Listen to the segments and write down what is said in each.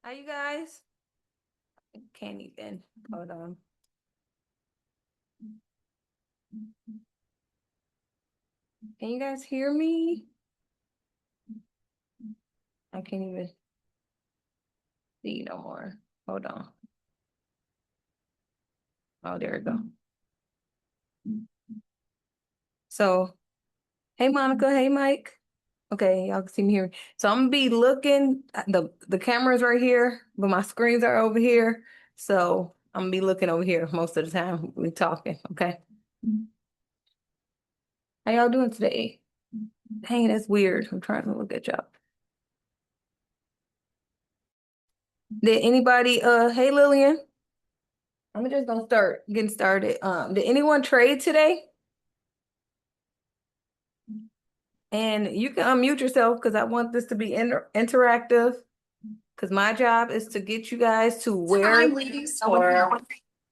How you guys? I can't even. Hold on. Can you guys hear me? I can't even see no more. Hold on. Oh, there we go. So, hey Monica, hey Mike. Okay, y'all can see me here. So I'm gonna be looking at the camera's right here, but my screens are over here. So I'm gonna be looking over here most of the time we talking, okay? How y'all doing today? Dang, that's weird. I'm trying to look at y'all. Did anybody hey Lillian? I'm just gonna start getting started. Did anyone trade today? And you can unmute yourself because I want this to be interactive. Because my job is to get you guys to where.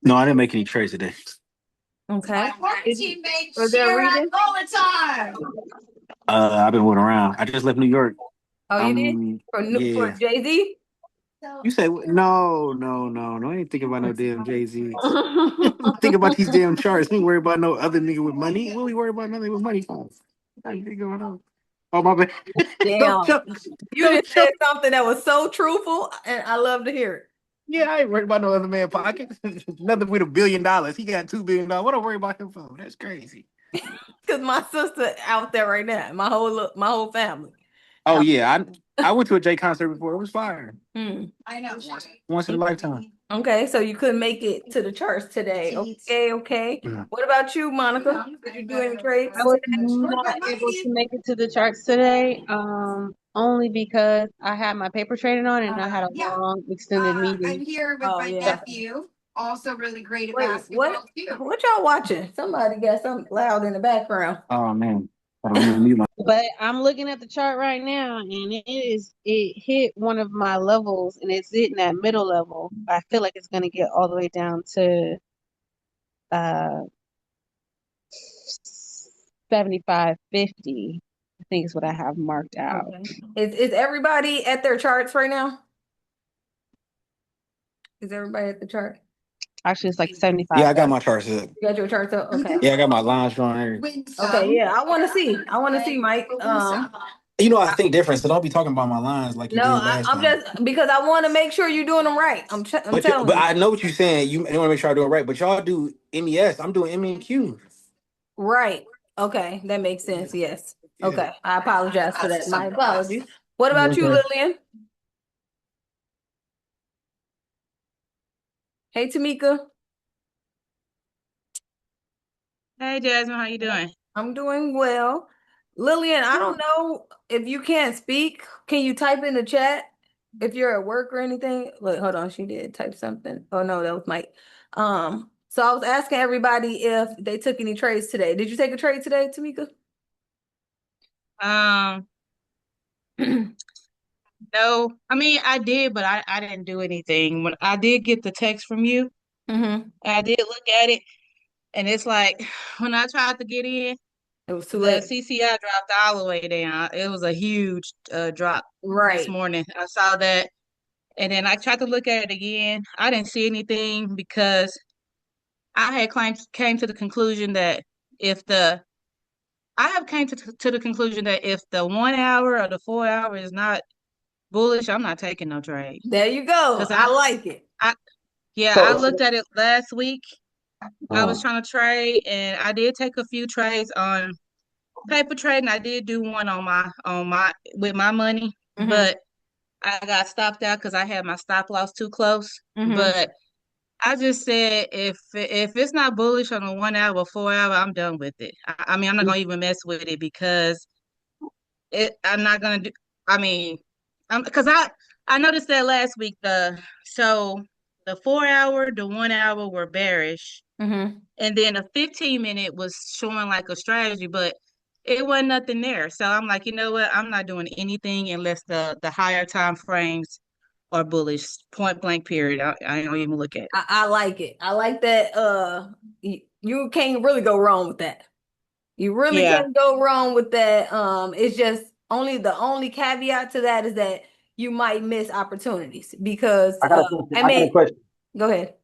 No, I didn't make any trades today. Okay. Teammates Was there a share reason? all the time. I've been moving around. I just left New York. Oh, you did? For Yeah. Jay-Z? You say no. I ain't thinking about no damn Jay-Z. Think about these damn charts. We ain't worry about no other nigga with money. What we worry about nothing with money for? What going on? Oh my bad. Damn. You just said something that was so truthful, and I love to hear it. Yeah, I ain't worried about no other man pocket. Nothing with $1 billion. He got $2 billion. What I worry about him for? That's crazy. Because my sister out there right now, my whole family. Oh yeah, I went to a Jay concert before. It was fire. I know. Once in a lifetime. Okay, so you couldn't make it to the charts today. Okay. What about you, Monica? Did you do any trades? I was not able to make it to the charts today, only because I had my paper trading on and I had a long extended I'm meeting. here with my nephew, also really great at Wait, basketball too. what y'all watching? Somebody got something loud in the background. Oh man. I don't even mute my But I'm looking at the chart right now, and it hit one of my levels, and it's hitting that middle level. I feel like it's gonna get all the way down to 75.50. I think is what I have marked out. Okay. Is everybody at their charts right now? Is everybody at the chart? Actually, it's like 75. Yeah, I got my charts up. You got your charts up? Okay. Yeah, I got my lines drawn here. Okay, yeah. I want to see, Mike. You know, I think different, so don't be talking about my lines like you did last I'm time. just because I want to make sure you're doing them right. I'm telling you. But I know what you're saying. You want to make sure I do it right. But y'all do MES. I'm doing MEQ. Right. Okay, that makes sense. Yes. Yeah. Okay. I apologize for that. My apologies. What about you, Lillian? Hey, Tamika. Hey Jasmine, how you doing? I'm doing well. Lillian, I don't know if you can't speak. Can you type in the chat if you're at work or anything? Look, hold on. She did type something. Oh no, that was Mike. So I was asking everybody if they took any trades today. Did you take a trade today, Tamika? No, I mean I did, but I didn't do anything. When I did get the text from you, I did look at it, and it's like when I tried to get in, It was too the late. CCI dropped all the way down. It was a huge drop this Right. morning. I saw that, and then I tried to look at it again. I didn't see anything because I had came to the conclusion that if the I have came to the conclusion that if the 1 hour or the 4 hour is not bullish, I'm not taking no trade. There you go. Because I like it. I looked at it last week. I was trying to trade, and I did take a few trades on paper trading. I did do one on my with my money, but I got stopped out because I had my stop loss too close. But I just said if it's not bullish on the 1 hour, 4 hour, I'm done with it. I mean, I'm not gonna even mess with it because I'm not gonna do. I mean, because I noticed that last week the 4 hour, the 1 hour were bearish, and then a 15 minute was showing like a strategy, but it wasn't nothing there. So I'm like, you know what? I'm not doing anything unless the higher time frames are bullish. Point blank. Period. I don't even look at it. I like it. I like that. You can't really go wrong with that. You really can't go wrong with that. It's just the only caveat to that is that you might miss opportunities because I got a question. I I got a mean, question. go ahead.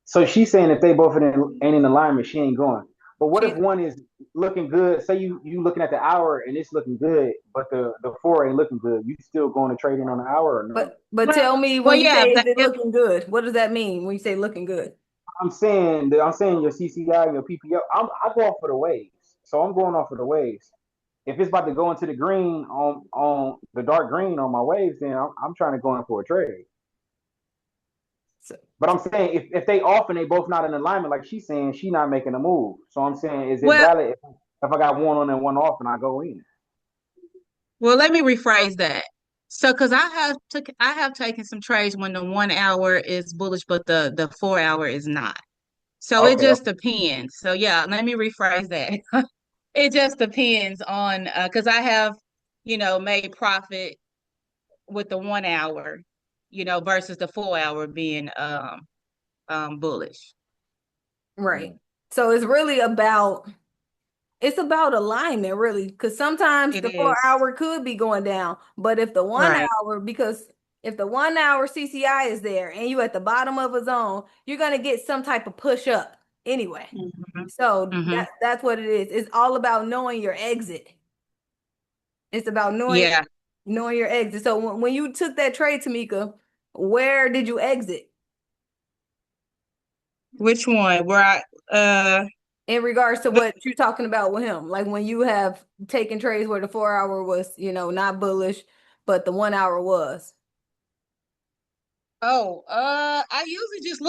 So she's saying if they both ain't in alignment, she ain't going. But what if She, one is looking good? Say you looking at the hour and it's looking good, but the four ain't looking good. You still going to trade in on the hour or no? but Well, tell me well, when you yeah. say is it looking good? What does that mean when you say looking good? I'm saying your CCI and your PPO. I go off for the waves, so I'm going off for the waves. If it's about to go into the green on the dark green on my waves, then I'm trying to go in for a trade. So, But I'm saying if they off and they both not in alignment, like she's saying, she not making a move. So I'm saying, is it Well, valid if I got one on and one off and I go in? well, let me rephrase that. So, because I have taken some trades when the 1 hour is bullish, but the 4 hour is not. So it Okay, just depends. So yeah, let me rephrase that. It just depends on because I have, made profit with the 1 hour, versus the 4 hour being bullish. right. So it's about alignment, really, because sometimes It the four is. hour could be going down, but if the one Right. hour, because if the 1 hour CCI is there and you at the bottom of a zone, you're gonna get some type of push up anyway. Hmm. So Hmm. that's what it is. It's all about knowing your exit. It's about Yeah. knowing your exit. So when you took that trade, Tamika, where did you exit Which one? in regards to The, what you're talking about with him? Like when you have taken trades where the 4 hour was, not bullish, but the 1 hour was. I usually just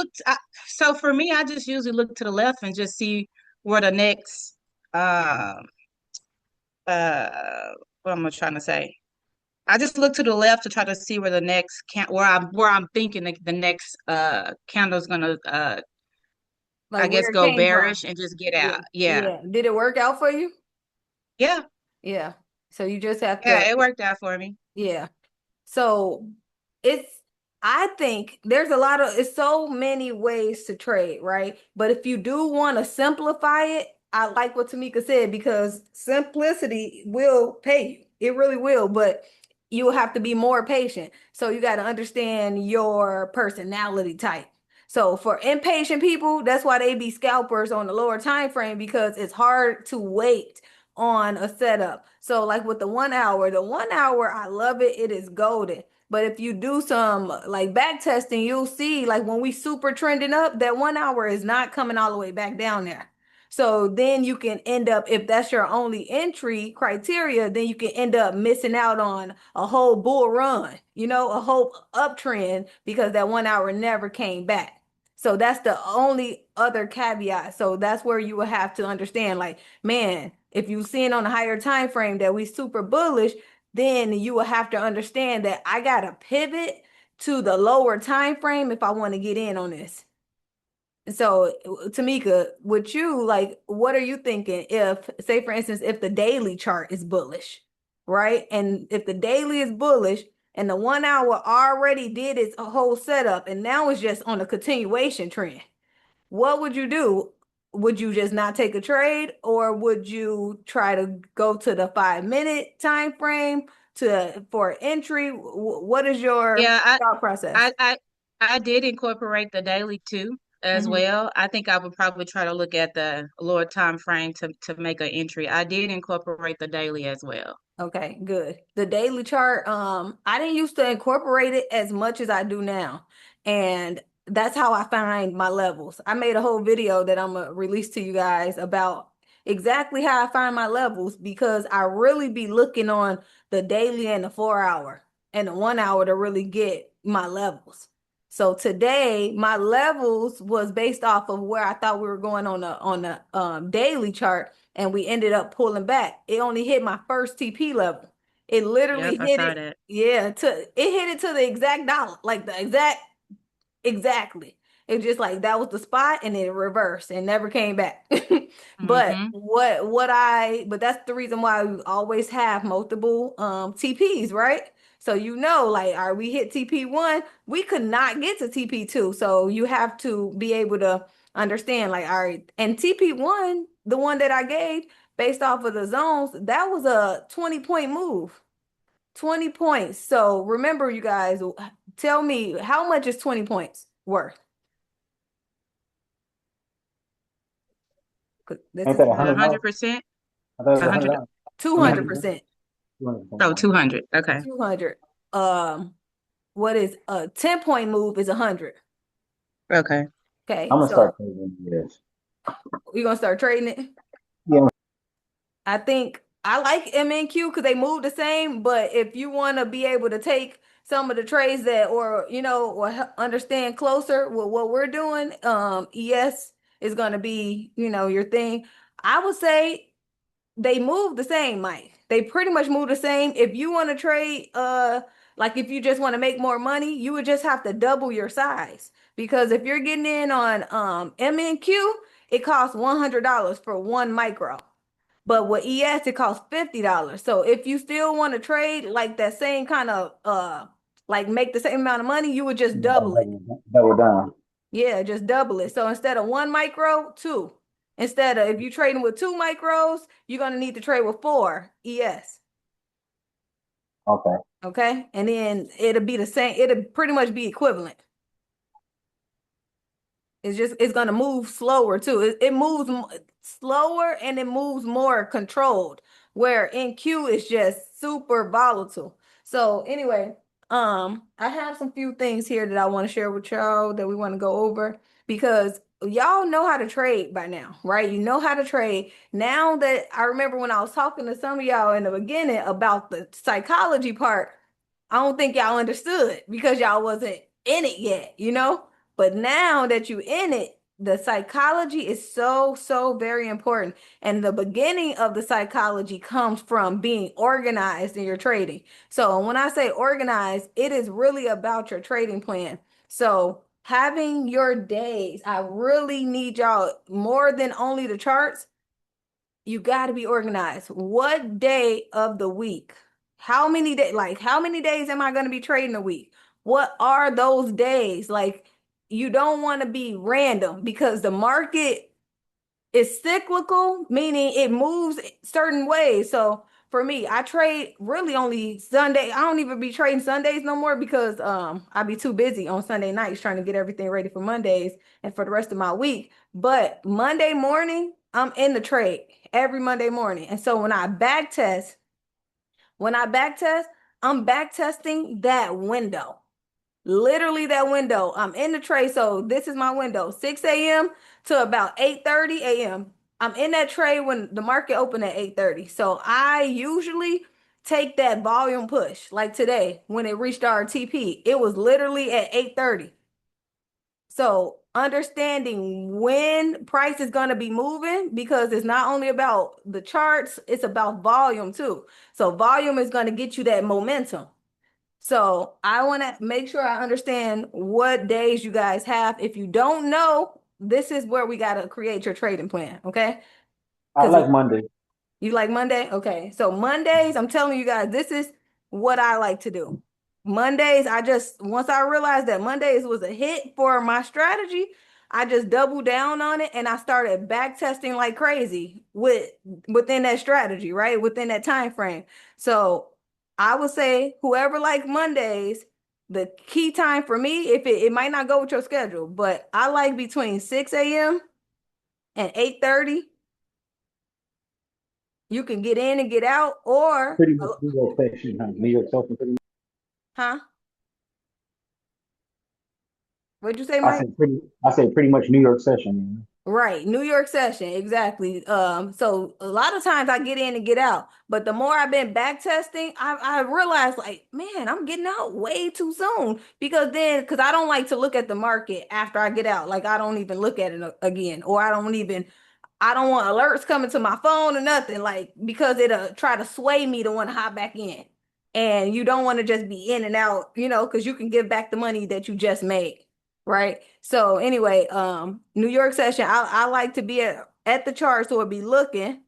so for me, I just usually look to the left and just see where the next, um, what am I trying to say? I just look to the left to try to see where the next where I'm thinking the next candle's gonna Like I guess where it go came from. bearish and just get Yeah. out. Yeah. Yeah. Did it work out for you? Yeah. Yeah. So you just have to, Yeah, it worked out for me. yeah. So it's, I think there's it's so many ways to trade, right? But if you do want to simplify it, I like what Tamika said because simplicity will pay you. It really will, but you'll have to be more patient. So you got to understand your personality type. So for impatient people, that's why they be scalpers on the lower time frame because it's hard to wait on a setup. So like with the 1 hour, I love it. It is golden. But if you do some like back testing, you'll see like when we super trending up, that 1 hour is not coming all the way back down there. So then you can end up, if that's your only entry criteria, then you can end up missing out on a whole bull run, a whole uptrend because that 1 hour never came back. So that's the only other caveat. So that's where you will have to understand, like, man, if you seeing on a higher time frame that we super bullish, then you will have to understand that I gotta pivot to the lower time frame if I want to get in on this. So, Tamika, with you, like, what are you thinking if, say, for instance, if the daily chart is bullish, right? And if the daily is bullish and the 1 hour already did its whole setup and now it's just on a continuation trend, what would you do? Would you just not take a trade or would you try to go to the 5 minute time frame for entry? What is your Yeah, thought I process? I I did incorporate the daily too as Mhm. well. I think I would probably try to look at the lower time frame to make an entry. I did incorporate the daily as well. Okay, good. The daily chart, I didn't used to incorporate it as much as I do now. And that's how I find my levels. I made a whole video that I'm gonna release to you guys about exactly how I find my levels because I really be looking on the daily and the 4 hour and the 1 hour to really get my levels. So today my levels was based off of where I thought we were going on the daily chart and we ended up pulling back. It only hit my first TP level. It Yep, literally I hit saw it. that. Yeah, it hit it to the exact dollar, like the exact exactly. It's just like that was the spot and it reversed and never came back. But Hmm. but that's the reason why we always have multiple TPs, right? So like we hit TP1, we could not get to TP2. So you have to be able to understand like all right, and TP1, the one that I gave based off of the zones, that was a 20-point move. 20 points. So remember, you guys, tell me how much is 20 points worth? 'Cause this Ain't is that $100? 100%. I thought it was 100. $100. I mean, 200%. 200. Oh, 200. Okay. 200. What is a 10-point move is 100. Okay. Okay, I'm gonna so start trading this. we're gonna start trading it. Yeah. I think I like MNQ because they move the same, but if you want to be able to take some of the trades that, or understand closer with what we're doing, ES is going to be, your thing. I would say they move the same, Mike. They pretty much move the same. If you want to trade, like if you just want to make more money, you would just have to double your size. Because if you're getting in on MNQ, it costs $100 for one micro. But with ES, it costs $50. So if you still want to trade like that same kind of like make the same amount of money, you would just double it. Double down. Yeah, just double it. So instead of one micro, two. Instead of if you're trading with two micros, you're gonna need to trade with four ES. Okay. Okay. And then it'll be the same, it'll pretty much be equivalent. It's gonna move slower too. It moves slower and it moves more controlled. Where in Q is just super volatile. So anyway, I have some few things here that I want to share with y'all that we want to go over because y'all know how to trade by now, right? You know how to trade. Now that I remember when I was talking to some of y'all in the beginning about the psychology part, I don't think y'all understood because y'all wasn't in it yet. But now that you in it, the psychology is so, so very important. And the beginning of the psychology comes from being organized in your trading. So when I say organized, it is really about your trading plan. So having your days, I really need y'all more than only the charts. You got to be organized. What day of the week? How many days am I going to be trading a week? What are those days? Like, you don't want to be random because the market is cyclical, meaning it moves certain ways. So for me, I trade really only Sunday. I don't even be trading Sundays no more because I be too busy on Sunday nights trying to get everything ready for Mondays and for the rest of my week. But Monday morning, I'm in the trade every Monday morning. And so when I backtest, I'm backtesting that window. Literally that window. I'm in the trade. So this is my window, 6 a.m. to about 8:30 a.m. I'm in that trade when the market opened at 8:30. So I usually take that volume push. Like today, when it reached our TP, it was literally at 8:30. So understanding when price is going to be moving because it's not only about the charts, it's about volume too. So volume is going to get you that momentum. So I want to make sure I understand what days you guys have. If you don't know, this is where we got to create your trading plan, okay? I Because like Monday. you like Monday? Okay. So Mondays, I'm telling you guys, this is what I like to do. Mondays, once I realized that Mondays was a hit for my strategy, I just doubled down on it and I started back testing like crazy within that strategy, right? Within that time frame. So I would say whoever like Mondays, the key time for me, if it might not go with your schedule, but I like between 6 a.m. and 8:30. You can get in and get out, or Pretty much New York station, huh? New York station. huh? What'd you say, I Mike? said pretty. I said pretty much New York session. Right, New York session, exactly. So a lot of times I get in and get out, but the more I've been back testing, I realized like, man, I'm getting out way too soon because I don't like to look at the market after I get out. Like I don't even look at it again, or I don't want alerts coming to my phone or nothing, like because it'll try to sway me to want to hop back in. And you don't want to just be in and out, because you can give back the money that you just made. Right. So anyway, New York session, I like to be at the charts or be looking,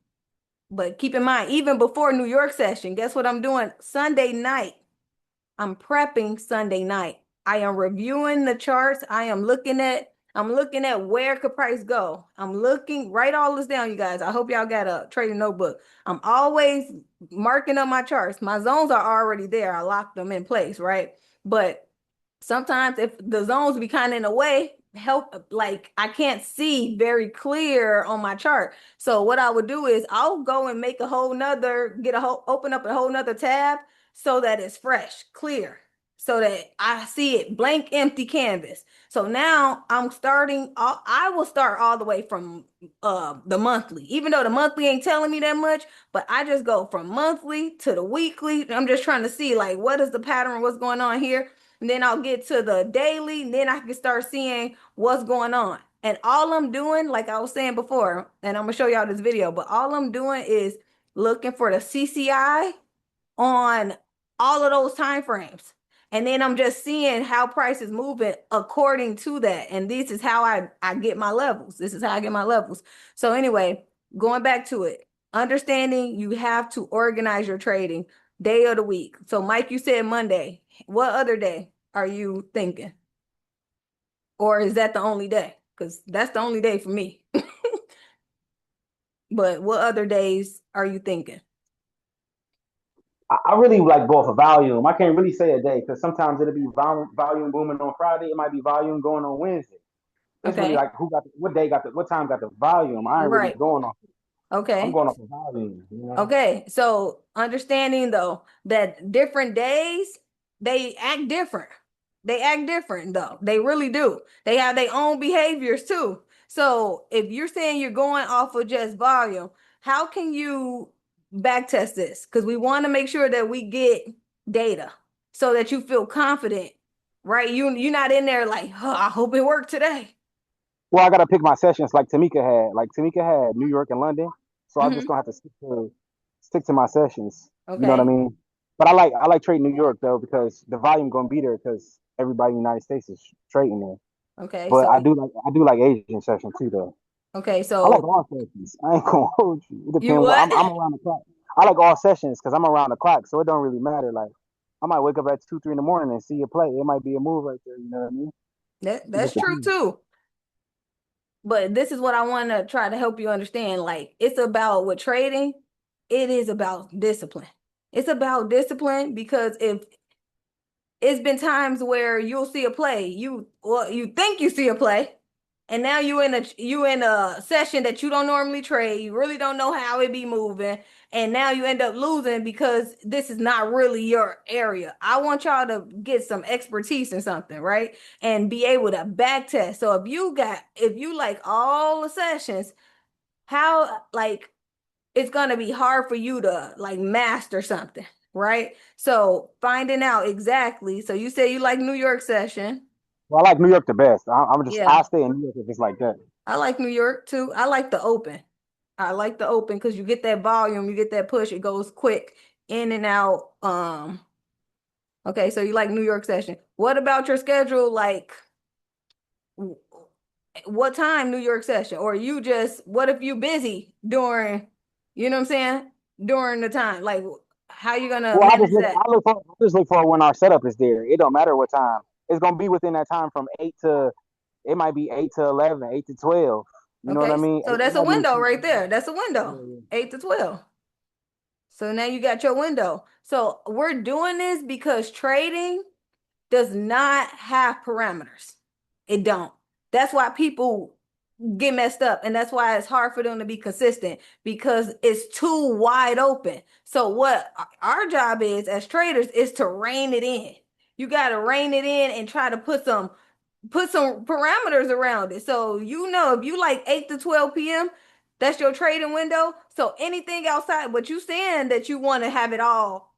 but keep in mind, even before New York session, guess what I'm doing? Sunday night. I'm prepping Sunday night. I am reviewing the charts. I am looking at I'm looking at where could price go. I'm looking, write all this down, you guys. I hope y'all got a trading notebook. I'm always marking up my charts. My zones are already there. I locked them in place, right? But sometimes if the zones be kind of in a way, help, like I can't see very clear on my chart. So what I would do is I'll go and make a whole nother, open up a whole nother tab so that it's fresh, clear, so that I see it blank, empty canvas. So now I will start all the way from the monthly, even though the monthly ain't telling me that much, but I just go from monthly to the weekly. I'm just trying to see like what is the pattern, what's going on here. And then I'll get to the daily, and then I can start seeing what's going on. And all I'm doing, like I was saying before, and I'm gonna show y'all this video, but all I'm doing is looking for the CCI on all of those time frames. And then I'm just seeing how price is moving according to that. And this is how I get my levels. This is how I get my levels. So anyway, going back to it, understanding you have to organize your trading day of the week. So Mike, you said Monday. What other day are you thinking? Or is that the only day? Because that's the only day for me. But what other days are you thinking? I really like go for volume. I can't really say a day because sometimes it'll be volume booming on Friday. It might be volume going on Wednesday. It's really Okay. like what time got the volume. I ain't really Right. going off. I'm Okay. going off the volume. You know. Okay, so understanding though that different days they act different. They act different though. They really do. They have their own behaviors too. So if you're saying you're going off of just volume, how can you backtest this? Because we want to make sure that we get data so that you feel confident, right? You're not in there like, oh, I hope it worked today. Well, I gotta pick my sessions like Tamika had. Like Tamika had New York and London, so I'm just Hmm. gonna have to stick to my sessions. You know what I Okay. mean? But I like trading New York though because the volume gonna be there because everybody in the United States is trading there. Okay. But So I do like Asian session too though. okay. I like So all sessions. I ain't gonna hold you. It you depends. what? I'm around the clock. I like all sessions because I'm around the clock, so it don't really matter. Like I might wake up at 2, 3 in the morning and see a play. It might be a move right there. You know what I mean? It That's just true depends. too. But this is what I want to try to help you understand. Like, it's about with trading, it is about discipline. It's about discipline because if it's been times where you'll see a play, you think you see a play, and now you in a session that you don't normally trade. You really don't know how it be moving, and now you end up losing because this is not really your area. I want y'all to get some expertise in something, right? And be able to back test. So if you like all the sessions, how like it's gonna be hard for you to like master something, right? So finding out exactly. So you say you like New York session. Well, I like New York the best. Yeah, I'll stay in New York if it's like that. I like New York too. I like the open. I like the open because you get that volume, you get that push, it goes quick in and out. Okay, so you like New York session. What about your schedule? Like w- what time New York session? Or you just what if you busy during, you know what I'm saying? During the time. Like how you gonna Well, manage that? I just look for when our setup is there. It don't matter what time. It's gonna be within that time from 8 to it might be 8 to 11, 8 to 12. You know what I Okay, mean? so It that's a might be window right there. That's a yeah, window, yeah. 8 to 12. So now you got your window. So we're doing this because trading does not have parameters. It don't. That's why people get messed up, and that's why it's hard for them to be consistent because it's too wide open. So what our job is as traders is to rein it in. You got to rein it in and try to put some parameters around it. So you know if you like 8 to 12 p.m., that's your trading window. So anything outside, but you saying that you want to have it all,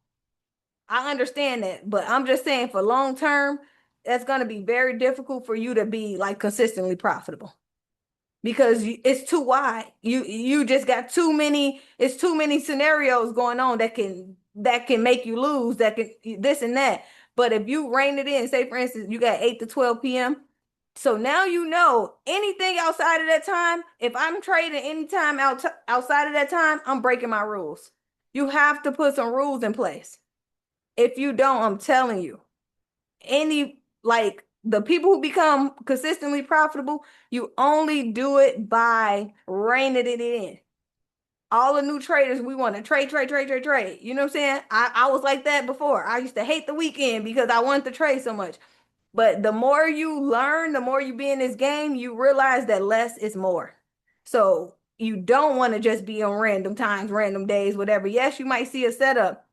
I understand that, but I'm just saying for long term, that's going to be very difficult for you to be like consistently profitable because it's too wide. You just got too many. It's too many scenarios going on that can make you lose. That can this and that. But if you rein it in, say for instance, you got 8 to 12 p.m. So now you know anything outside of that time. If I'm trading anytime outside of that time, I'm breaking my rules. You have to put some rules in place. If you don't, I'm telling you, any like The people who become consistently profitable, you only do it by reining it in. All the new traders, we want to trade, trade, trade, trade, trade. You know what I'm saying? I was like that before. I used to hate the weekend because I wanted to trade so much. But the more you learn, the more you be in this game, you realize that less is more. So you don't want to just be on random times, random days, whatever. Yes, you might see a setup,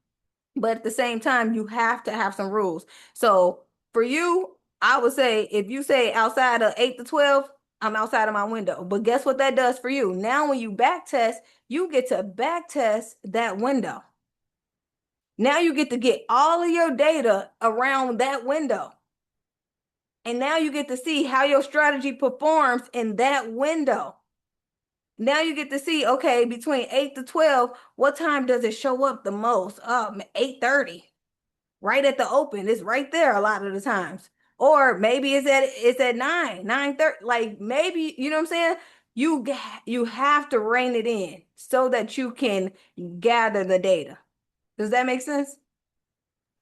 but at the same time, you have to have some rules. So for you, I would say if you say outside of 8 to 12, I'm outside of my window. But guess what that does for you? Now, when you back test, you get to back test that window. Now you get to get all of your data around that window. And now you get to see how your strategy performs in that window. Now you get to see, okay, between 8 to 12, what time does it show up the most? 8:30. Right at the open. It's right there a lot of the times. Or maybe it's at 9, 9:30. Like maybe, you know what I'm saying? You have to rein it in so that you can gather the data. Does that make sense?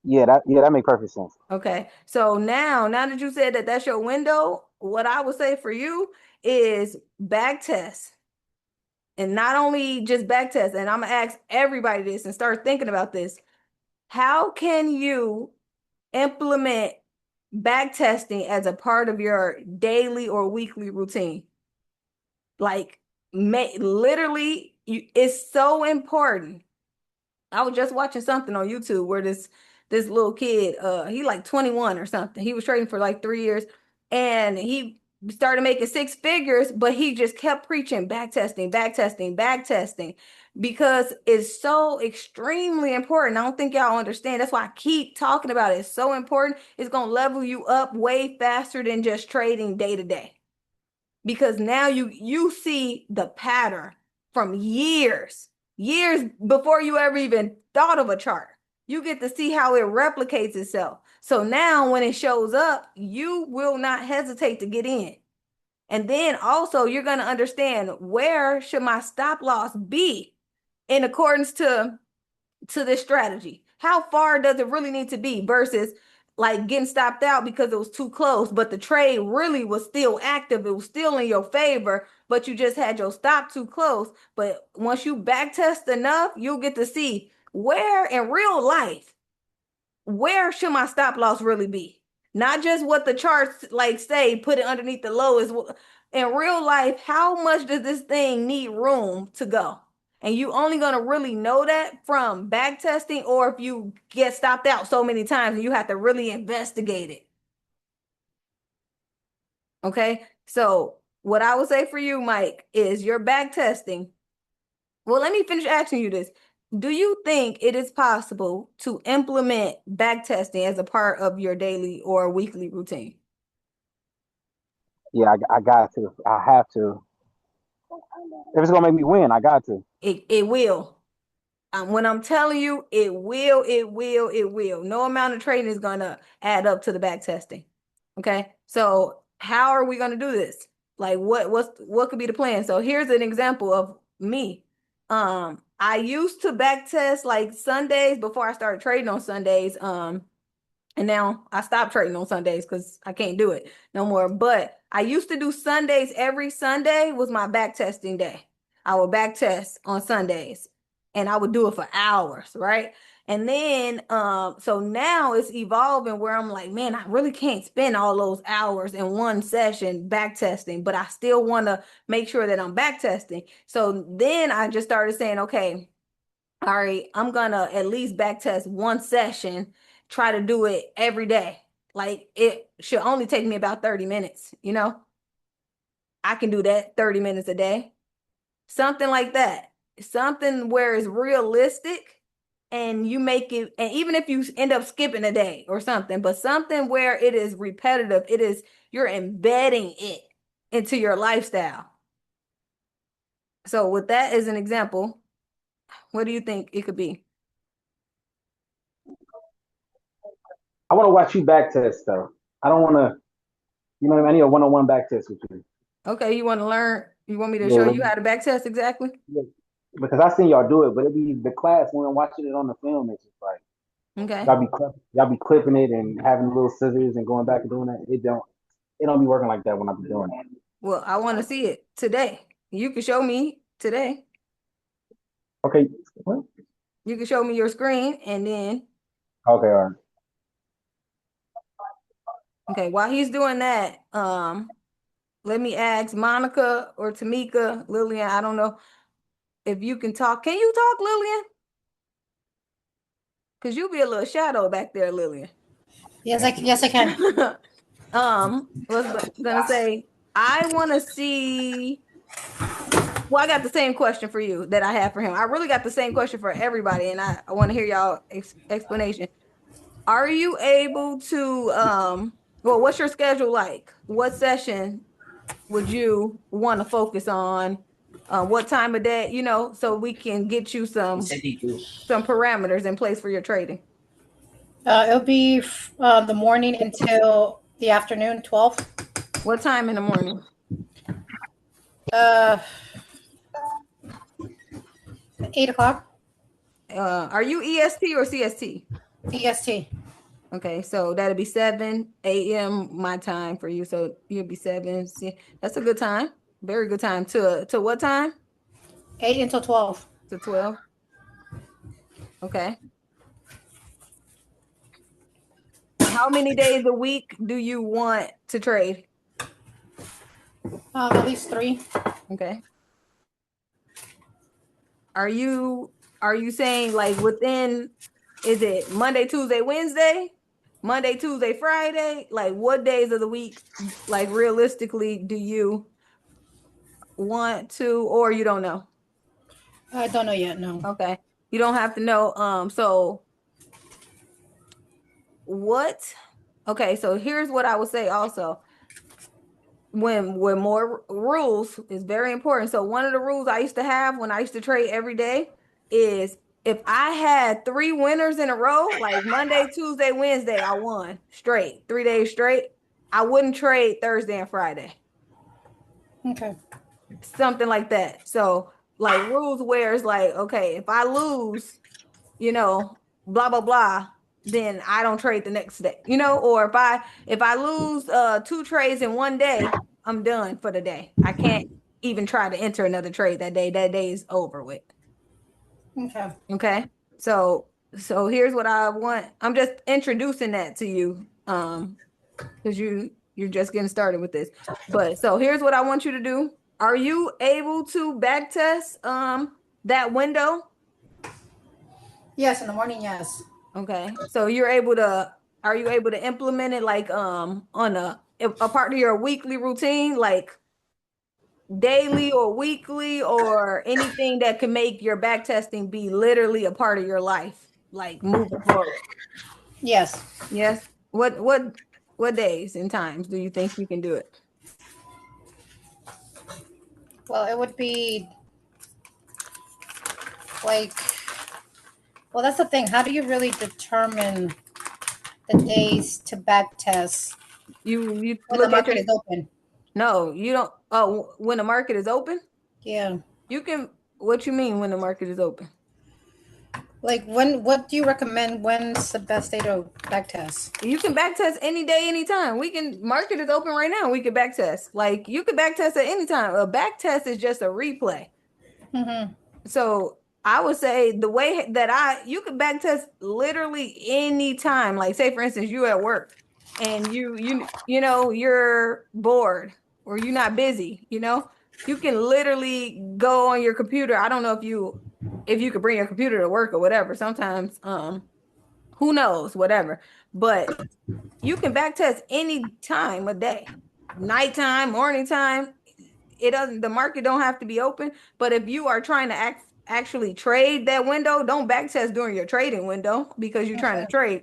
That makes perfect sense. Okay. So now that you said that that's your window, what I would say for you is back test. And not only just back test, and I'm gonna ask everybody this and start thinking about this. How can you implement back testing as a part of your daily or weekly routine? Like, literally, it's so important. I was just watching something on YouTube where this little kid, he like 21 or something. He was trading for like 3 years, and he started making six figures, but he just kept preaching back testing, back testing, back testing, because it's so extremely important. I don't think y'all understand. That's why I keep talking about it. It's so important. It's gonna level you up way faster than just trading day to day, because now you see the pattern from years before you ever even thought of a chart. You get to see how it replicates itself. So now when it shows up, you will not hesitate to get in. And then also you're going to understand, where should my stop loss be in accordance to this strategy? How far does it really need to be versus like getting stopped out because it was too close, but the trade really was still active. It was still in your favor, but you just had your stop too close. But once you back test enough, you'll get to see where in real life, where should my stop loss really be? Not just what the charts like say, put it underneath the low is in real life, how much does this thing need room to go? And you only gonna really know that from back testing, or if you get stopped out so many times and you have to really investigate it. Okay. So what I would say for you, Mike, is your back testing. Well, let me finish asking you this. Do you think it is possible to implement back testing as a part of your daily or weekly routine? Yeah, I got to. I have to. If it's gonna make me win, I got to. It will. When I'm telling you, it will, it will, it will. No amount of trading is gonna add up to the back testing. Okay. So how are we gonna do this? Like what could be the plan? So here's an example of me. I used to back test like Sundays before I started trading on Sundays. And now I stopped trading on Sundays because I can't do it no more. But I used to do Sundays. Every Sunday was my back testing day. I would back test on Sundays and I would do it for hours, right? And then so now it's evolving where I'm like, man, I really can't spend all those hours in one session back testing, but I still want to make sure that I'm back testing. So then I just started saying, okay, all right, I'm gonna at least back test one session, try to do it every day. Like it should only take me about 30 minutes, you know? I can do that 30 minutes a day. Something like that. Something where it's realistic and you make it, and even if you end up skipping a day or something, but something where it is repetitive, you're embedding it into your lifestyle. So with that as an example, what do you think it could be? I want to watch you back test though. I don't want to. You know what I mean? I need a one-on-one back test with you. Okay, you want to learn? You want me to Yeah, show you how to back test exactly? yeah. Because I seen y'all do it, but it be the class when I'm watching it on the film. It's just like Okay. Y'all be clipping it and having little scissors and going back and doing that. It don't be working like that when I be doing it. Well, I want to see it today. You can show me today. Okay. What? You can show me your screen and then, Okay, all right. okay, while he's doing that, let me ask Monica or Tamika, Lillian, I don't know if you can talk. Can you talk, Lillian? Because you'll be a little shadow back there, Lillian. Yes, I can. Was gonna say, I want to see. Well, I got the same question for you that I have for him. I really got the same question for everybody, and I want to hear y'all explanation. Are you able to well, what's your schedule like? What session would you want to focus on? What time of day, so we can get you some parameters in place for your trading. It'll be the morning until the afternoon, 12. What time in the morning? Uh, 8 o'clock. Are you EST or CST? EST. Okay, so that'll be 7 a.m. my time for you. So you'll be 7. See, that's a good time. Very good time. To what time? 8 until 12. To 12. Okay. How many days a week do you want to trade? At least 3. Okay. Are you saying like within, is it Monday, Tuesday, Wednesday? Monday, Tuesday, Friday? Like what days of the week, like realistically, do you want to, or you don't know? I don't know yet. No. Okay. You don't have to know. So what? Okay, so here's what I would say also. When more rules is very important. So one of the rules I used to have when I used to trade every day is if I had 3 winners in a row, like Monday, Tuesday, Wednesday, I won straight, 3 days straight, I wouldn't trade Thursday and Friday. Okay. Something like that. So like rules where it's like, okay, if I lose, blah blah blah, then I don't trade the next day, or if I lose 2 trades in one day, I'm done for the day. I can't even try to enter another trade that day. That day is over with. Okay. Okay. So here's what I want. I'm just introducing that to you. Because you're just getting started with this. But so here's what I want you to do. Are you able to back test that window? Yes, in the morning. Yes. Okay. So are you able to implement it like on a part of your weekly routine, like daily or weekly, or anything that can make your back testing be literally a part of your life, like moving forward? Yes. Yes. What days and times do you think you can do it? Well, it would be like. Well, that's the thing. How do you really determine the days to back test You when the look at market your is open? No, you don't. Oh, when the market is open, Yeah. you can. What you mean when the market is open? Like when? What do you recommend? When's the best day to back test? You can back test any day, anytime. Market is open right now. We can back test. Like you can back test at any time. A back test is just a replay. Mm-hmm. So I would say the way that you can back test literally any time. Like say for instance, you at work and you're bored or you're not busy, you can literally go on your computer. I don't know if you could bring your computer to work or whatever. Sometimes who knows, whatever. But you can back test any time of day, nighttime, morning time. The market don't have to be open. But if you are trying to actually trade that window, don't back test during your trading window because you're trying to Okay. trade,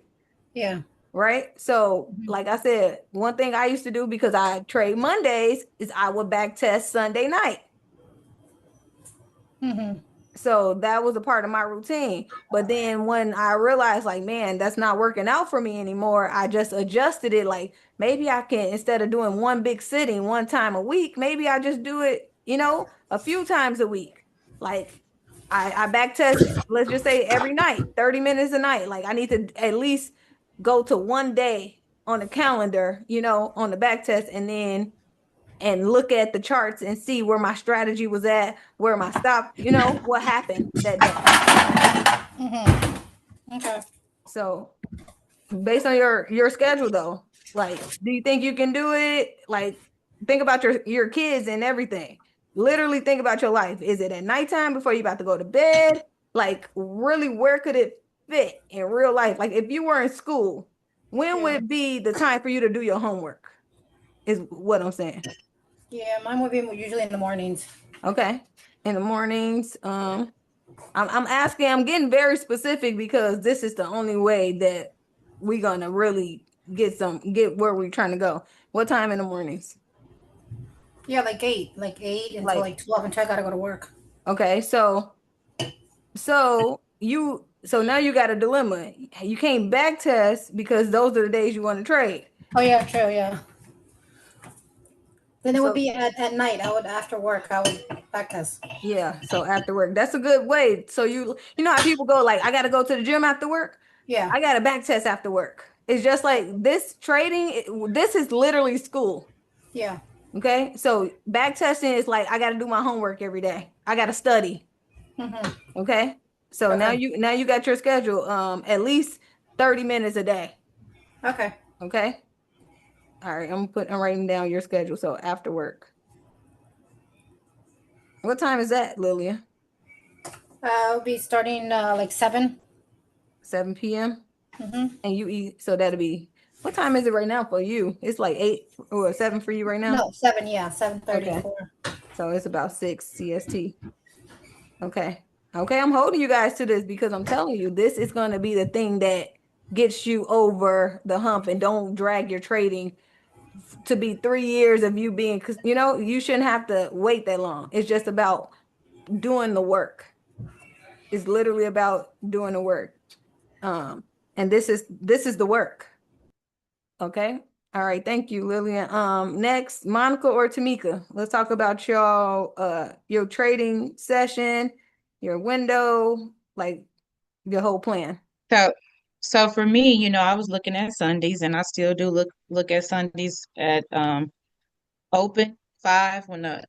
Yeah. right? So, like I said, one thing I used to do because I trade Mondays is I would back test Sunday night. Mm-hmm. So that was a part of my routine. But then when I realized, like, man, that's not working out for me anymore, I just adjusted it. Like, maybe I can, instead of doing one big sitting one time a week, maybe I just do it, a few times a week. Like I back test, let's just say every night, 30 minutes a night. Like I need to at least go to one day on the calendar, on the back test and look at the charts and see where my strategy was at, where my stop, what happened that day. Okay. So based on your schedule though, like, do you think you can do it? Like, think about your kids and everything. Literally think about your life. Is it at nighttime before you about to go to bed? Like, really, where could it fit in real life? Like, if you were in school, when would Yeah. it be the time for you to do your homework? Is what I'm saying. Yeah, mine would be usually in the mornings. Okay. In the mornings. I'm asking, I'm getting very specific because this is the only way that we're gonna really get where we're trying to go. What time in the mornings? Yeah, like eight until Like, like 12 until I gotta go to work. okay, so now you got a dilemma. You can't back test because those are the days you want to trade. Oh yeah, true, yeah. Then it would So be at night. I would after work. I would back test. yeah, so after work, that's a good way. So you know how people go like, I gotta go to the gym after work. Yeah, I got a back test after work. It's just like this trading. This is literally school. yeah. Okay, so back testing is like I got to do my homework every day. I got to study. Hmm. Okay, so now Okay, you got your schedule. At least 30 minutes a day. okay. Okay, all right. I'm writing down your schedule. So after work, what time is that, Lilia? I'll be starting like 7. 7 p.m. Mm-hmm. And you eat. So that'll be what time is it right now for you? It's like 8 or 7 for you right now. No, 7. Yeah, 7:30 Okay, for. so it's about 6 CST. Okay. Okay, I'm holding you guys to this because I'm telling you, this is going to be the thing that gets you over the hump and don't drag your trading to be 3 years of you being, because you shouldn't have to wait that long. It's just about doing the work. It's literally about doing the work. Um, and this is the work. Okay. All right. Thank you, Lillian. Next, Monica or Tamika. Let's talk about your trading session, your window, like your whole plan. So, so for me, I was looking at Sundays, and I still do look at Sundays at open 5 when the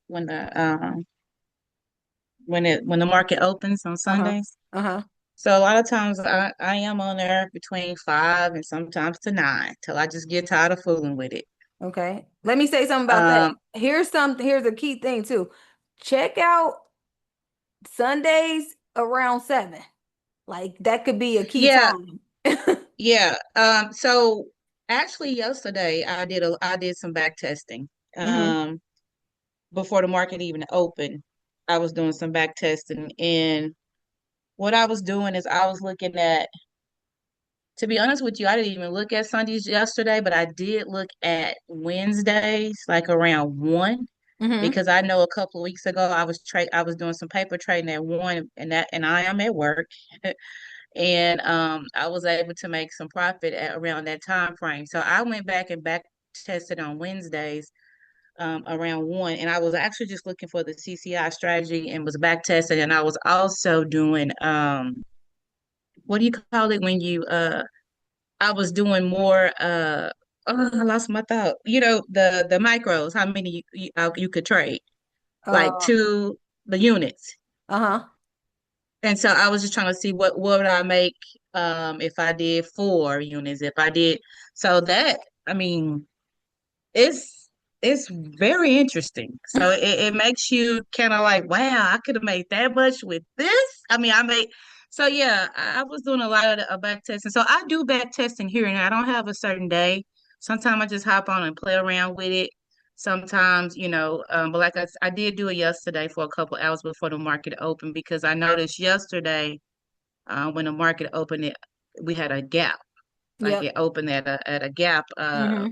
market opens on Uh-huh. Sundays. Uh-huh. So a lot of times I am on there between 5 and sometimes to 9 till I just get tired of fooling with it. Okay. Let me say something about that. Um, Here's a key thing too. Check out Sundays around 7. Like that could be a key yeah, time. yeah. So actually yesterday I did some back testing. Hmm. Before the market even opened, I was doing some back testing, and what I was doing is I was looking at, to be honest with you, I didn't even look at Sundays yesterday, but I did look at Wednesdays, like around 1, Hmm. because I know a couple of weeks ago I was doing some paper trading at 1, and I am at work. And I was able to make some profit at around that time frame. So I went back and back tested on Wednesdays around 1, and I was actually just looking for the CCI strategy and was back testing, and I was also doing what do you call it when you I was doing more oh, I lost my thought. The micros, how many you could trade, like Uh, to the units. uh-huh. And so I was just trying to see what would I make if I did 4 units, if I did. So that, I mean, it's it's very interesting. So it makes you kind of like, wow, I could have made that much with this. I mean, I made so yeah, I was doing a lot of back testing. So I do back testing here and there. I don't have a certain day. Sometimes I just hop on and play around with it. Sometimes, but like I did do it yesterday for a couple hours before the market opened because I noticed yesterday when the market opened, we had a gap. Like Yep. it opened at a gap. Hmm.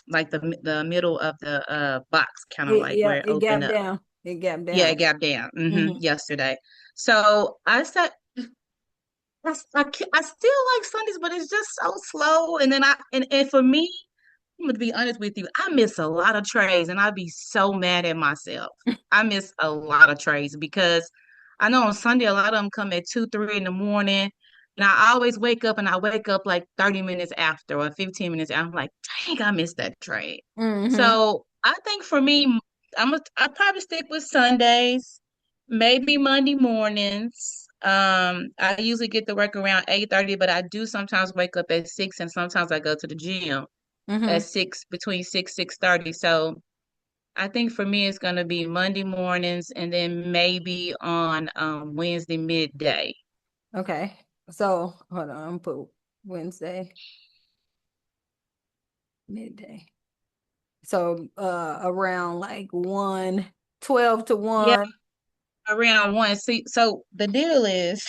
Like the middle of the box, kind of like where Yep. it It opened gapped up. down. It gapped Yeah, down. it gapped down Hmm. yesterday. So I said I still like Sundays, but it's just so slow. And then and for me, I'm gonna be honest with you, I miss a lot of trades, and I'd be so mad at myself. I miss a lot of trades because I know on Sunday a lot of them come at 2, 3 in the morning. And I always wake up and I wake up like 30 minutes after or 15 minutes after. I'm like, dang, I missed that trade. Mm-hmm. So I think for me, I probably stick with Sundays, maybe Monday mornings. I usually get to work around 8:30, but I do sometimes wake up at 6 and sometimes I go to the gym Mm-hmm. at 6, between 6, 6:30. So I think for me it's gonna be Monday mornings and then maybe on Wednesday midday. Okay. So hold on, I'm put Wednesday midday. So around like 12 to Yeah, 1. around one. See, so the deal is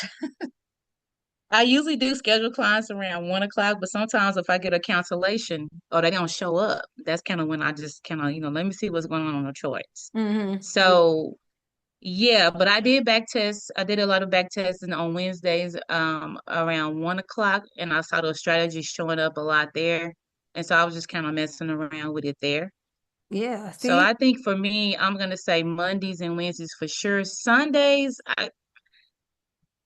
I usually do schedule clients around 1 o'clock, but sometimes if I get a cancellation or they don't show up, that's kind of when I just kind of, let me see what's going on the charts. Mm-hmm. So yeah, but I did back test. I did a lot of back testing on Wednesdays, around 1 o'clock, and I saw those strategies showing up a lot there. And so I was just kind of messing around with it there. Yeah. So See, I think for me, I'm gonna say Mondays and Wednesdays for sure. Sundays,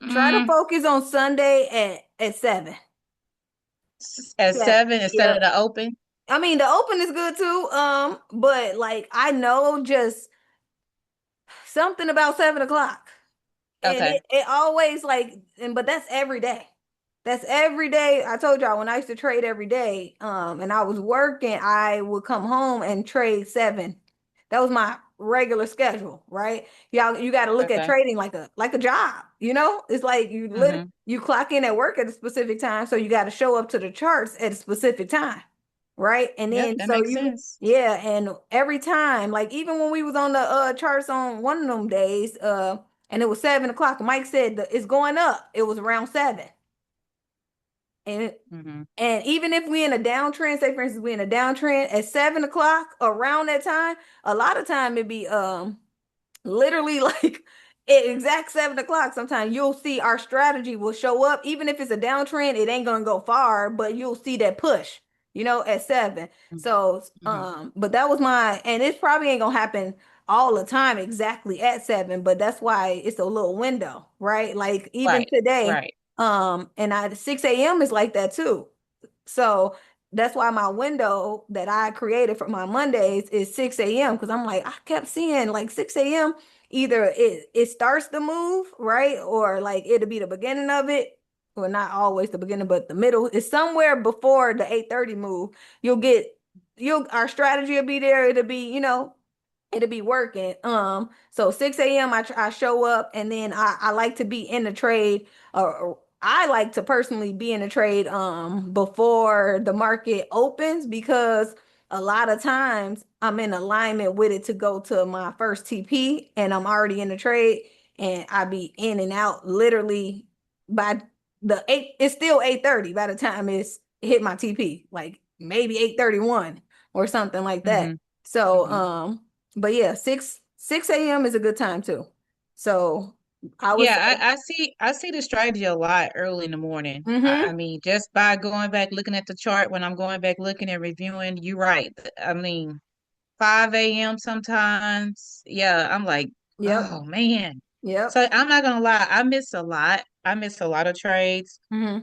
try to mm, focus on Sunday at 7. at Yeah. 7 instead of Yep. the open. I mean, the open is good too. But like I know just something about 7 o'clock. And Okay. it always like, but that's every day. That's every day. I told y'all when I used to trade every day, and I was working, I would come home and trade 7. That was my regular schedule, right? Y'all, you got to look at Okay. trading like a job, you know? It's like Mm-hmm. you clock in at work at a specific time, so you got to show up to the charts at a specific time, right? And Yep, then that so makes you sense. yeah, and every time, like even when we was on the charts on one of them days, and it was 7 o'clock. Mike said that it's going up. It was around 7. And Mm-hmm. and even if we in a downtrend, say for instance, we in a downtrend at 7 o'clock around that time, a lot of time it be literally like at exact 7 o'clock. Sometimes you'll see our strategy will show up, even if it's a downtrend, it ain't gonna go far, but you'll see that push, at 7. So Mm-hmm. but that was and it probably ain't gonna happen all the time exactly at 7, but that's why it's a little window, right? Like even Right. today, Right. and 6 a.m. is like that too. So that's why my window that I created for my Mondays is 6 a.m. because I'm like, I kept seeing like 6 a.m. Either it starts the move, right? Or like it'll be the beginning of it. Well, not always the beginning, but the middle is somewhere before the 8:30 move. You'll get our strategy will be there. It'll be working. So 6 a.m. I show up and then I like to be in the trade, or I like to personally be in the trade before the market opens because a lot of times I'm in alignment with it to go to my first TP and I'm already in the trade and I be in and out literally by it's still 8:30 by the time it's hit my TP, like maybe 8:31 or something like that. Mm-hmm. So Mm-hmm. but yeah, 6 a.m. is a good time too. So I would say, Yeah, I see the strategy a lot early in the morning. I mm-hmm. mean, just by going back looking at the chart when I'm going back looking and reviewing, you're right. I mean, 5 a.m. sometimes. Yeah, I'm like, Yep. oh man. Yep. So I'm not gonna lie, I miss a lot. I miss a lot of trades. Mm-hmm.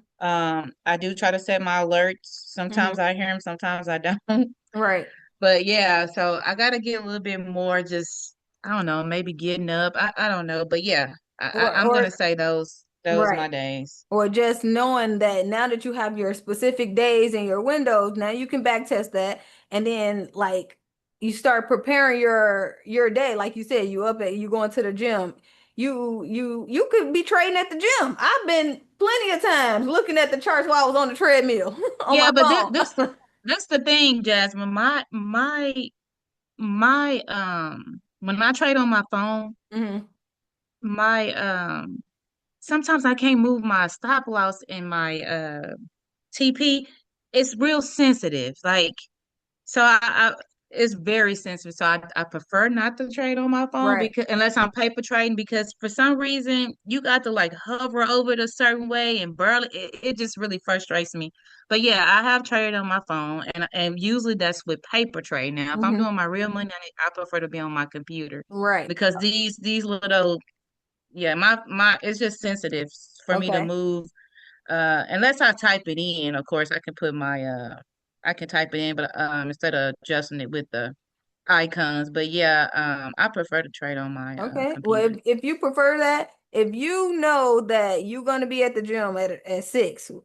I do try to set my alerts. Mm-hmm. Sometimes I hear them, sometimes I don't. Right. But yeah, so I gotta get a little bit more just I don't know, maybe getting up. I don't know. But yeah, I'm gonna Or say those right. my days. Or just knowing that now that you have your specific days and your windows, now you can back test that and then like you start preparing your day. Like you said, you going to the gym. You could be trading at the gym. I've been plenty of times looking at the charts while I was on the treadmill on my Yeah, but phone. that's the thing, Jasmine. My when I trade on my phone, Hmm. my sometimes I can't move my stop loss in my TP. It's real sensitive. Like so I it's very sensitive. So I prefer not to trade on my phone Right. because unless I'm paper trading because for some reason you got to like hover over it a certain way and barely it just really frustrates me. But yeah, I have traded on my phone and usually that's with paper trade. Now, if I'm Hmm. doing my real money, I prefer to be on my computer Right. because these little yeah, my it's just sensitive for me to Okay. move. Unless I type it in, of course I can put my I can type it in, but instead of adjusting it with the icons. But yeah, I prefer to trade on my Okay. Well, computer. if you prefer that, if you know that you're gonna be at the gym at 6, is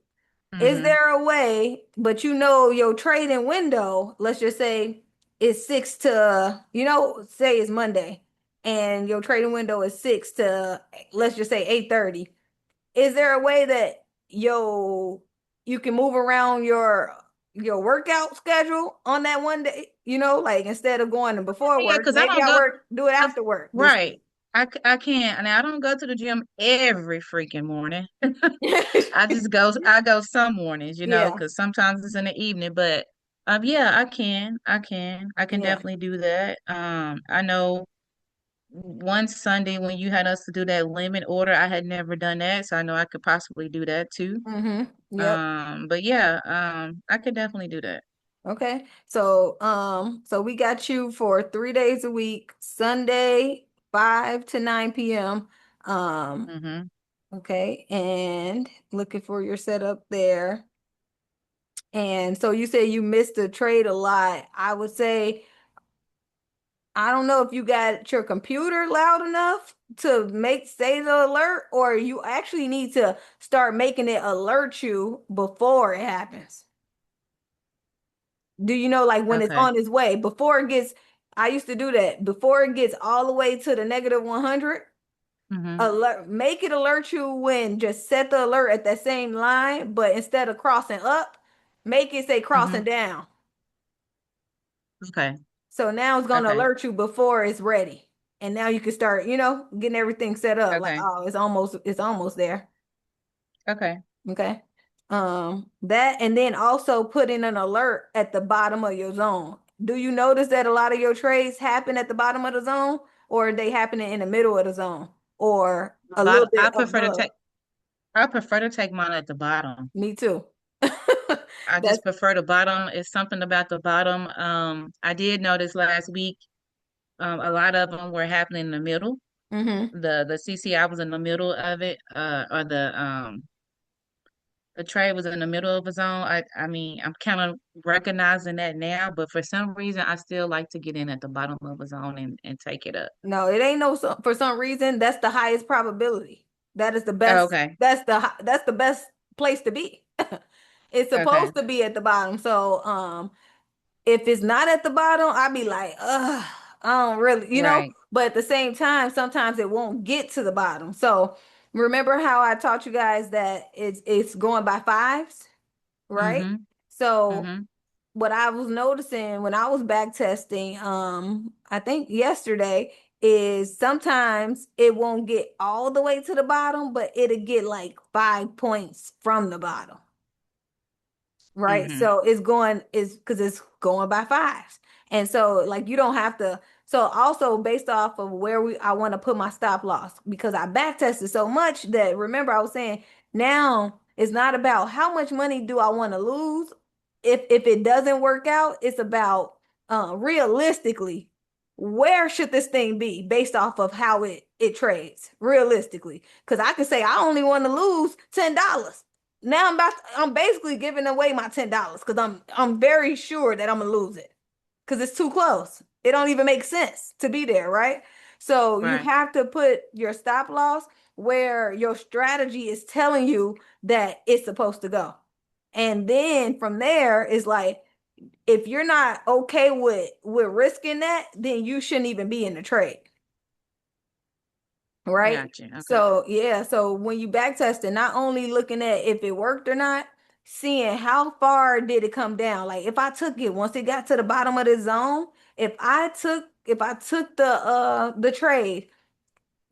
Mm-hmm. there a way, but you know your trading window, let's just say is 6 to, say it's Monday and your trading window is 6 to, let's just say 8:30. Is there a way that you can move around your workout schedule on that one day? Like instead of going before Yeah, work, because I maybe don't I go. work, do it I, after work this right. I can't, and I don't go to the gym every freaking morning. week. I go some mornings, Yeah, because sometimes it's in the evening, but yeah, I can yeah. definitely do that. I know one Sunday when you had us to do that limit order, I had never done that, so I know I could possibly do that too. Mm-hmm. Yep. But yeah, I could definitely do that. Okay. So we got you for 3 days a week, Sunday, 5 to 9 p.m. Um, Mm-hmm. okay, and looking for your setup there. And so you say you missed the trade a lot. I would say, I don't know if you got your computer loud enough to say the alert, or you actually need to start making it alert you before it happens. Do you know, like when it's Okay. on its way, before it gets, I used to do that, before it gets all the way to the negative 100, Mm-hmm. alert, make it alert you when, just set the alert at that same line, but instead of crossing up, make it say Mm-hmm. crossing down. Okay. So now it's going to Okay. alert you before it's ready. And now you can start, getting everything set up like, Okay. oh, it's almost there. Okay. Okay. That, and then also put in an alert at the bottom of your zone. Do you notice that a lot of your trades happen at the bottom of the zone, or are they happening in the middle of the zone, or a little I bit prefer to above? take I prefer to take mine at the bottom. Me too. I That's just prefer the bottom. It's something about the bottom. I did notice last week, a lot of them were happening in the middle. mm-hmm. The CCI was in the middle of it, or the trade was in the middle of a zone. I mean, I'm kind of recognizing that now, but for some reason, I still like to get in at the bottom of a zone and take it up. No, it ain't no, for some reason that's the highest probability. That is the Oh, best. okay. That's the best place to be. It's Okay. supposed to be at the bottom. So, if it's not at the bottom, I'd be like, ugh, I don't really, Right. but at the same time, sometimes it won't get to the bottom. So remember how I taught you guys that it's going by fives, right? Mm-hmm. So Mm-hmm. what I was noticing when I was back testing, I think yesterday, is sometimes it won't get all the way to the bottom, but it'll get like 5 points from the bottom. Right. Mm-hmm. So is because it's going by fives. And so like you don't have to, so also based off of where I want to put my stop loss, because I back tested so much that, remember I was saying, now it's not about how much money do I want to lose. If it doesn't work out, it's about realistically, where should this thing be based off of how it trades realistically. Because I could say I only want to lose $10. Now I'm basically giving away my $10 because I'm very sure that I'm gonna lose it because it's too close. It don't even make sense to be there, right? So you Right. have to put your stop loss where your strategy is telling you that it's supposed to go. And then from there is like, if you're not okay with risking that, then you shouldn't even be in the trade. Right. Gotcha. Okay. So yeah, so when you back testing, not only looking at if it worked or not, seeing how far did it come down. Like if I took it once it got to the bottom of the zone, if I took the trade,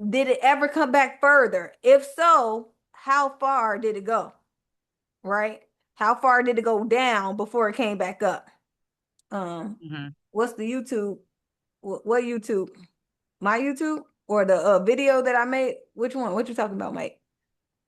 did it ever come back further? If so, how far did it go? Right? How far did it go down before it came back up? Um, Mm-hmm. what's the YouTube? What YouTube? My YouTube or the video that I made? Which one? What you talking about, Mike?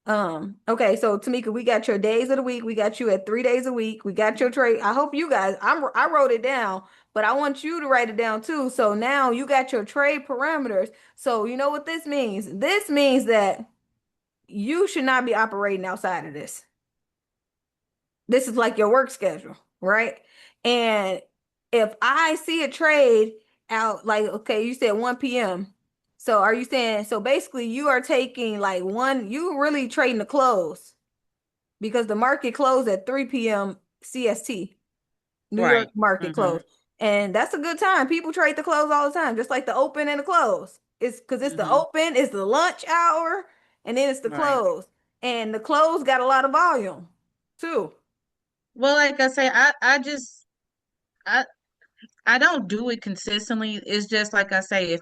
Okay, so Tamika, we got your days of the week. We got you at 3 days a week. We got your trade. I hope you guys, I wrote it down, but I want you to write it down too. So now you got your trade parameters. So you know what this means? This means that you should not be operating outside of this. This is like your work schedule, right? And if I see a trade out, like, okay, you said 1 p.m. So are you saying, so basically you are taking like you really trading the close because the market closed at 3 p.m. CST, New York Right. market Mm-hmm. close. And that's a good time. People trade the close all the time, just like the open and the close. It's because it's the Mm-hmm. open, it's the lunch hour, and then it's the Right. close. And the close got a lot of volume too. Well, like I say, I just I I don't do it consistently. It's just like I say, if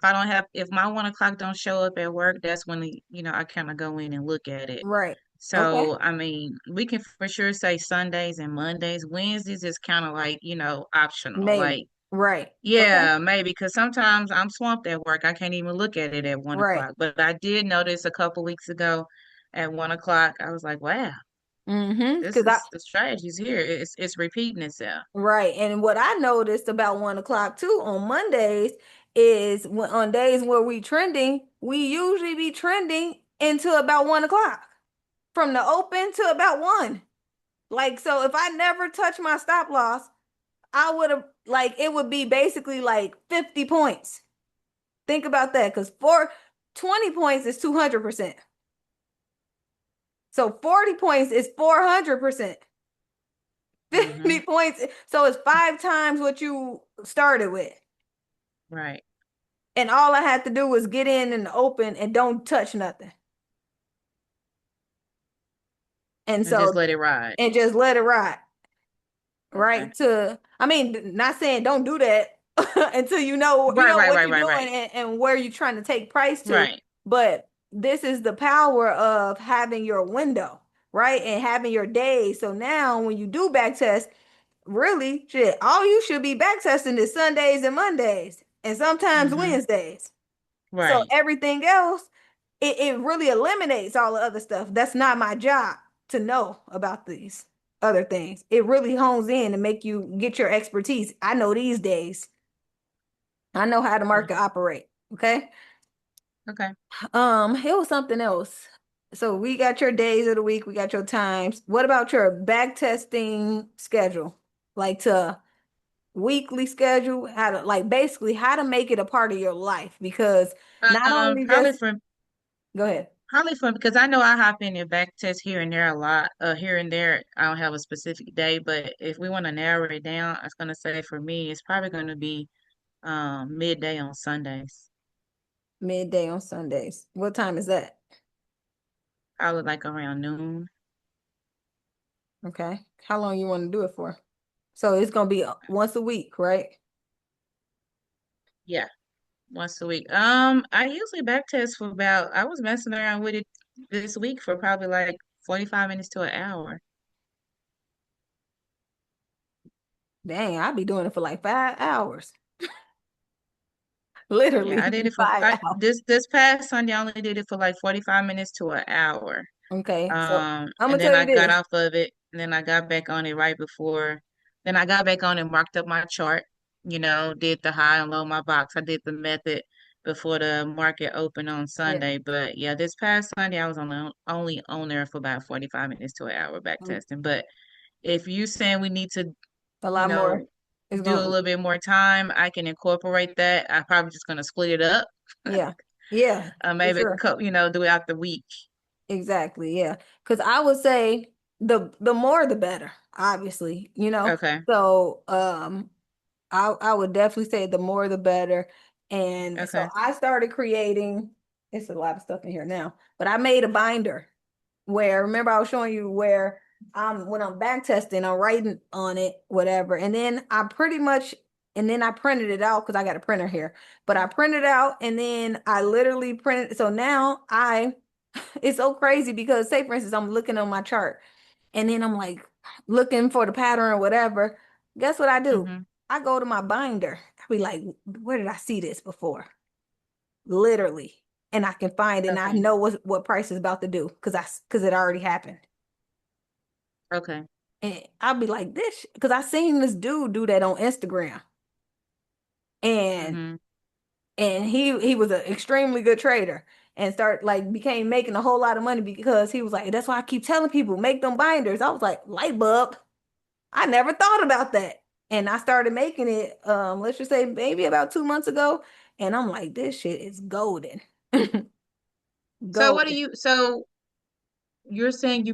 my 1 o'clock don't show up at work, that's when I kind of go in and look at it. Right. Okay. So, I mean, we can for sure say Sundays and Mondays. Wednesdays is kind of like, optional. Maybe. Like, Right. Okay. yeah, maybe because sometimes I'm swamped at work. I can't even look at it at one Right. o'clock. But I did notice a couple weeks ago at 1 o'clock, I was like, wow, Mm-hmm. this Because I is the strategy's here. It's repeating itself. right. And what I noticed about 1 o'clock too on Mondays is when on days where we trending, we usually be trending into about 1 o'clock. From the open to about one. Like, so if I never touch my stop loss, I would have, like, it would be basically like 50 points. Think about that, because for 20 points is 200%. So 40 points is 400%. 50 Hmm. points. So it's 5 times what you started with. Right. And all I had to do was get in the open and don't touch nothing. And And just so, let it ride. and just let it ride. Okay. Right? I mean, not saying don't do that until you Right, know right, what right, you're right, doing right. and where you're trying to take price to. Right. But this is the power of having your window, right? And having your days. So now when you do back test, really, shit, all you should be back testing is Sundays and Mondays and sometimes Hmm. Wednesdays. So Right. everything else, it really eliminates all the other stuff. That's not my job to know about these other things. It really hones in and make you get your expertise. I know these days. I know how the Okay. market operate. Okay. Okay. It was something else. So we got your days of the week, we got your times. What about your back testing schedule? Like to weekly schedule, how to like basically how to make it a part of your life because not only Probably just for go ahead. Probably for because I know I hop in and back test here and there a lot. Here and there, I don't have a specific day, but if we want to narrow it down, I was gonna say for me, it's probably gonna be midday on Sundays. Midday on Sundays. What time is that? Probably like around noon. Okay. How long you want to do it for? So it's gonna be once a week, right? Yeah, once a week. I usually back test for about. I was messing around with it this week for probably like 45 minutes to an hour. Dang, I'll be doing it for like 5 hours. Yeah, I Literally did it for five hours. this past Sunday. I only did it for like 45 minutes to an hour. Okay. So I'm And gonna then tell I you got this. off of it, and then I got back on it right before. Then I got back on and marked up my chart. Did the high and low my box. I did the method before the market opened on Yeah. Sunday. But yeah, this past Sunday I was only on there for about 45 minutes to an hour back Mm, testing. But if you saying we need to, a you lot more. know, It's do a gonna little bit more time, I can incorporate that. I'm probably just gonna split it up. yeah. Yeah, for Maybe sure. do it out the week. Exactly. Yeah. Because I would say the more the better, obviously. Okay. So I would definitely say the more the better. And so Okay. I started creating, it's a lot of stuff in here now, but I made a binder where remember I was showing you where when I'm back testing, I'm writing on it, whatever. And then I printed it out because I got a printer here. But I printed out and then I literally printed. So now it's so crazy because say for instance, I'm looking on my chart and then I'm like looking for the pattern or whatever. Guess what I do? Mm-hmm. I go to my binder. I be like, where did I see this before? Literally. and I can find it and I Okay. know what price is about to do because it already happened. Okay. And I'll be like this because I seen this dude do that on Instagram. And Mm-hmm. he was an extremely good trader and became making a whole lot of money because he was like, that's why I keep telling people make them binders. I was like, light bulb. I never thought about that. And I started making it, let's just say maybe about 2 months ago. And I'm like, this shit is golden. Golden. So you're saying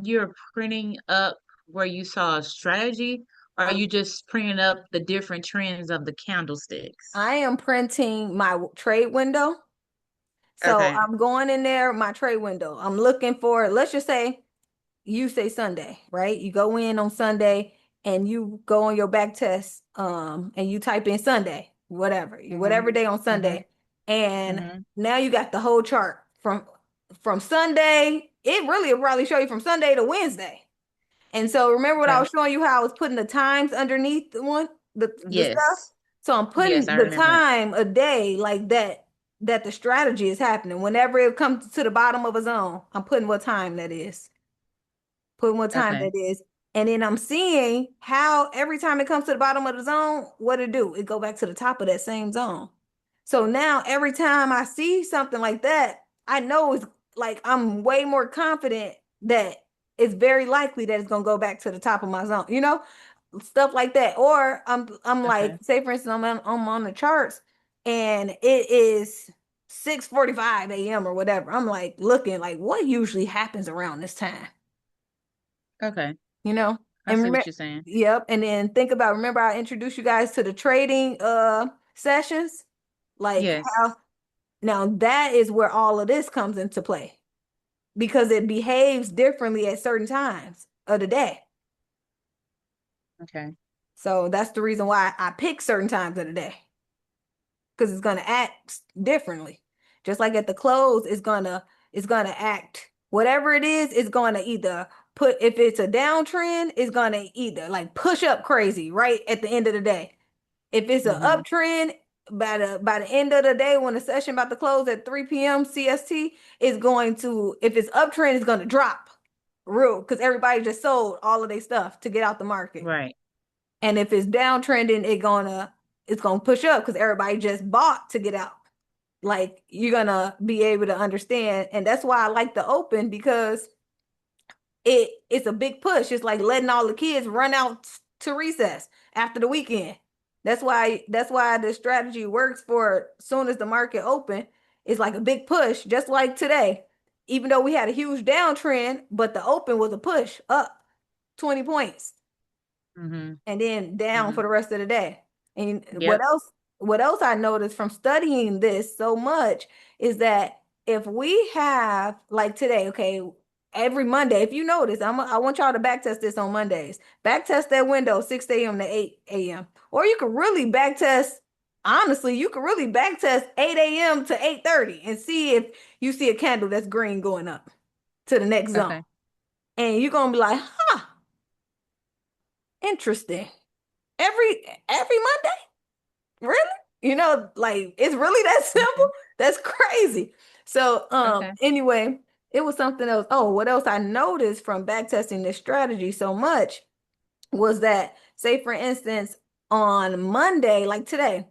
you're printing up where you saw a strategy, or are I'm you just printing up the different trends of the candlesticks? I am printing my trade window. So Okay. I'm going in there, my trade window. I'm looking for, let's just say you say Sunday, right? You go in on Sunday and you go on your back test, and you type in Sunday, Mm-hmm. whatever day on Mm-hmm. Sunday. And Mm-hmm. now you got the whole chart from Sunday. It really will probably show you from Sunday to Wednesday. And so remember what I Okay. was showing you how I was putting the times underneath the stuff? Yes. So I'm Yes, putting I the remember it. time a day like that the strategy is happening. Whenever it comes to the bottom of a zone, I'm putting what time that is. Putting what time Okay. that is. And then I'm seeing how every time it comes to the bottom of the zone, what it do? It go back to the top of that same zone. So now every time I see something like that, I know it's like I'm way more confident that it's very likely that it's gonna go back to the top of my zone, stuff like that. Or I'm like, Okay. say for instance, I'm on the charts and it is 6:45 a.m. or whatever. I'm like looking like what usually happens around this time, Okay. you know? I And see what remember, you're saying. yep. And then remember I introduced you guys to the trading sessions, like Yes. how now that is where all of this comes into play because it behaves differently at certain times of the day. Okay. So that's the reason why I pick certain times of the day because it's gonna act differently. Just like at the close, it's gonna act whatever it is, it's gonna either put if it's a downtrend, it's gonna either like push up crazy right at the end of the day. If it's an Mm-hmm. uptrend, by the end of the day, when the session about to close at 3 p.m. CST, is going to, if it's uptrend, it's going to drop real because everybody just sold all of their stuff to get out the market. Right. And if it's downtrending, it's gonna push up because everybody just bought to get out. Like you're gonna be able to understand, and that's why I like the open because it's a big push. It's like letting all the kids run out to recess after the weekend. That's why the strategy works for soon as the market open. It's like a big push, just like today. Even though we had a huge downtrend, but the open was a push up 20 points Mm-hmm. and then down Mm-hmm. for the rest of the day. And what Yep. else? What else I noticed from studying this so much is that if we have like today, okay, every Monday, if you notice, I want y'all to backtest this on Mondays. Backtest that window 6 a.m. to 8 a.m. Or you could really backtest, honestly, you could really backtest 8 a.m. to 8:30 and see if you see a candle that's green going up to the next zone. Okay. And you're gonna be like, huh, interesting. Every Monday? Really? Like it's really that simple? Okay. That's crazy. So, Okay. anyway, it was something else. Oh, what else I noticed from backtesting this strategy so much was that, say for instance, on Monday, like today,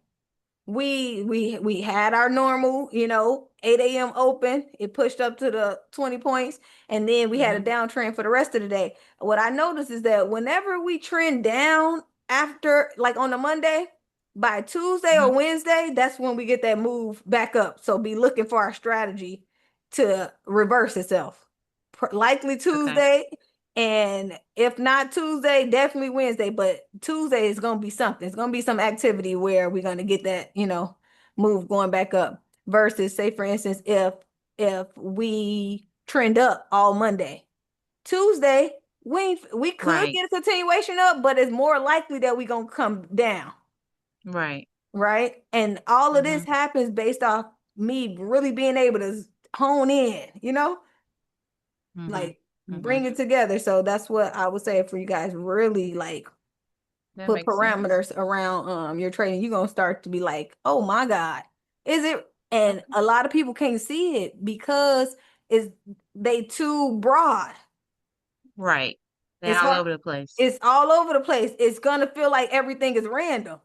we had our normal, 8 a.m. open. It pushed up to the 20 points, and then we had a Mm-hmm. downtrend for the rest of the day. What I noticed is that whenever we trend down after, like on a Monday, by Tuesday Mm-hmm. or Wednesday, that's when we get that move back up. So be looking for our strategy to reverse itself. Likely Okay. Tuesday, and if not Tuesday, definitely Wednesday. But Tuesday is gonna be something. It's gonna be some activity where we're gonna get that, move going back up. Versus, say for instance, if we trend up all Monday, Tuesday, we could Right. get a continuation up, but it's more likely that we're gonna come down, Right. right? And all of Mm-hmm. this happens based off me really being able to hone in, Mm-hmm. like Mm-hmm. bring it together. So that's what I would say for you guys really like That put makes sense. parameters around your trading. You're gonna start to be like, oh my God, is it And a lot of people can't see it because it's they too broad. Right. They It's all hard. over the place. It's all over the place. It's gonna feel like everything is random,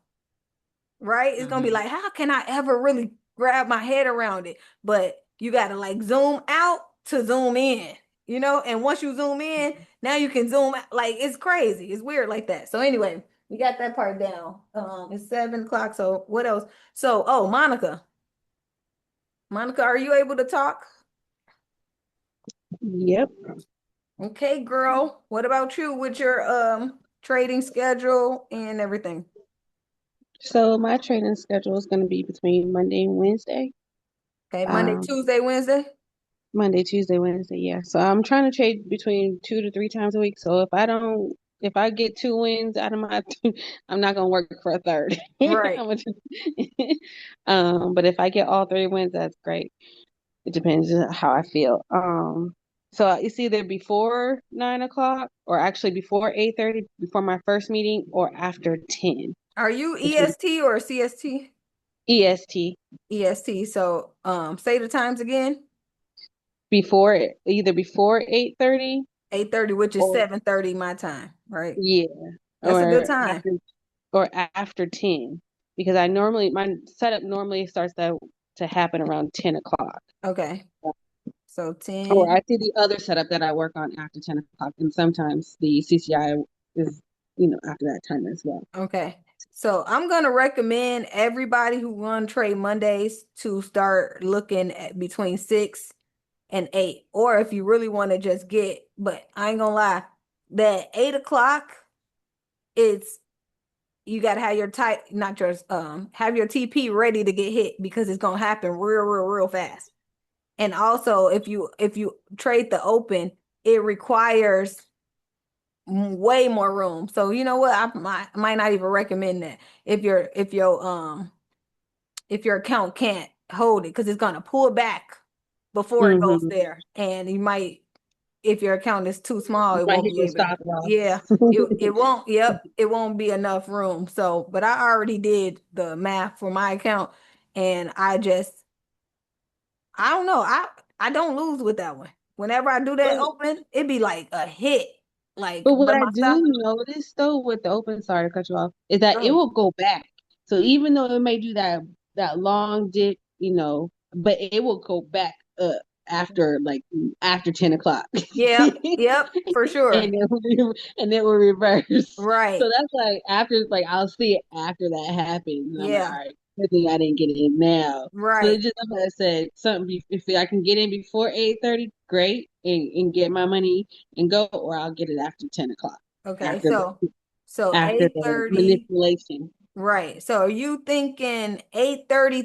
right? It's gonna be Hmm. like, how can I ever really grab my head around it? But you gotta like zoom out to zoom in, you know? And once you zoom in, now you can zoom out. Like it's crazy. It's weird like that. So anyway, we got that part down. It's 7 o'clock. So what else? So oh, Monica. Monica, are you able to talk? Yep. Okay, girl. What about you with your trading schedule and everything? So my training schedule is going to be between Monday and Wednesday. Okay, Monday, Um, Tuesday, Wednesday. Monday, Tuesday, Wednesday. Yeah. So I'm trying to trade between 2 to 3 times a week. So if I get 2 wins out of my two, I'm not gonna work for a third. Right. I'm but if I get all 3 wins, that's great. It depends on how I feel. So it's either before 9 o'clock or actually before 8:30, before my first meeting, or after 10, Are you which is EST or CST? EST. EST. So say the times again. Either before 8:30 8:30, which is or 7:30 my time, right? yeah, That's a good or time. after 10, because my setup normally starts to happen around 10 o'clock. Okay. So Or 10. I see the other setup that I work on after 10 o'clock, and sometimes the CCI is, after that time as well. Okay. So I'm gonna recommend everybody who run trade Mondays to start looking at between 6 and 8. Or if you really want to just get, but I ain't gonna lie, that 8 o'clock, it's you gotta have your tight, not yours, have your TP ready to get hit because it's gonna happen real fast. And also if you trade the open, it requires way more room. So you know what? I might not even recommend that if your account can't hold it because it's gonna pull back before it goes Mm-hmm. there. And you might, if your account is too small, You it might won't hit be your able to. stop Yeah, loss. it won't. Yep, it won't be enough room. So, but I already did the math for my account, and I don't know. I don't lose with that one. Whenever I do that But open, it be like a hit. Like, But what but I my stop. do notice though with the open, sorry to cut you off, is that Go it ahead. will go back. So even though it may do that long dip, but it will go back up after 10 o'clock. Yep, yep, for sure. And it will reverse. So Right. that's like after, like, I'll see it after that happens, and I'm like, Yeah. all right, good thing I didn't get in now. So Right. it's just like I said, something, if I can get in before 8:30, great, and get my money and go, or I'll get it after 10 o'clock, Okay. after So after eight the thirty. manipulation. Right. So are you thinking 8:30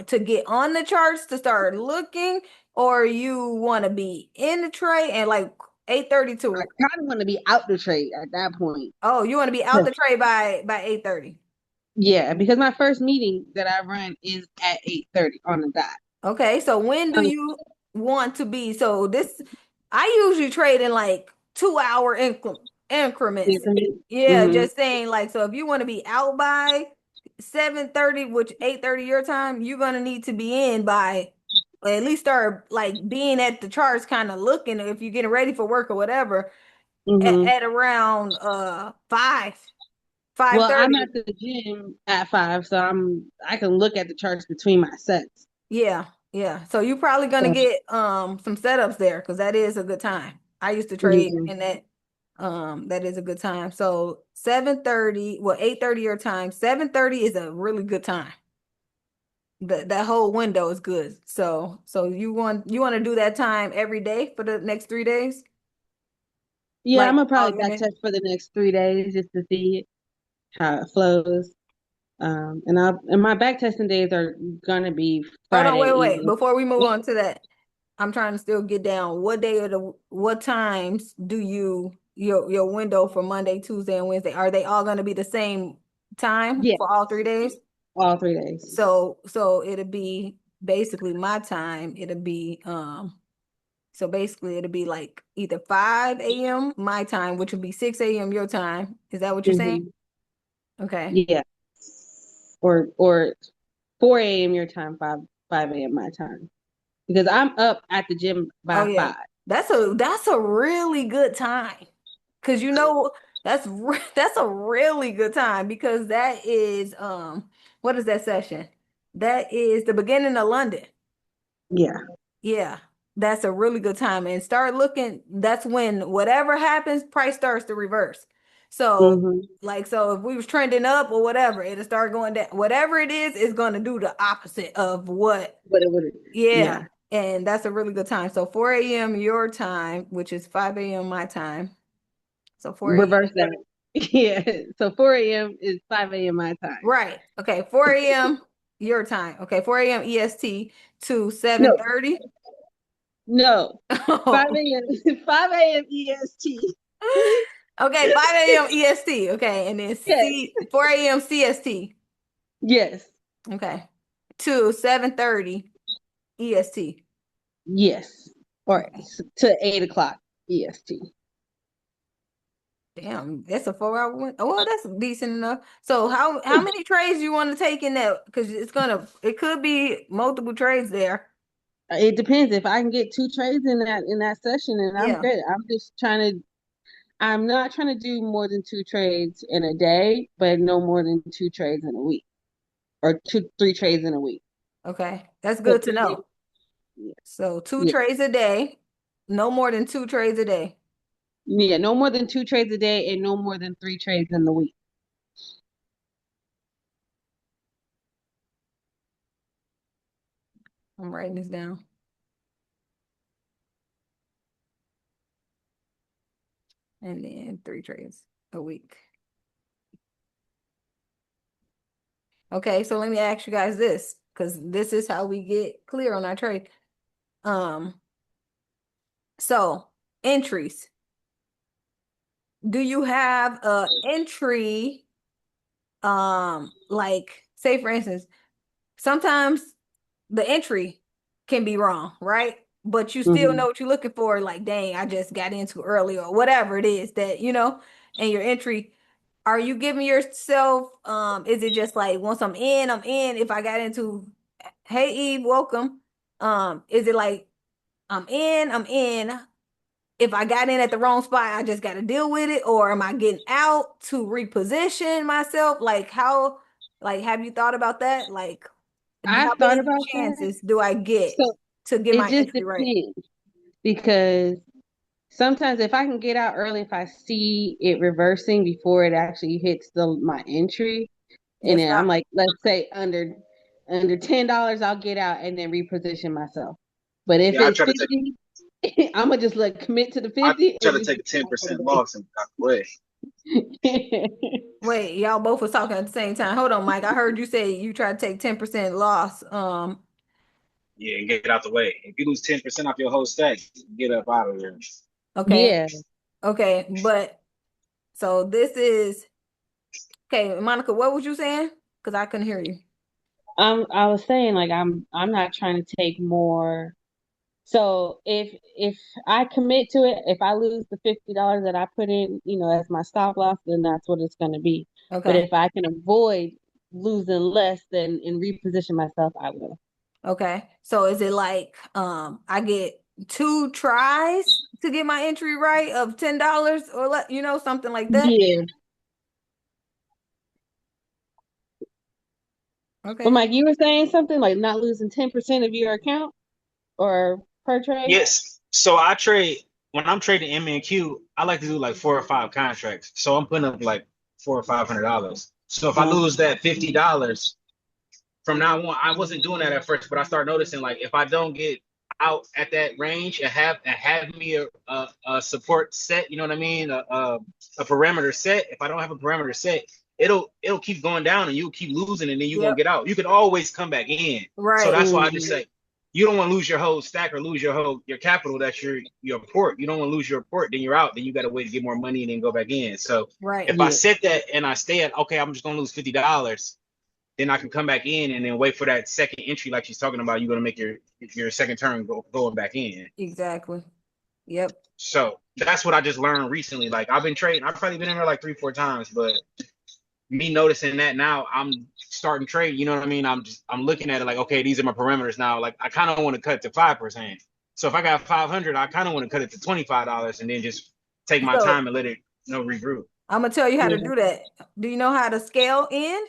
to get on the charts to start looking, or you want to be in the trade and like 8:30 I to kind of want to be out the trade at that point. oh, you want to be out the trade by 8:30. Yeah, because my first meeting that I run is at 8:30 on the dot. Okay, so when do Um, you want to be? So this, I usually trade in like 2 hour increments. Yeah, mm-hmm, just saying like, so if you want to be out by 7:30, which 8:30 your time, you're gonna need to be in by at least start like being at the charts, kind of looking if you're getting ready for work or whatever mm-hmm. at around 5, Well, I'm 5:30. at the gym at 5, so I can look at the charts between my sets. Yeah, yeah. So you're probably gonna So, get some setups there because that is a good time. I used to trade yeah. in that is a good time. So 7:30, well 8:30 your time. 7:30 is a really good time. That whole window is good. So you want to do that time every day for the next 3 days? Yeah, I'm Like gonna all probably your back day? test for the next 3 days just to see how it flows. And my back testing days are gonna be Hold on, Friday wait. evening. Before we move on to that, I'm trying to still get down. What times do your window for Monday, Tuesday, and Wednesday? Are they all going to be the same time Yeah, for all 3 days? all 3 days. So it'll be basically my time. So basically it'll be like either 5 a.m. my time, which would be 6 a.m. your time. Is that what you're saying? Hmm. Okay. Yeah, or 4 a.m. your time, 5. 5 a.m. my time because I'm up at the gym Oh by yeah. 5. That's a really good time. Cause that's a really good time because that is what is that session? That is the beginning of London. Yeah. Yeah. That's a really good time. And start looking, that's when whatever happens, price starts to reverse. So Hmm. so if we was trending up or whatever, it'll start going down. Whatever it is gonna do the opposite of what. But it would, Yeah. yeah, And that's a really good time. So 4 a.m. your time, which is 5 a.m. my time. So 4 a.m. reverse that. Yeah. So 4 a.m. is 5 a.m. my time. Right. Okay. 4 a.m. your time. Okay. 4 a.m. EST to No, 7:30. no. 5 Oh. a.m. 5 a.m. EST. Okay. 5 a.m. EST. Okay. And then Yes. 4 a.m. CST. Yes. Okay. To 7:30 EST. Yes. Or Okay. to 8 o'clock EST. Damn, that's a 4 hour one. Oh, well, that's decent enough. So how many trades you want to take in that? Because it could be multiple trades there. It depends. If I can get 2 trades in that session, and I'm Yeah. good. I'm not trying to do more than 2 trades in a day, but no more than 2 trades in a week. Or 3 trades in a week. Okay. That's So good to 3 days. know. So two Yeah. trades a day, no more than two trades a day. Yeah, no more than 2 trades a day and no more than 3 trades in the week. I'm writing this down. And then 3 trades a week. Okay, so let me ask you guys this, because this is how we get clear on our trade. Um, so entries. Do you have a entry? Like say for instance, sometimes the entry can be wrong, right? But you still Hmm. know what you're looking for, like, dang, I just got in too early or whatever it is that, and your entry, are you giving yourself, is it just like once I'm in, I'm in? If I got into, hey Eve, welcome. Is it like I'm in, I'm in? If I got in at the wrong spot, I just got to deal with it, or am I getting out to reposition myself? Like how, like have you thought about that? Like how I've thought many about that. chances do I get So to get it my just entry right? depends because sometimes if I can get out early, if I see it reversing before it actually hits my entry, and That's then not I'm like, let's say under $10, I'll get out and then reposition myself. But if Yeah, it's 50, I'm gonna just commit to the I 50 try and to just take a get out for 10% the loss and out the way. day. wait, y'all both was talking at the same time. Hold on, Mike. I heard you say you try to take 10% loss. Yeah, and get out the way. If you lose 10% off your whole stack, get up out of there. Okay. Yeah. Okay, but so this is okay, Monica, what was you saying? Because I couldn't hear you. I was saying I'm not trying to take more. So if I commit to it, if I lose the $50 that I put in, as my stop loss, then that's what it's going to be. But Okay. if I can avoid losing less than and reposition myself, I will. Okay. So is it like I get two tries to get my entry right of $10 or something like that? Yeah. But Okay. Mike, you were saying something like not losing 10% of your account or per trade? Yes. So I trade when I'm trading M and Q, I like to do like 4 or 5 contracts. So I'm putting up like $400 or $500. So if I lose that $50 from now on, I wasn't doing that at first, but I started noticing like if I don't get out at that range and have me a support set, you know what I mean, a parameter set. If I don't have a parameter set, it'll keep going down and you'll keep losing and then you won't Yep. get out. You can always come back in. So Right. that's why I just Mm-hmm. say you don't want to lose your whole stack or lose your capital. That's your port. You don't want to lose your port. Then you're out. Then you got to wait to get more money and then go back in. So Right. if I Yeah. set that and I stay at okay, I'm just gonna lose $50, then I can come back in and then wait for that second entry, like she's talking about. You're gonna make your second turn going back in. Exactly. Yep. So that's what I just learned recently. Like I've been trading. I've probably been in there like 3, 4 times, but me noticing that now, I'm starting trade. You know what I mean? I'm looking at it like, okay, these are my parameters now. Like I kind of want to cut to 5%. So if I got 500, I kind of want to cut it to $25 and then just take my So time and let it regroup. I'm gonna tell you how to Yeah. do that. Do you know how to scale in?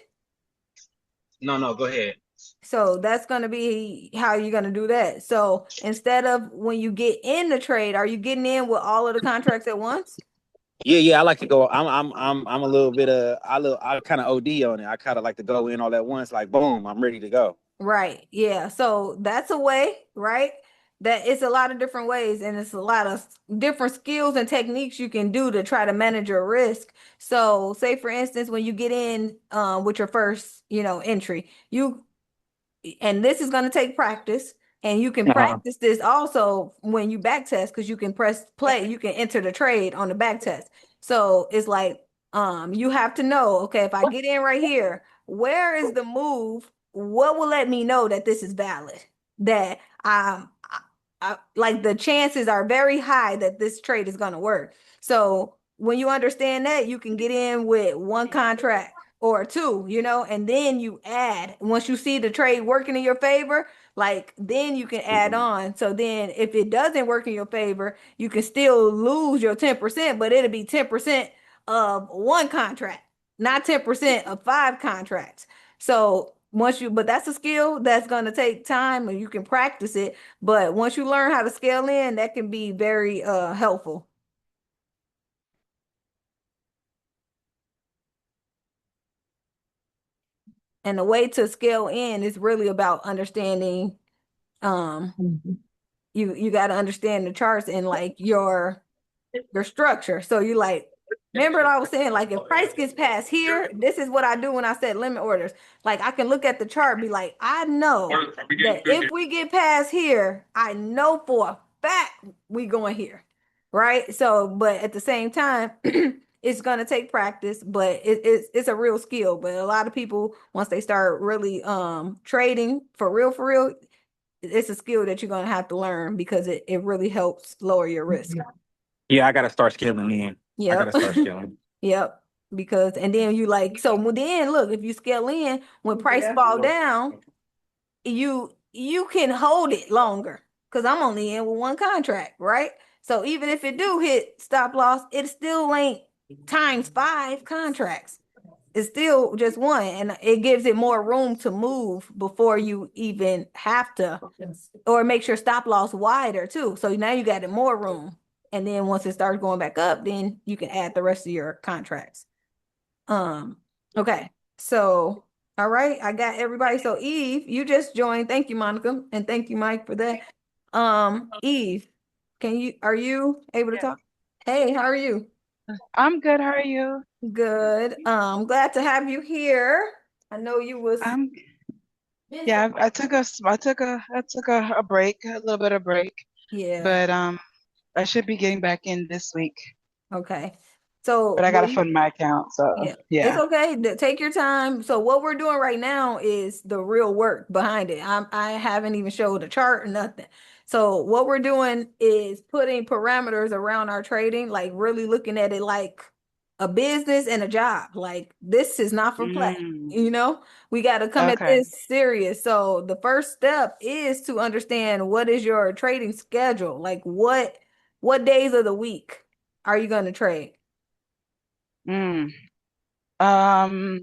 No, go ahead. So that's going to be how you're going to do that. So instead of when you get in the trade, are you getting in with all of the contracts at once? Yeah. I like to go. I'm a little bit I kind of OD on it. I kind of like to go in all at once, like boom, I'm ready to go. Right. Yeah. So that's a way, right? That it's a lot of different ways and it's a lot of different skills and techniques you can do to try to manage your risk. So say for instance, when you get in with your first, entry, and this is going to take practice, and you can Uh-huh. practice this also when you back test, because you can press play, you can enter the trade on the back test. So it's like you have to know, okay, if I get in right here, where is the move? What will let me know that this is valid, that like the chances are very high that this trade is going to work. So when you understand that, you can get in with one contract or two, and then you add once you see the trade working in your favor, like then you can add on. So then if it doesn't work in your favor, you can still lose your 10%, but it'll be 10% of one contract, not 10% of five contracts. So but that's a skill that's going to take time and you can practice it. But once you learn how to scale in, that can be very helpful. And the way to scale in is really about understanding um you got to understand the charts and like your structure. So you like, remember what I was saying? Like if price gets past here, this is what I do when I set limit orders. Like I can look at the chart, be like, I know that if we get past here, I know for a fact we going here. Right. So, but at the same time, it's gonna take practice, but it's a real skill. But a lot of people, once they start really trading for real, it's a skill that you're gonna have to learn because it really helps lower your risk. Yeah, I gotta start scaling in. I Yep. gotta start scaling. Yep. Because and then you like so then look, if you scale in when price fall down, you can hold it longer because I'm only in with one contract, right? So even if it do hit stop loss, it still ain't times five contracts. It's still just one, and it gives it more room to move before you even have to, or it makes your stop loss wider too. So now you got more room. And then once it starts going back up, then you can add the rest of your contracts. Um, okay. So, all right, I got everybody. So Eve, you just joined. Thank you, Monica, and thank you, Mike, for that. Eve, are you able to Yeah. talk? Hey, how are you? I'm good. How are you? Good. Glad to have you here. I know you was I'm busy. yeah. I took a break, a little bit of break, Yeah. but I should be getting back in this week. Okay. So But I what gotta you fund my account, so Yeah, it's yeah. okay. Take your time. So what we're doing right now is the real work behind it. I haven't even showed a chart or nothing. So what we're doing is putting parameters around our trading, like really looking at it like a business and a job. Like this is not for play. Mm, We got to come at okay. this serious. So the first step is to understand what is your trading schedule? Like what days of the week are you going to trade? Mm. Um,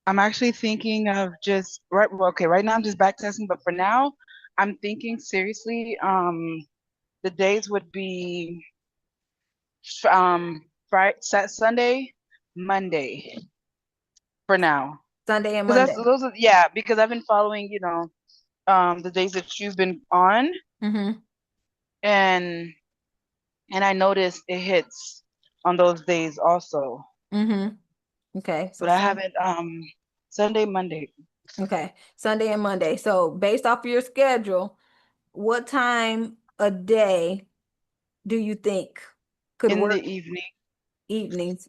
I'm actually thinking of just right. Well, okay, right now I'm just back testing, but for now, I'm thinking seriously. The days would be Friday, Sunday, Monday for now. Sunday and Because that's Monday. those are yeah, because I've been following, the days that you've been on Mm-hmm. and I noticed it hits on those days also. Mm-hmm. Okay. So But I haven't Sunday, Monday Sunday and Monday. So based off of your schedule, what time a day do you think could in the work? evening. Evenings.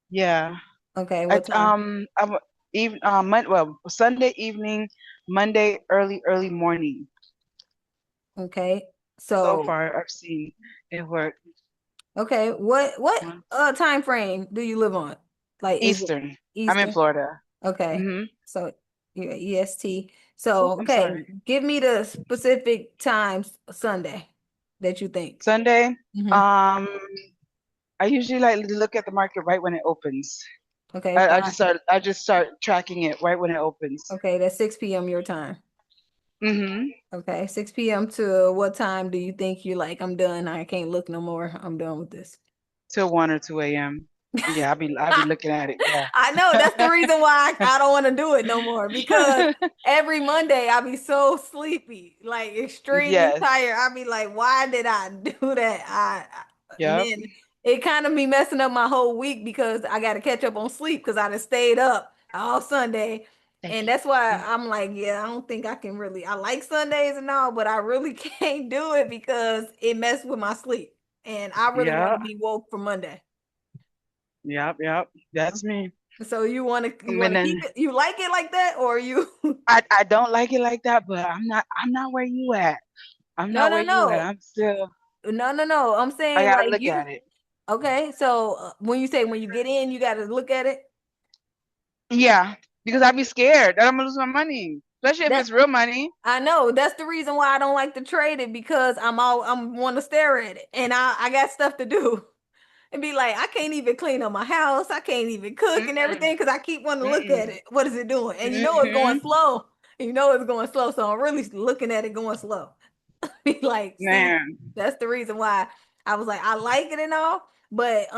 Yeah. Okay, I what time? I'm even well, Sunday evening, Monday early morning. Okay. So So far I've seen it work. okay, what time frame do you live on? Like, is it Eastern. I'm in Eastern? Florida. Okay. Hmm. So you're EST. Oh, So, I'm okay, sorry. give me the specific times Sunday that you think. Sunday. Hmm. Um, I usually like to look at the market right when it opens. Okay, I five. just start tracking it right when it opens. Okay, that's 6 p.m. your time. Hmm. Okay, 6 p.m. to what time do you think you like, I'm done. I can't look no more. I'm done with this. Till 1 or 2 a.m. Yeah, I'll be looking at it. Yeah. I know that's the reason why I don't want to do it no more because every Monday I be so sleepy, like extremely Yes. tired. I be like, why did I do that? And Yep. then it kind of be messing up my whole week because I got to catch up on sleep because I done stayed up all Sunday. Thank And you. that's why Yeah. I'm like, yeah, I don't think I can really. I like Sundays and all, but I really can't do it because it messed with my sleep. And I really want Yeah. to be woke for Monday. Yep. Yep. That's me. So you And want to keep then it? You like it like that, or you? I don't like it like that, but I'm not where you at. I'm No, not no, where you at. no, I'm still. no, no, no. I'm I saying gotta like look you. at it. Okay, so when you say when you get in, you got to look at it. Yeah, because I'd be scared that I'm gonna lose my money, especially if That it's real money. I know that's the reason why I don't like to trade it because I'm want to stare at it, and I got stuff to do. And be like, I can't even clean up my house. I can't even cook and Mm-mm, everything because I keep wanting to look at mm-mm, it. What is it doing? And you know it's going mm-hmm. slow. You know it's going slow. So I'm really looking at it going slow. Be like, see, Man, that's the reason why I was like, I like it and all, but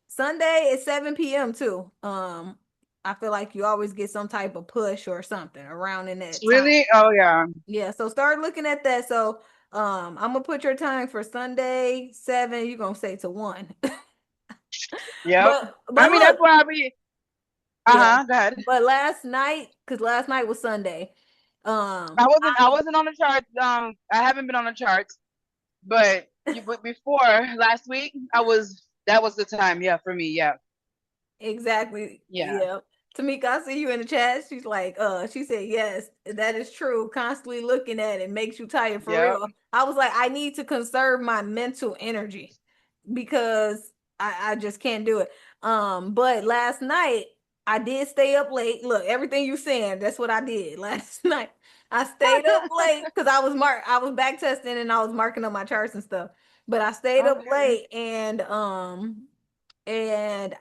Sunday is 7 p.m. too. I feel like you always get some type of push or something around in that time. really? Oh yeah. Yeah, so start looking at that. So I'm gonna put your time for Sunday 7, you're gonna say to 1. Yep. But I mean, that's look, why I be. yeah. Go ahead. But last night, because last night was Sunday, I wasn't. I I wasn't on the charts. I haven't been on the charts, but before last week, I was. That was the time. Yeah, for me. Yeah. exactly. Yeah. Yeah. Tamika, I see you in the chat. She's like, she said, yes, that is true. Constantly looking at it makes you tired for Yep. real. I was like, I need to conserve my mental energy because I just can't do it. But last night I did stay up late. Look, everything you saying, that's what I did last night. I stayed up late because I was back testing and I was marking up my charts and stuff. But I stayed up Okay. late and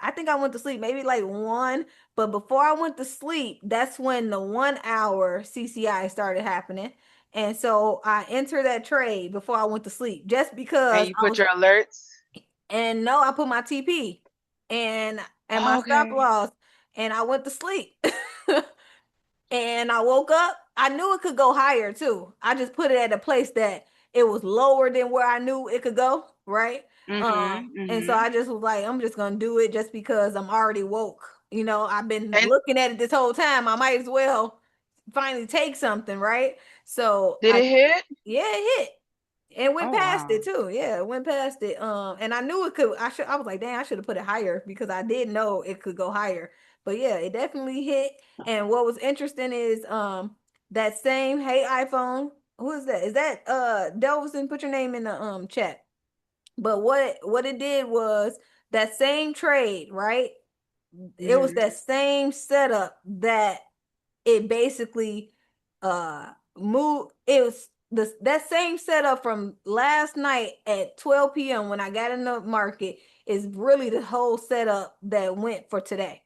I think I went to sleep maybe like 1. But before I went to sleep, that's when the 1 hour CCI started happening. And so I entered that trade before I went to sleep just And because you I put was, your alerts. and no, I put my TP and my stop Okay. loss and I went to sleep. And I woke up. I knew it could go higher too. I just put it at a place that it was lower than where I knew it could go, right? Mhm. And so Mhm. I just was like, I'm just gonna do it just because I'm already woke. You know, I've been And looking at it this whole time. I might as well finally take something, right? So did it hit? yeah, it hit. It went Oh past wow. it too. Yeah, it went past it. And I knew it could. I was like, dang, I should have put it higher because I did know it could go higher. But yeah, it definitely hit. And what was interesting is that same hey iPhone. Who is that? Is that Delvin? Put your name in the chat. But what it did was that same trade, right? It was Mhm. that same setup that it basically moved. It was that same setup from last night at 12 p.m. when I got in the market is really the whole setup that went for today,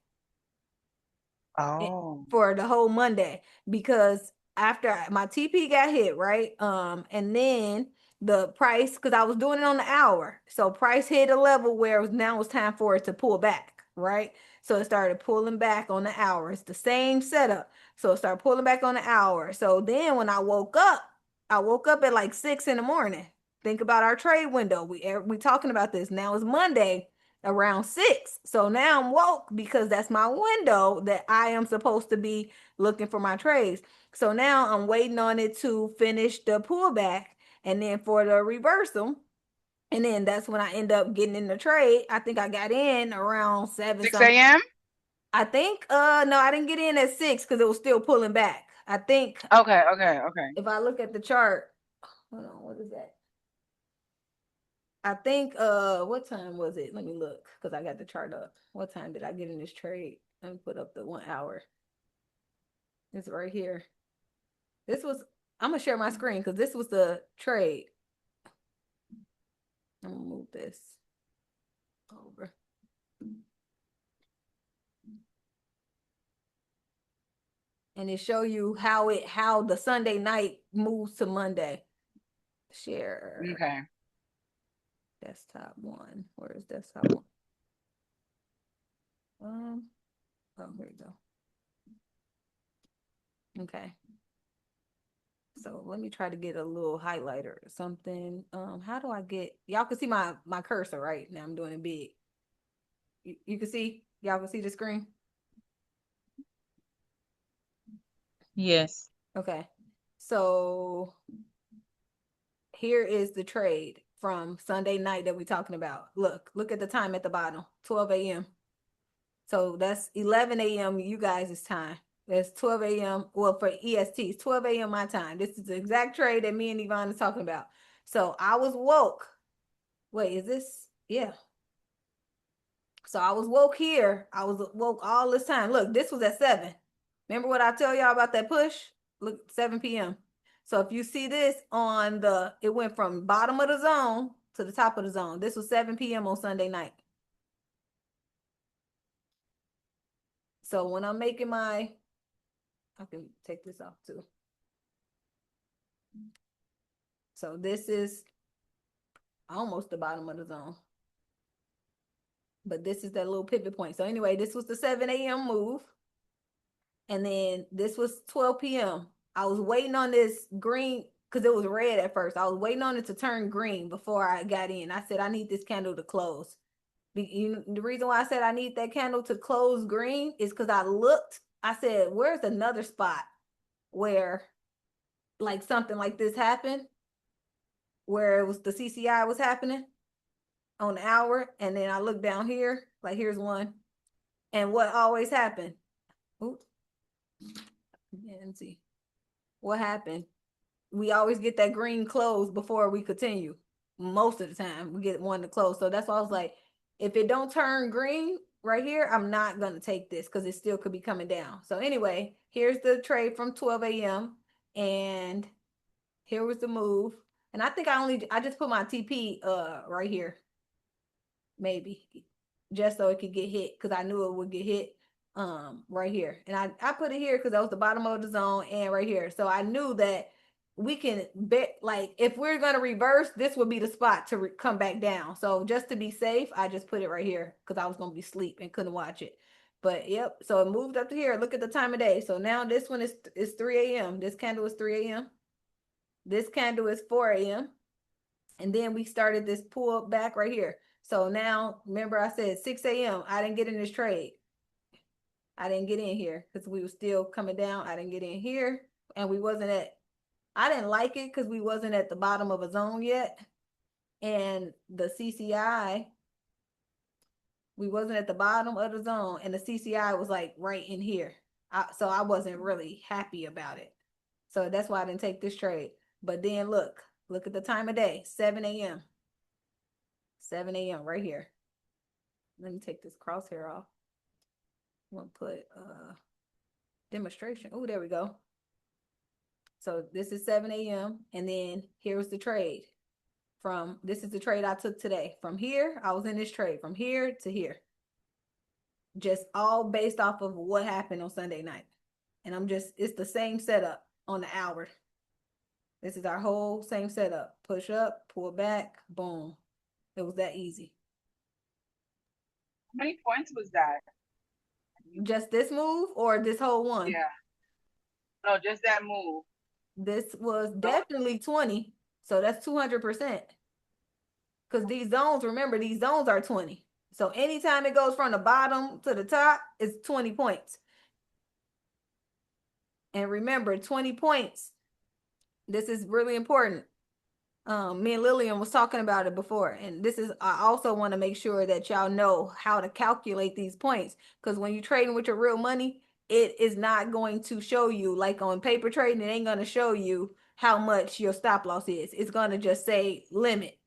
Oh. for the whole Monday, because after my TP got hit, right? And then the price, because I was doing it on the hour, so price hit a level where it was now it's time for it to pull back, right? So it started pulling back on the hour. It's the same setup. So it started pulling back on the hour. So then when I woke up at like 6 in the morning. Think about our trade window. We talking about this. Now it's Monday around 6. So now I'm woke because that's my window that I am supposed to be looking for my trades. So now I'm waiting on it to finish the pullback and then for the reversal. And then that's when I end up getting in the trade. I think I got in around 7 6 something. a.m. I think no, I didn't get in at 6 because it was still pulling back. I think Okay. Okay. Okay. if I look at the chart, hold on, what is that? I think what time was it? Let me look because I got the chart up. What time did I get in this trade? Let me put up the 1 hour. It's right here. This was, I'm gonna share my screen because this was the trade. I'm gonna move this over. And it show you how the Sunday night moves to Monday. Share. Okay. Desktop one. Where is desktop one? Oh, here we go. Okay. So let me try to get a little highlighter or something. How do I get, y'all can see my cursor, right? Now I'm doing it big. You can see, y'all can see the screen? Yes. Okay. So here is the trade from Sunday night that we're talking about. Look at the time at the bottom, 12 a.m. So that's 11 a.m. you guys' time. That's 12 a.m. Well, for EST, it's 12 a.m. my time. This is the exact trade that me and Yvonne is talking about. So I was woke. Wait, is this? Yeah. So I was woke here. I was woke all this time. Look, this was at 7. Remember what I tell y'all about that push? Look, 7 p.m. So if you see this on it went from bottom of the zone to the top of the zone. This was 7 p.m. on Sunday night. So when I'm making I can take this off too. So this is almost the bottom of the zone. But this is that little pivot point. So anyway, this was the 7 a.m. move. And then this was 12 p.m. I was waiting on this green because it was red at first. I was waiting on it to turn green before I got in. I said, I need this candle to close. The reason why I said I need that candle to close green is because I said, where's another spot where like something like this happened, where it was the CCI was happening on the hour. And then I look down here, like here's one. And what always happened? Oops. Yeah, let's see. What happened? We always get that green close before we continue. Most of the time, we get one to close. So that's why I was like, if it don't turn green right here, I'm not going to take this because it still could be coming down. So anyway, here's the trade from 12 a.m. And here was the move. And I think I just put my TP right here, maybe, just so it could get hit because I knew it would get hit right here. And I put it here because that was the bottom of the zone and right here. So I knew that we can bet, like if we're going to reverse, this would be the spot to come back down. So just to be safe, I just put it right here because I was going to be asleep and couldn't watch it. But yep, so it moved up to here. Look at the time of day. So now this one is 3 a.m. This candle is 3 a.m. This candle is 4 a.m. And then we started this pull back right here. So now, remember I said 6 a.m. I didn't get in this trade. I didn't get in here because we were still coming down. I didn't get in here. And I didn't like it because we wasn't at the bottom of a zone yet. And the CCI, we wasn't at the bottom of the zone. And the CCI was like right in here. So I wasn't really happy about it. So that's why I didn't take this trade. But then look at the time of day, 7 a.m. 7 a.m. right here. Let me take this crosshair off. I'm gonna put demonstration. Oh, there we go. So this is 7 a.m. And then here's the trade. This is the trade I took today. From here, I was in this trade from here to here. Just all based off of what happened on Sunday night. And it's the same setup on the hour. This is our whole same setup. Push up, pull back, boom. It was that easy. How many points was that? Just this move or this whole one? Yeah. No, just that move. This was definitely 20. So that's 200%. Because these zones, remember, these zones are 20. So anytime it goes from the bottom to the top, it's 20 points. And remember, 20 points. This is really important. Me and Lillian was talking about it before. And I also want to make sure that y'all know how to calculate these points. Because when you're trading with your real money, it is not going to show you, like on paper trading, it ain't going to show you how much your stop loss is. It's going to just say limit.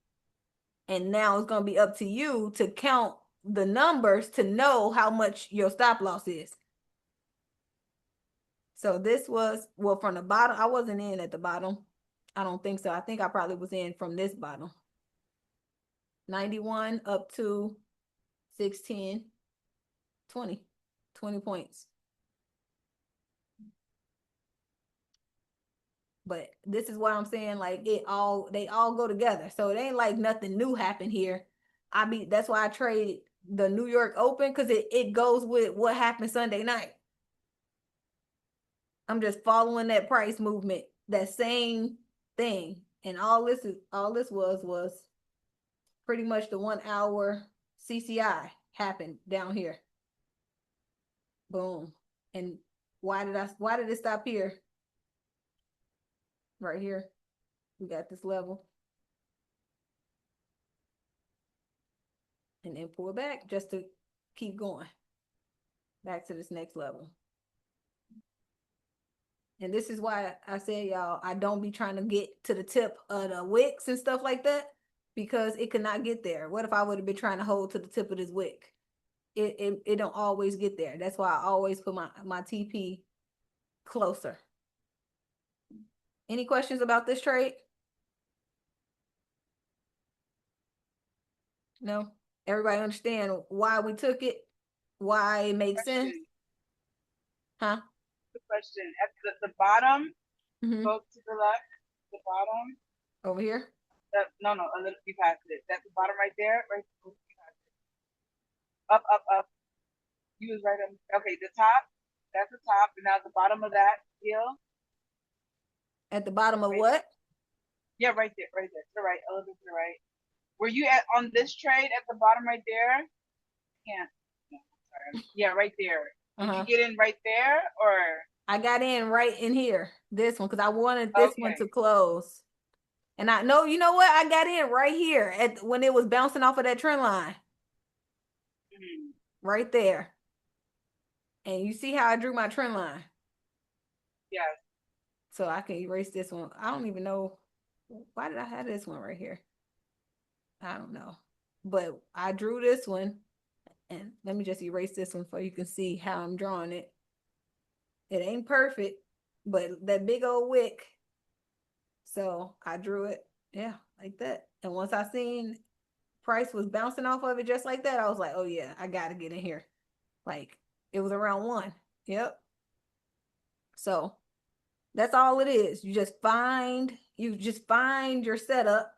And now it's going to be up to you to count the numbers to know how much your stop loss is. So this was, well, from the bottom, I wasn't in at the bottom. I don't think so. I think I probably was in from this bottom. 91 up to 610, 20 points. But this is what I'm saying, like they all go together. So it ain't like nothing new happened here. That's why I traded the New York Open, because it goes with what happened Sunday night. I'm just following that price movement, that same thing. And all this was pretty much the 1 hour CCI happened down here. Boom. And why did it stop here? Right here. We got this level. And then pull back just to keep going back to this next level. And this is why I say, y'all, I don't be trying to get to the tip of the wicks and stuff like that, because it could not get there. What if I would have been trying to hold to the tip of this wick? It don't always get there. That's why I always put my TP closer. Any questions about this trade? No? Everybody understand why we took it? Why it makes sense? Huh? The question at the bottom, Mm-hmm. go to the left, the bottom. Over here? No, a little bit past it. That's the bottom right there. Right. Up, up, up. You was right on. Okay, the top. That's the top, and now the bottom of that hill. At the bottom of right. What? Yeah, right there, right there. To the right, a little bit to the right. Were you on this trade at the bottom right there? Can't. Sorry. Yeah, right there. Did you get in right there, or? I got in right in here, this one, because I wanted this one to close. And I know, you know what? I got in right here when it was bouncing off of that trend line. Right there. And you see how I drew my trend line? Yes. So I can erase this one. I don't even know. Why did I have this one right here? I don't know. But I drew this one. And let me just erase this one so you can see how I'm drawing it. It ain't perfect, but that big old wick. So I drew it, yeah, like that. And once I seen price was bouncing off of it just like that, I was like, oh yeah, I gotta get in here. Like it was around 1. Yep. So that's all it is. You just find your setup.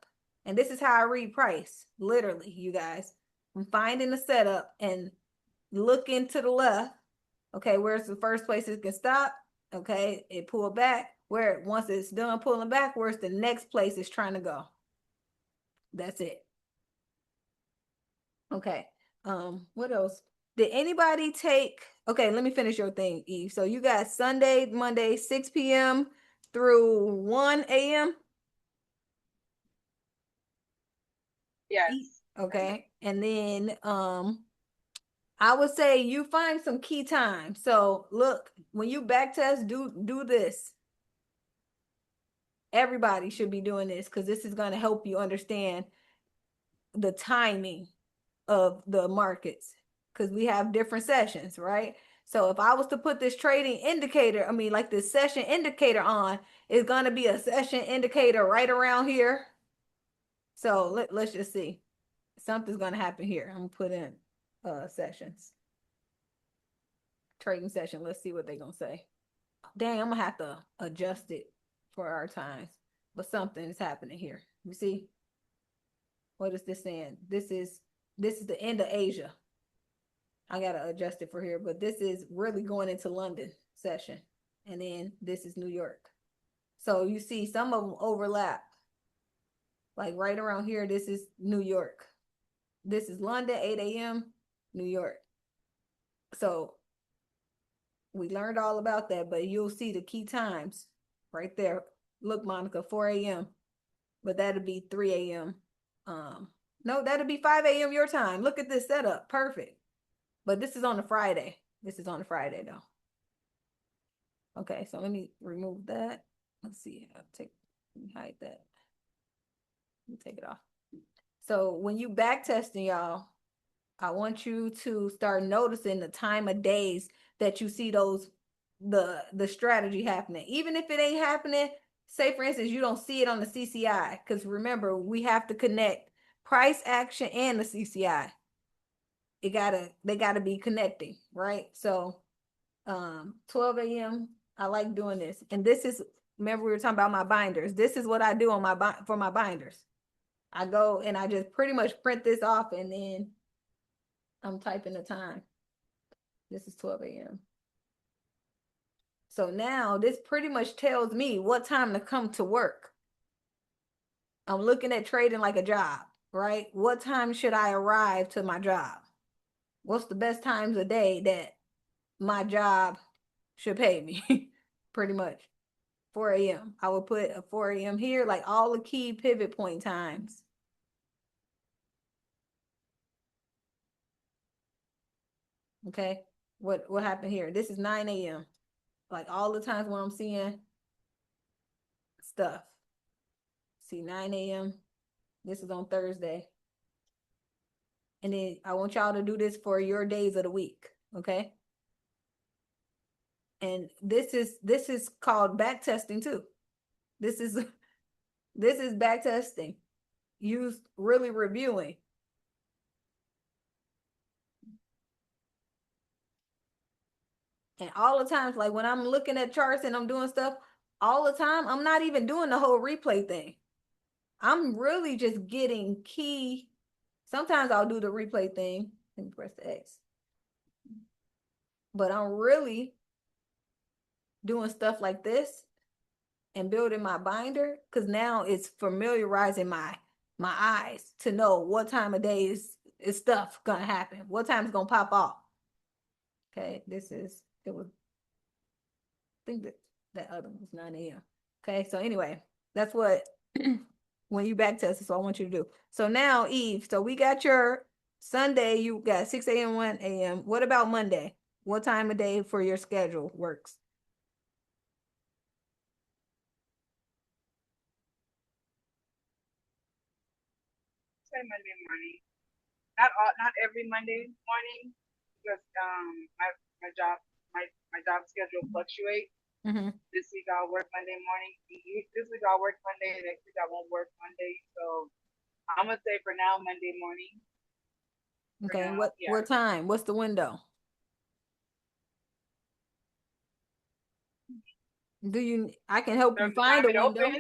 And this is how I read price. Literally, you guys. I'm finding the setup and looking to the left. Okay, where's the first place it can stop? Okay, it pulled back. Once it's done pulling back, where's the next place it's trying to go? That's it. Okay. What else? Did anybody take, okay, let me finish your thing, Eve. So you got Sunday, Monday, 6 p.m. through 1 a.m.? Yes. Okay. And then I would say you find some key time. So look, when you back test, do this. Everybody should be doing this because this is going to help you understand the timing of the markets, because we have different sessions, right? So if I was to put this trading indicator, I mean like this session indicator on, it's going to be a session indicator right around here. So let's just see. Something's going to happen here. I'm going to put in sessions. Trading session. Let's see what they're going to say. Dang, I'm going to have to adjust it for our times. But something is happening here. You see? What is this saying? This is the end of Asia. I gotta adjust it for here, but this is really going into London session. And then this is New York. So you see some of them overlap. Like right around here, this is New York. This is London, 8 a.m., New York. So we learned all about that, but you'll see the key times right there. Look, Monica, 4 a.m., but that'll be 3 a.m. No, that'll be 5 a.m. your time. Look at this setup. Perfect. But this is on a Friday. This is on a Friday though. Okay, so let me remove that. Let's see. Let me hide that. Let me take it off. So when you back testing, y'all, I want you to start noticing the time of days that you see the strategy happening. Even if it ain't happening, say for instance, you don't see it on the CCI, because remember, we have to connect price action and the CCI. They gotta be connecting, right? So 12 a.m. I like doing this. And this is, remember we were talking about my binders. This is what I do on for my binders. I go and I just pretty much print this off and then I'm typing the time. This is 12 a.m. So now this pretty much tells me what time to come to work. I'm looking at trading like a job, right? What time should I arrive to my job? What's the best times a day that my job should pay me? Pretty much 4 a.m. I would put a 4 a.m. here, like all the key pivot point times. Okay, what happened here? This is 9 a.m. Like all the times when I'm seeing stuff. See 9 a.m. This is on Thursday. And then I want y'all to do this for your days of the week, okay? And this is called back testing too. This is back testing. Use really reviewing. And all the times, like when I'm looking at charts and I'm doing stuff, all the time, I'm not even doing the whole replay thing. I'm really just getting key. Sometimes I'll do the replay thing and press the X. But I'm really doing stuff like this and building my binder, because now it's familiarizing my eyes to know what time of day is stuff gonna happen, what time it's gonna pop off. Okay, it was, I think that other one was 9 a.m. Okay, so anyway, that's what when you back test, so I want you to do. So now, Eve, so we got your Sunday, you got 6 a.m., 1 a.m. What about Monday? What time of day for your schedule works? Say Monday morning. Not every Monday morning because my job my job schedule fluctuates. Mm-hmm. This week I'll work Monday morning. This week I'll work Monday. Next week I won't work Monday. So I'm gonna say for now Monday morning. Okay, now, what time? What's the window? I can help So you the find time a it window.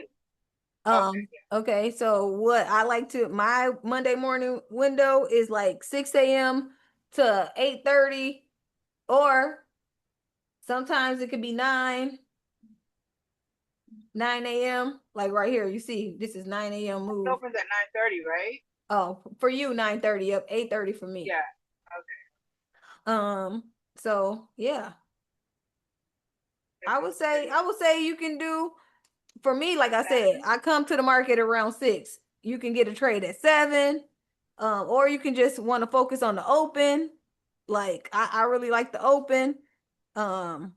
opens. Okay, so what I like to, my Monday morning window is like 6 a.m. to 8:30, or sometimes it could be 9 a.m. Like right here, you see, this is 9 a.m. It move. opens at 9:30, right? Oh, for you, 9:30 up, 8:30 for me. Yeah. So yeah, Okay. I would say you can do, for me, like I said, I come to the market around 6. You can get a trade at 7, or you can just want to focus on the open. Like I really like the open. Um,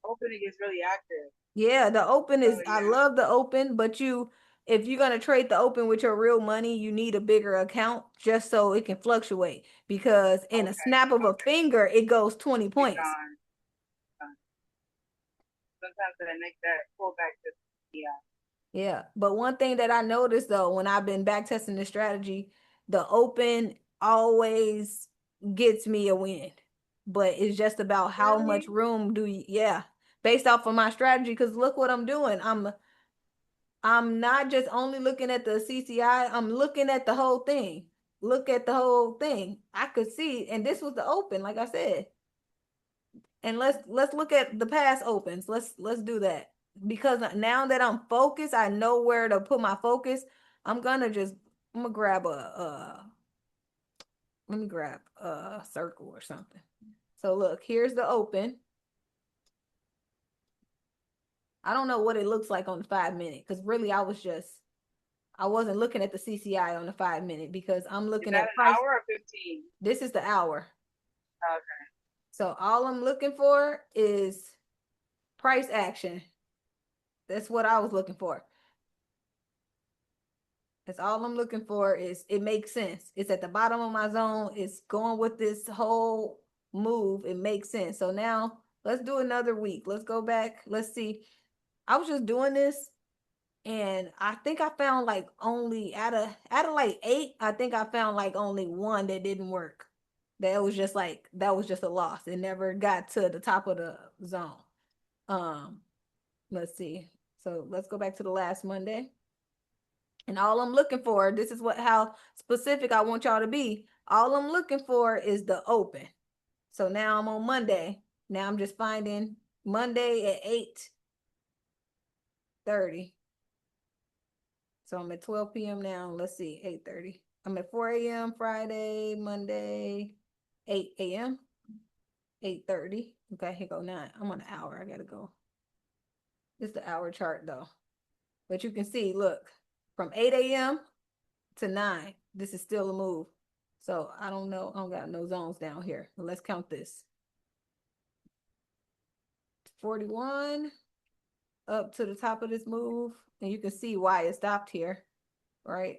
Opening is really active. yeah, the open is, I yeah. love the open, but if you're gonna trade the open with your real money, you need a bigger account just so it can fluctuate. Because in a snap of a finger, it goes 20 points. Sometimes they make that pullback to Yeah, but one thing that I noticed though, when I've been back testing the strategy, the open always gets me a win. But it's just about how much room do you, yeah, based off of my strategy. Because look what I'm doing. I'm not just only looking at the CCI, I'm looking at the whole thing. Look at the whole thing. I could see, and this was the open, like I said. And let's look at the past opens. Let's do that. Because now that I'm focused, I know where to put my focus. I'm gonna grab let me grab a circle or something. So look, here's the open. I don't know what it looks like on the 5-minute, because really I wasn't looking at the CCI on the 5-minute, because I'm looking at price. An hour or 15? This is the hour. Okay. So all I'm looking for is price action. That's what I was looking for. That's all I'm looking for. Is it makes sense. It's at the bottom of my zone. It's going with this whole move. It makes sense. So now let's do another week. Let's go back. Let's see. I was just doing this and I think I found like only out of like 8, I think I found like only one that didn't work. That was just a loss. It never got to the top of the zone. Um, let's see. So let's go back to the last Monday. And all I'm looking for, this is what how specific I want y'all to be. All I'm looking for is the open. So now I'm on Monday. Now I'm just finding Monday at 8:30. So I'm at 12 p.m. now. Let's see, 8:30. I'm at 4 a.m. Friday, Monday, 8 a.m. 8:30. Okay, here go 9. I'm on an hour. I gotta go. It's the hour chart though. But you can see, look, from 8 a.m. to 9, this is still a move. So I don't know. I don't got no zones down here. But let's count this. 41 up to the top of this move. And you can see why it stopped here, right?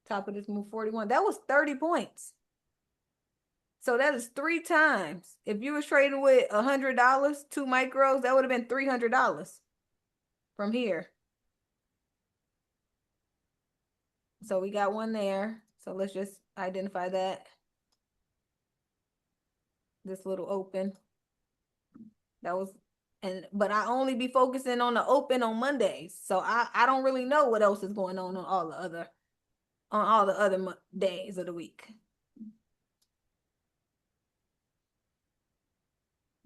Top of this move, 41. That was 30 points. So that is 3 times. If you was trading with $100, 2 micros, that would have been $300 from here. So we got one there. So let's just identify that. This little open. That was, but I only be focusing on the open on Mondays. So I don't really know what else is going on all the other days of the week.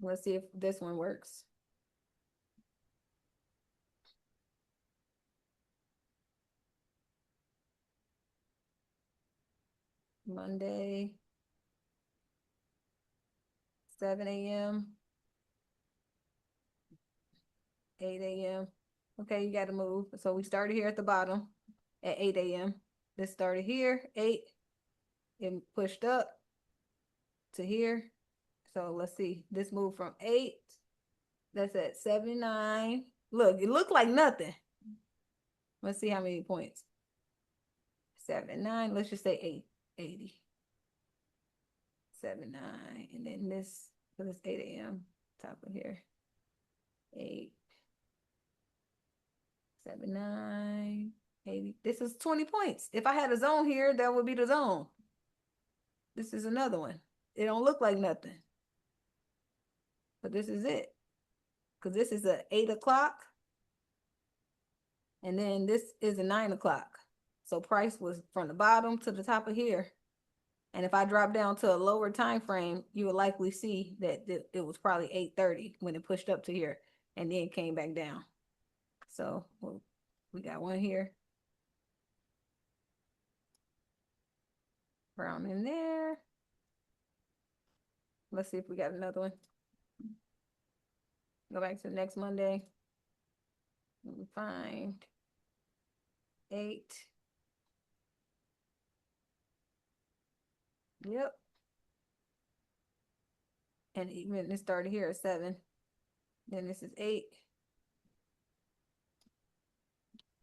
Let's see if this one works. Monday, 7 a.m., 8 a.m. Okay, you got to move. So we started here at the bottom at 8 a.m. This started here, 8, and pushed up to here. So let's see. This moved from 8. That's at 79. Look, it looked like nothing. Let's see how many points. 79. Let's just say 80. 79. And then this, so it's 8 a.m. Top of here. 8. 79. 80. This is 20 points. If I had a zone here, that would be the zone. This is another one. It don't look like nothing. But this is it. Because this is a 8 o'clock. And then this is a 9 o'clock. So price was from the bottom to the top of here. And if I drop down to a lower time frame, you would likely see that it was probably 8:30 when it pushed up to here and then came back down. So we got one here. Brown in there. Let's see if we got another one. Go back to the next Monday. Let me find 8. Yep. And even it started here at 7. Then this is 8.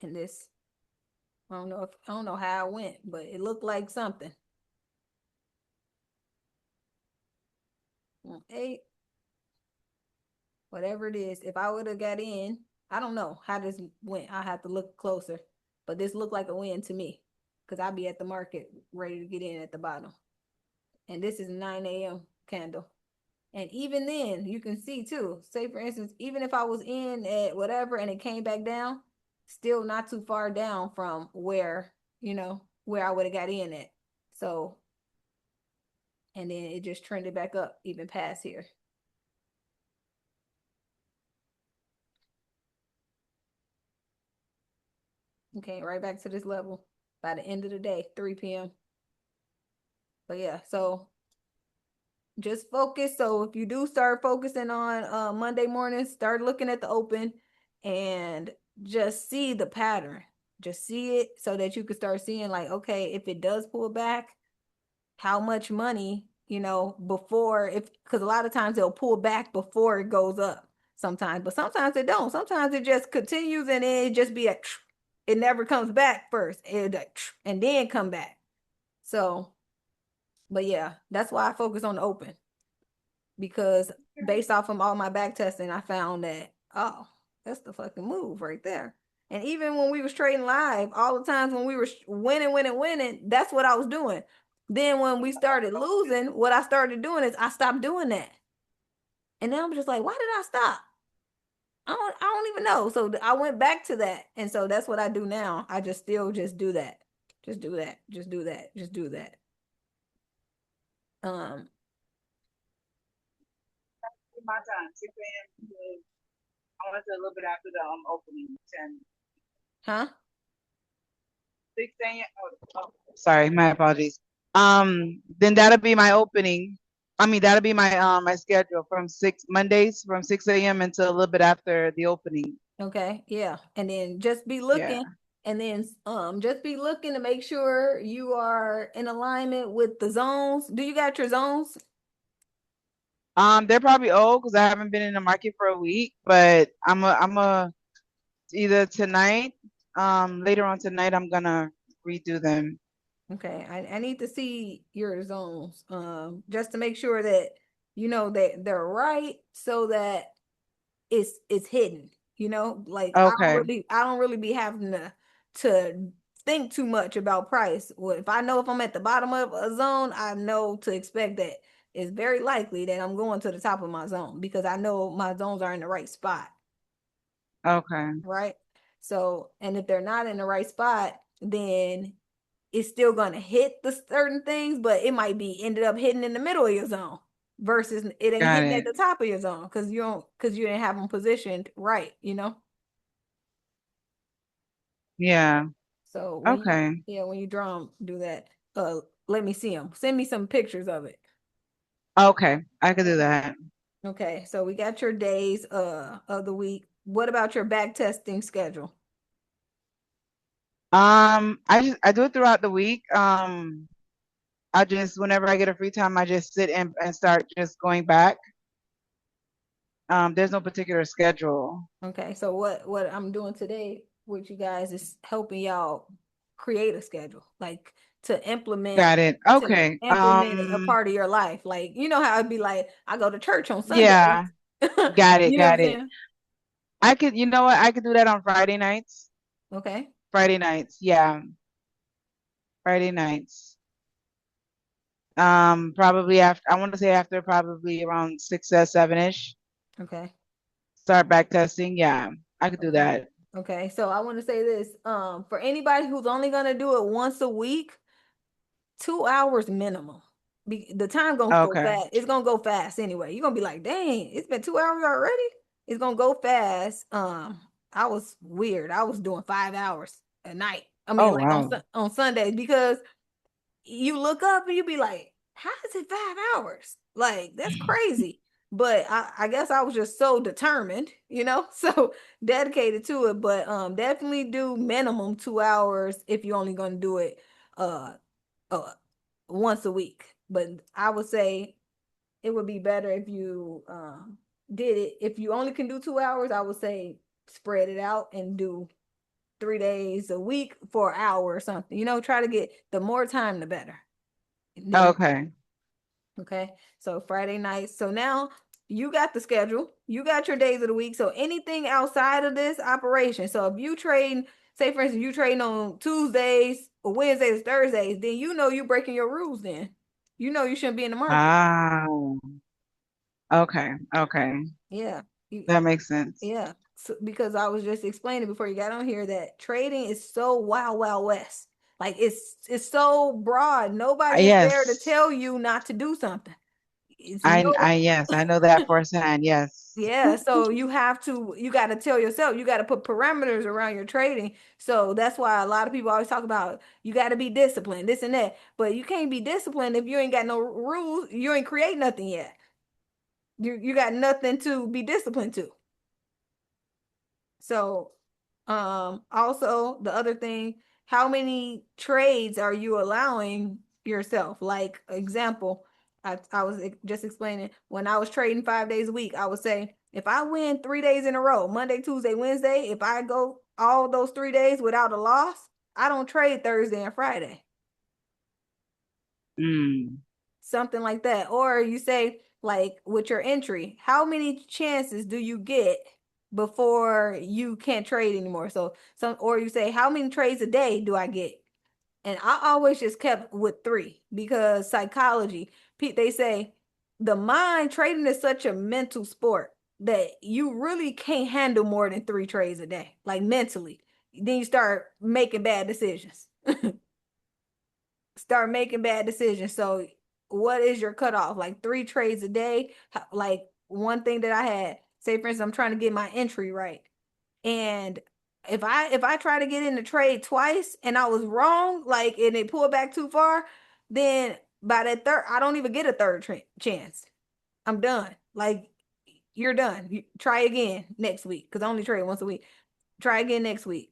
And this, I don't know how it went, but it looked like something. 8. Whatever it is, if I would have got in, I don't know how this went. I have to look closer, but this looked like a win to me because I'd be at the market ready to get in at the bottom. And this is 9 a.m. candle. And even then, you can see too, say for instance, even if I was in at whatever and it came back down, still not too far down from where I would have got in at. So, and then it just trended back up even past here. Okay, right back to this level by the end of the day, 3 p.m. But yeah, so just focus. So if you do start focusing on Monday morning, start looking at the open and just see the pattern. Just see it so that you can start seeing like, okay, if it does pull back, how much money, before because a lot of times it'll pull back before it goes up sometimes, but sometimes it don't. Sometimes it just continues and then it just be it never comes back first. It and then come back. So, but yeah, that's why I focus on the open, because based off of all my back testing, I found that, oh, that's the fucking move right there. And even when we was trading live, all the times when we were winning, that's what I was doing. Then when we started losing, what I started doing is I stopped doing that. And then I'm just like, why did I stop? I don't even know. So I went back to that. And so that's what I do now. I just still just do that. Just do that. Just do that. Just do that. Um, My time, 6 a.m. I want to say a little bit after the opening, 10. huh? 6 a.m. Sorry, my apologies. Then that'll be my opening. I mean, that'll be my schedule from Mondays from 6 a.m. until a little bit after the opening. Okay, yeah. And then just be Yeah. looking, and then just be looking to make sure you are in alignment with the zones. Do you got your zones? They're probably old because I haven't been in the market for a week, but I'm a either tonight, later on tonight, I'm gonna redo them. Okay, I need to see your zones, just to make sure that you know that they're right, so that it's hidden. You know, like Okay. I don't really be having to think too much about price. Well, if I know if I'm at the bottom of a zone, I know to expect that it's very likely that I'm going to the top of my zone, because I know my zones are in the right spot, Okay. right? So, and if they're not in the right spot, then it's still going to hit the certain things, but it might be ended up hitting in the middle of your zone versus it ain't Got hitting at it. the top of your zone because you didn't have them positioned right, you know? Yeah. So Okay. when you draw them, do that. Let me see them. Send me some pictures of it. Okay. I could do that. Okay, so we got your days of the week. What about your back testing schedule? I do it throughout the week. I just whenever I get a free time, I just sit and start just going back. There's no particular schedule. Okay, so what I'm doing today with you guys is helping y'all create a schedule, like to Got it. Okay. implement it a part of your life. Like, you know how it'd be like, I go to church on Sundays. Yeah. Got it. You know what I'm Got it. saying? I could, you know what? I could do that on Friday nights. Okay. Friday nights. Yeah. Friday nights. Probably after, I want to say after probably around 6 or 7-ish. Okay. Start back testing. Yeah, I could do Okay. that. Okay. So I want to say this, for anybody who's only gonna do it once a week, 2 hours minimum. The time gonna go Okay. fast. It's gonna go fast anyway. You're gonna be like, dang, it's been 2 hours already. It's gonna go fast. I was weird. I was doing 5 hours a night. I mean, Oh, like wow. on Sundays, because you look up and you be like, how is it 5 hours? Like, that's crazy. But I guess I was just so determined, so dedicated to it. But definitely do minimum 2 hours if you're only gonna do it uh uh once a week. But I would say it would be better if you did it. If you only can do 2 hours, I would say spread it out and do 3 days a week for an hour or something. Try to get the more time, the better. And then, Okay. okay. So Friday nights. So now you got the schedule. You got your days of the week. So anything outside of this operation. So if you trade, say for instance, you trading on Tuesdays or Wednesdays, Thursdays, then you're breaking your rules then. You shouldn't be in the market. Ah, okay. Okay. Yeah. You, That makes sense. yeah. So, because I was just explaining before you got on here that trading is so wild, wild west. Like it's so broad. Nobody is there to Yes. tell you not to do something. It's no Yes, I know that firsthand. Yes. Yeah, so you got to tell yourself, you got to put parameters around your trading. So that's why a lot of people always talk about you got to be disciplined, this and that. But you can't be disciplined if you ain't got no rules, you ain't create nothing yet. You got nothing to be disciplined to. So, also the other thing, how many trades are you allowing yourself? Like example, I was just explaining when I was trading 5 days a week, I would say if I win 3 days in a row, Monday, Tuesday, Wednesday, if I go all those 3 days without a loss, I don't trade Thursday and Friday. Mm. Something like that. Or you say, like with your entry, how many chances do you get before you can't trade anymore? So or you say, how many trades a day do I get? And I always just kept with three because psychology, they say the mind trading is such a mental sport that you really can't handle more than three trades a day, like mentally. Then you start making bad decisions. Start making bad decisions. So, what is your cutoff? Like three trades a day? Like one thing that I had, say for instance, I'm trying to get my entry right. And if I try to get in the trade twice and I was wrong, like and it pulled back too far, then by that third, I don't even get a third chance. I'm done. Like you're done. You try again next week because I only trade once a week. Try again next week.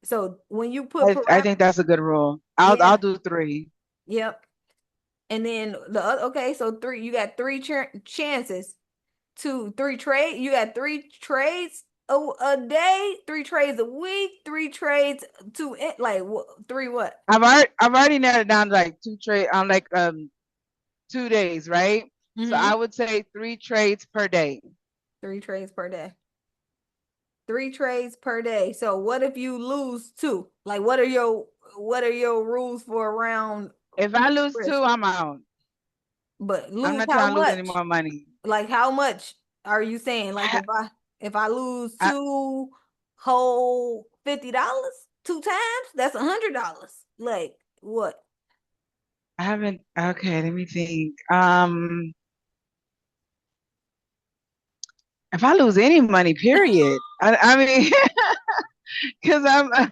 So when you put I parameters, think that's a good rule. I'll yeah, do 3. yep. And then the other, okay, so three, you got three chances to three trade. You got three trades a day, three trades a week, three trades to it, like three what? I've already narrowed it down to like 2 trade on like 2 days, right? So Mm-hmm. I would say 3 trades per day. Three trades per day. Three trades per day. So what if you lose two? Like what are your rules for around If I lose 2, risk? I'm out. But I'm lose not how trying to lose any much? more money. Like how much are you saying? Like I, if I lose I, two whole $50 two times, that's $100. Like what? I haven't. Okay, let me think. If I lose any money, period. I mean, because if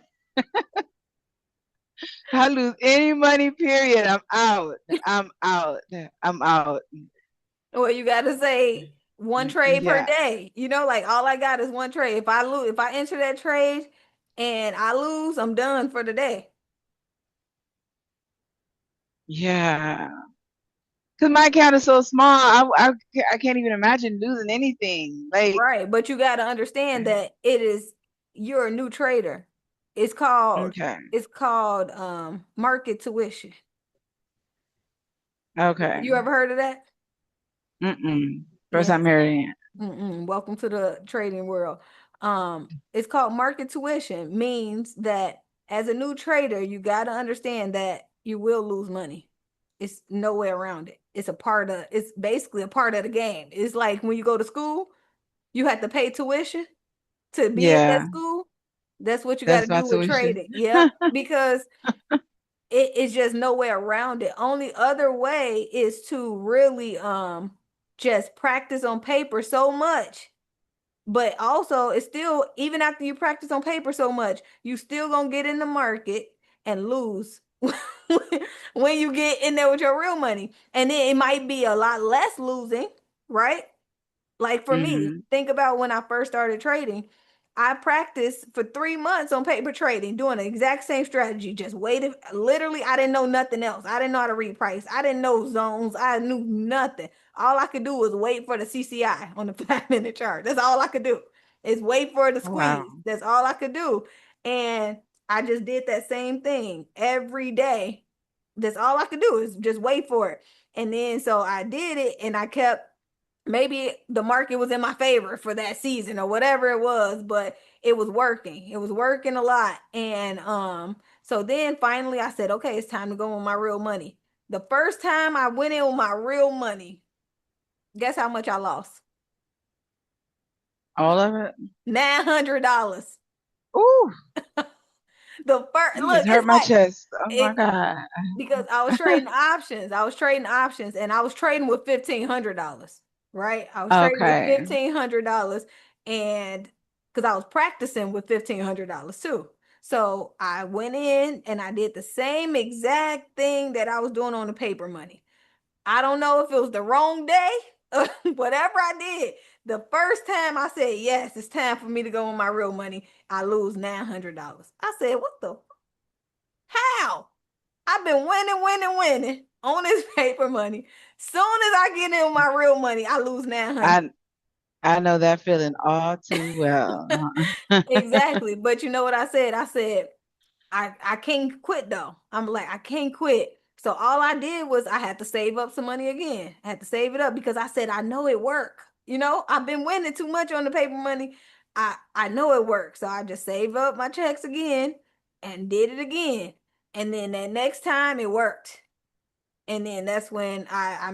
I lose any money, period, I'm out. I'm out. I'm out. Well, you gotta say one trade per Yeah, day. Like all I got is one trade. If I enter that trade and I lose, I'm done for the day. yeah. Because my account is so small, I can't even imagine losing anything. Like, Right. But you gotta understand that you're a new trader. It's called okay, it's called market tuition. okay. You ever heard of that? Mm-mm. First Yes. time hearing it. Welcome to the trading world. It's called market tuition, means that as a new trader, you got to understand that you will lose money. It's no way around it. It's basically a part of the game. It's like when you go to school, you have to pay tuition to be at that Yeah, school. That's what you got to that's my do with tuition. trading. Yep. Because it's just no way around it. Only other way is to really just practice on paper so much. But also, it's still, even after you practice on paper so much, you still gonna get in the market and lose when you get in there with your real money. And then it might be a lot less losing, right? Like for me, Hmm. think about when I first started trading. I practiced for 3 months on paper trading, doing the exact same strategy. Just waited. Literally, I didn't know nothing else. I didn't know how to read price. I didn't know zones. I knew nothing. All I could do was wait for the CCI on the 5 minute chart. That's all I could do is wait for the Wow. squeeze. That's all I could do. And I just did that same thing every day. That's all I could do is just wait for it. And then so I did it and I kept, maybe the market was in my favor for that season or whatever it was, but it was working. It was working a lot. And so then finally I said, okay, it's time to go with my real money. The first time I went in with my real money, guess how much I lost? All of it? $900. Ooh, The first you just look, hurt it's my like chest. Oh my it God. because I was trading options. I was trading options and I was trading with $1,500, right? I was trading with Okay. $1,500 and because I was practicing with $1,500 too. So I went in and I did the same exact thing that I was doing on the paper money. I don't know if it was the wrong day or whatever I did. The first time I said, yes, it's time for me to go on my real money, I lose $900. I said, what the? How? I've been winning, winning, winning on this paper money. Soon as I get in my real money, I lose 900. I know that feeling all too well. Exactly. But you know what I said? I said, I can't quit though. I'm like, I can't quit. So all I did was I had to save up some money again. I had to save it up because I said I know it worked. You know, I've been winning too much on the paper money. I know it works. So I just saved up my checks again and did it again. And then that next time it worked. And then that's when I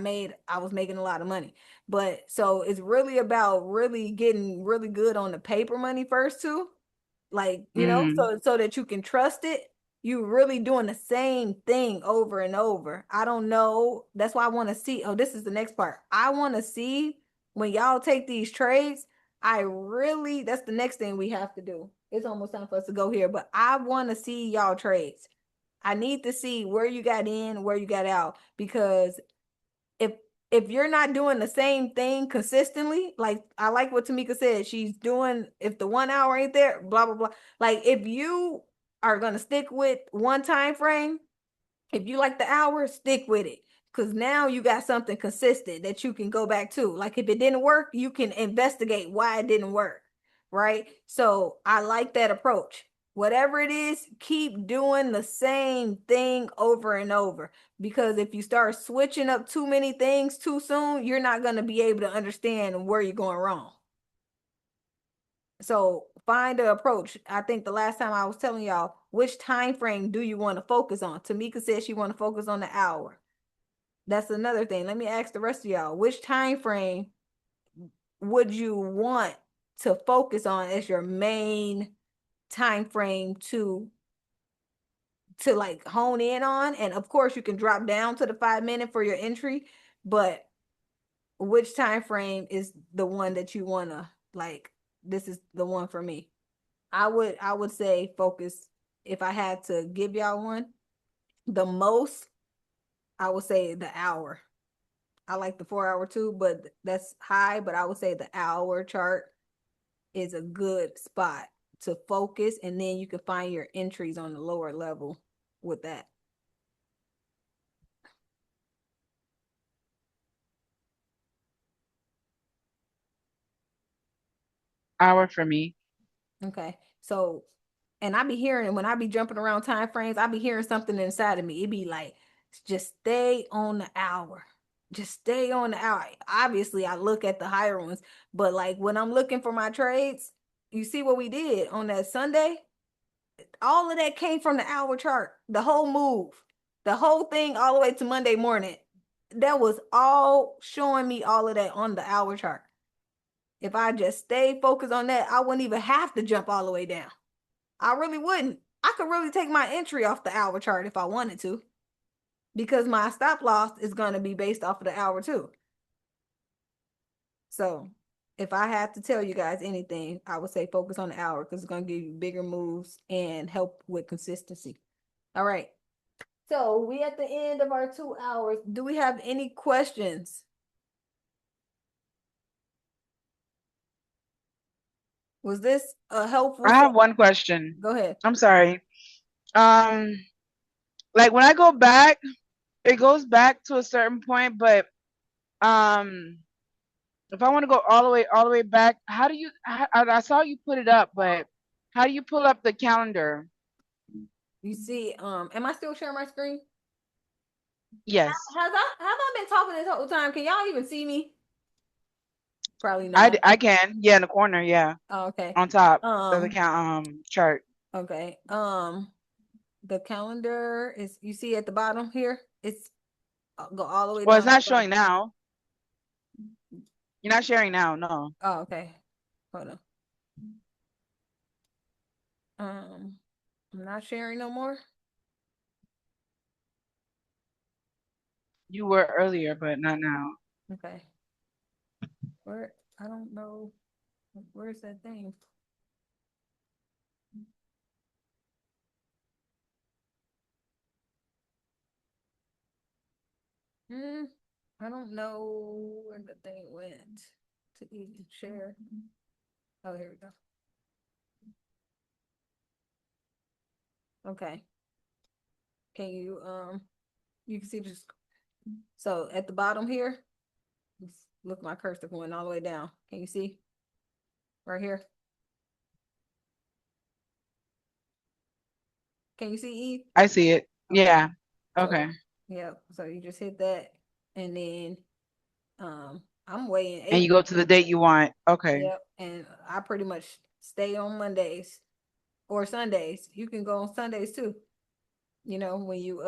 was making a lot of money. But so it's really about really getting really good on the paper money first too, like, you know, Mm, so that you can trust it. You really doing the same thing over and over. I don't know, that's why I want to see. Oh, this is the next part. I want to see when y'all take these trades. I really, that's the next thing we have to do. It's almost time for us to go here, but I want to see y'all trades. I need to see where you got in, where you got out, because if if you're not doing the same thing consistently, like I like what Tamika said, she's doing, if the 1 hour ain't there, blah blah blah. Like if you are gonna stick with one time frame, if you like the hour, stick with it. Because now you got something consistent that you can go back to. Like if it didn't work, you can investigate why it didn't work. Right. So I like that approach. Whatever it is, keep doing the same thing over and over. Because if you start switching up too many things too soon, you're not going to be able to understand where you're going wrong. So find an approach. I think the last time I was telling y'all, which time frame do you want to focus on? Tamika said she want to focus on the hour. That's another thing. Let me ask the rest of y'all, which time frame would you want to focus on as your main time frame to like hone in on? And of course you can drop down to the 5 minute for your entry, but which time frame is the one that you want to, like, this is the one for me? I would say focus. If I had to give y'all one, the most, I would say the hour. I like the 4 hour too, but that's high. But I would say the hour chart is a good spot to focus, and then you can find your entries on the lower level with that. hour for me. Okay. So, and I be hearing, when I be jumping around time frames, I be hearing something inside of me. It be like, just stay on the hour. Just stay on the hour. Obviously, I look at the higher ones, but like when I'm looking for my trades, you see what we did on that Sunday? All of that came from the hour chart. The whole move, the whole thing, all the way to Monday morning. That was all showing me all of that on the hour chart. If I just stay focused on that, I wouldn't even have to jump all the way down. I really wouldn't. I could really take my entry off the hour chart if I wanted to, because my stop loss is going to be based off of the hour too. So if I had to tell you guys anything, I would say focus on the hour because it's going to give you bigger moves and help with consistency. All right. So we at the end of our 2 hours. Do we have any questions? Was this a helpful I set? have one question. Go ahead. I'm sorry. Um, like when I go back, it goes back to a certain point, but um, if I want to go all the way back, how do you? I saw you put it up, but how do you pull up the calendar? You see, am I still sharing my screen? Yes, Have I been talking this whole time? Can y'all even see me? Probably not. I can. Yeah, in the corner. Yeah, Oh, okay. on top of the Um, chart. okay. The calendar is, you see at the bottom here, it's go all the way Well, it's down to not the bottom. showing now. You're not sharing now. No, Oh, okay. Hold on. Um, I'm not sharing no more. you were earlier, but not now. Okay. Where, I don't know. Where's that thing? Hmm. I don't know where the thing went to even share. Oh, here we go. Okay. Can you you can see this. So at the bottom here, look, my cursor going all the way down. Can you see? Right here. Can you see Eve? I see it. Okay. Yeah. So, Okay. yeah. So you just hit that, and then I'm weighing And you 8. go to the date you want. Okay. Yep. And I pretty much stay on Mondays or Sundays. You can go on Sundays too. You know, when you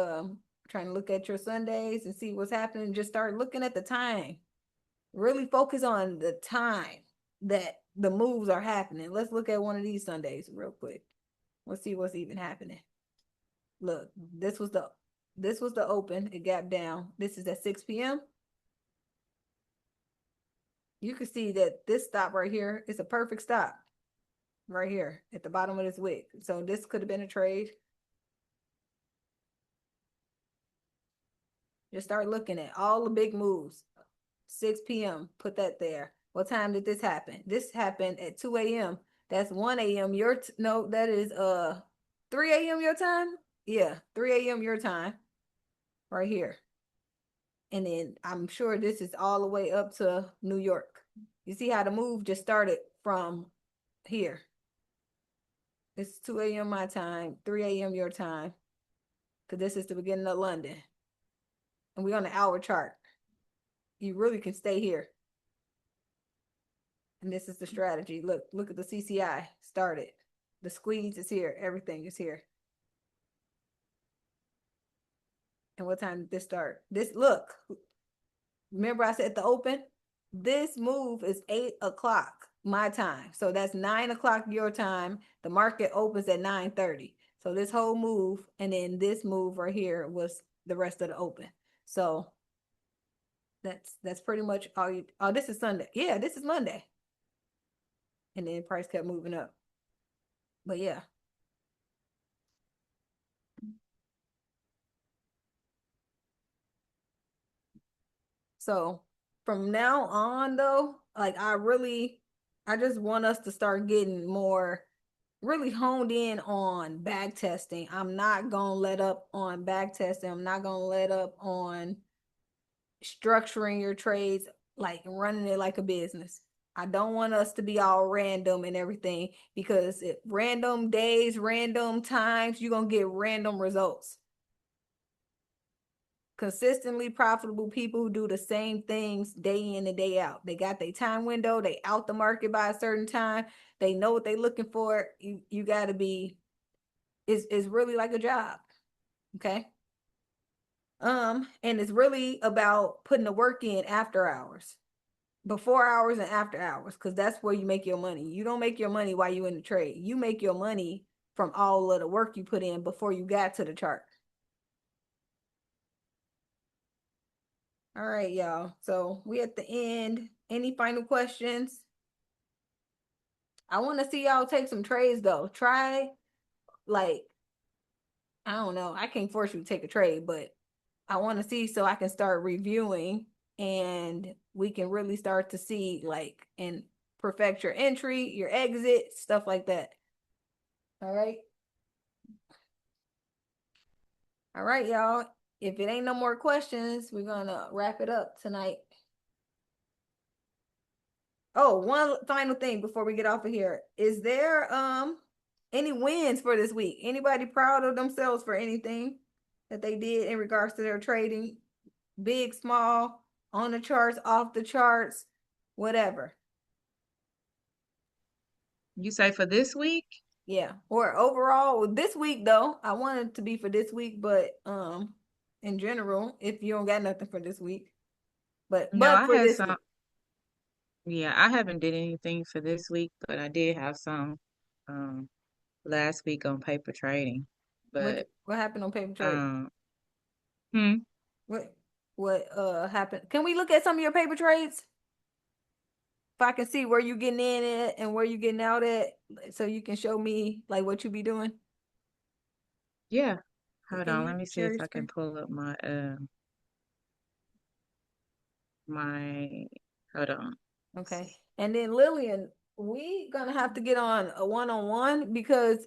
trying to look at your Sundays and see what's happening, just start looking at the time. Really focus on the time that the moves are happening. Let's look at one of these Sundays real quick. Let's see what's even happening. Look, this was the open. It gapped down. This is at 6 p.m. You can see that this stop right here is a perfect stop right here at the bottom of this wick. So this could have been a trade. Just start looking at all the big moves. 6 p.m. Put that there. What time did this happen? This happened at 2 a.m. That's 1 a.m. No, that is 3 a.m. your time. Yeah, 3 a.m. your time right here. And then I'm sure this is all the way up to New York. You see how the move just started from here. It's 2 a.m. my time, 3 a.m. your time, because this is the beginning of London. And we're on the hour chart. You really can stay here. And this is the strategy. Look at the CCI started. The squeeze is here. Everything is here. And what time did this start? Look, remember I said the open? This move is 8 o'clock my time. So that's 9 o'clock your time. The market opens at 9:30. So this whole move and then this move right here was the rest of the open. So that's pretty much all you. Oh, this is Sunday. Yeah, this is Monday. And then price kept moving up. But yeah. So from now on though, like I just want us to start getting more really honed in on back testing. I'm not gonna let up on back testing. I'm not gonna let up on structuring your trades, like running it like a business. I don't want us to be all random and everything because if random days, random times, you're gonna get random results. Consistently profitable people who do the same things day in and day out. They got their time window, they out the market by a certain time, they know what they're looking for. You gotta be, it's really like a job. Okay. And it's really about putting the work in after hours, before hours and after hours, because that's where you make your money. You don't make your money while you're in the trade. You make your money from all of the work you put in before you got to the chart. All right, y'all. So we at the end. Any final questions? I want to see y'all take some trades though. Try, like, I don't know. I can't force you to take a trade, but I want to see so I can start reviewing and we can really start to see like and perfect your entry, your exit, stuff like that. All right. All right, y'all. If it ain't no more questions, we're gonna wrap it up tonight. Oh, one final thing before we get off of here. Is there any wins for this week? Anybody proud of themselves for anything that they did in regards to their trading? Big, small, on the charts, off the charts, whatever. You say for this week? Yeah. Or overall, this week though, I want it to be for this week, but in general, if you don't got nothing for this week. But No, I for had this some. week. Yeah, I haven't did anything for this week, but I did have some um last week on paper trading. But What happened on paper trade? um, hmm, What happened? Can we look at some of your paper trades? If I can see where you getting in at and where you getting out at, so you can show me like what you be doing. yeah. Hold Can on, you let me see share if your I can screen? pull up my hold on. Okay. And then Lillian, we gonna have to get on a one-on-one because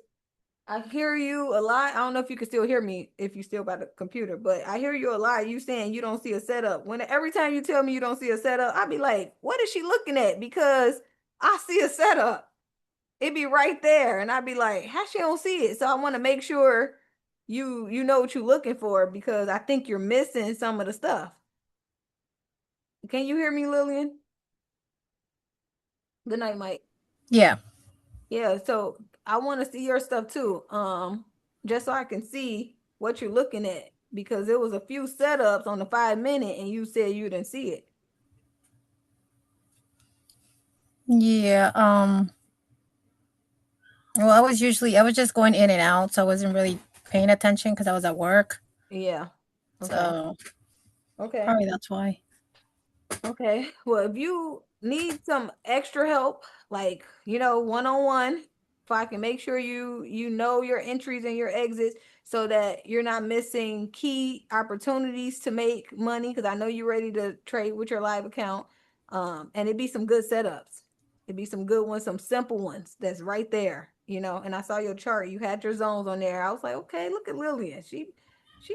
I hear you a lot. I don't know if you can still hear me if you still by the computer, but I hear you a lot. You saying you don't see a setup. When every time you tell me you don't see a setup, I be like, what is she looking at? Because I see a setup. It be right there, and I'd be like, how she don't see it? So I want to make sure you know what you're looking for because I think you're missing some of the stuff. Can you hear me, Lillian? Good night, Mike. Yeah. Yeah, so I want to see your stuff too. Just so I can see what you're looking at because there was a few setups on the 5 minute and you said you didn't see it. Yeah. Well, I was just going in and out, so I wasn't really paying attention because I was at work. Yeah. Okay. So Okay. probably that's why. Okay. Well, if you need some extra help, like, one-on-one, if I can make sure you know your entries and your exits so that you're not missing key opportunities to make money, because I know you're ready to trade with your live account. And it'd be some good setups. It'd be some good ones, some simple ones that's right there, and I saw your chart. You had your zones on there. I was like, okay, look at Lillian. She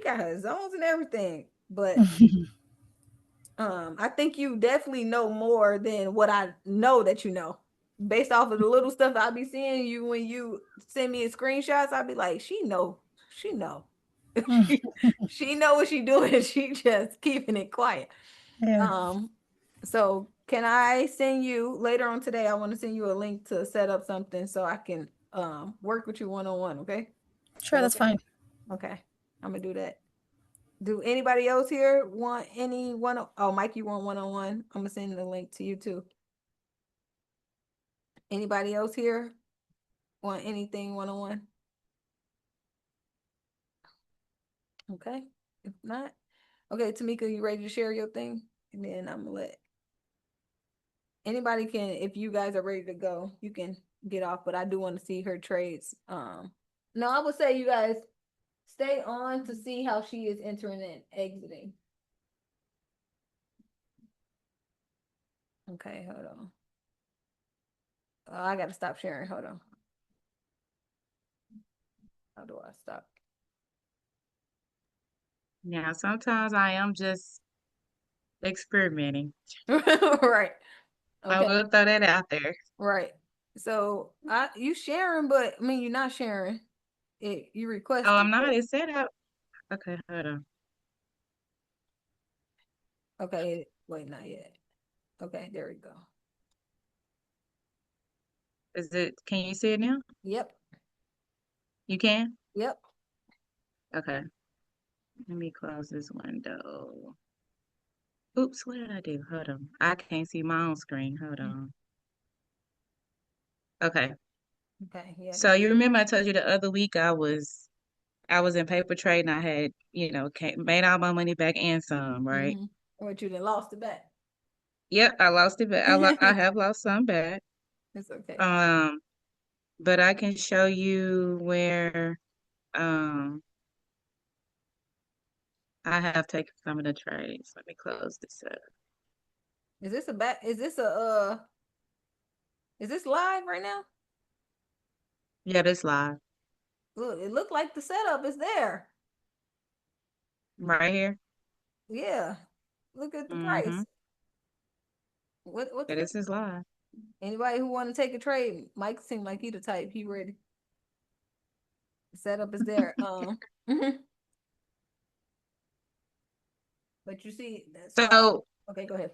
got her zones and everything. But I think you definitely know more than what I know that you know. Based off of the little stuff I be seeing you when you send me screenshots, I'd be like, she know. she, she know what she doing. She just keeping it quiet. Yeah. So can I send you later on today? I want to send you a link to set up something so I can work with you one-on-one, okay? Is Sure, that that's okay? fine. Okay. I'm gonna do that. Do anybody else here want any one? Oh, Mike, you want one-on-one? I'm gonna send the link to you too. Anybody else here want anything one-on-one? Okay. If not, okay, Tamika, you ready to share your thing? And then I'm gonna let anybody can, if you guys are ready to go, you can get off, but I do want to see her trades. No, I would say you guys stay on to see how she is entering and exiting. Okay, hold on. Oh, I gotta stop sharing. Hold on. How do I stop? Yeah, sometimes I am just experimenting. Right. I Okay. will throw that out there. Right. So you sharing, but I mean you're not sharing. You Oh, I'm requested. not. It set up. Okay, hold on. Okay, wait, not yet. Okay, there we go. Is it? Can you see it now? Yep. You can? Yep. Okay. Let me close this window. Oops, what did I do? Hold on. I can't see my own screen. Hold on. Okay. Okay. Yeah. So you remember I told you the other week I was in paper trade and I had, made all my money back and some, right? Mm-hmm. What you done lost it back? Yep, I lost it, but I have lost some back. It's okay. Um, but I can show you where um I have taken some of the trades. Let me close this up. Is this a back? Is this live right now? Yeah, this live Look, it looked like the setup is there. right here. Yeah. Look at the Mm-hmm. price. What's Yeah, good? this is live. Anybody who want to take a trade, Mike seemed like he the type. He ready. The setup is there. But you see, so So okay, go ahead.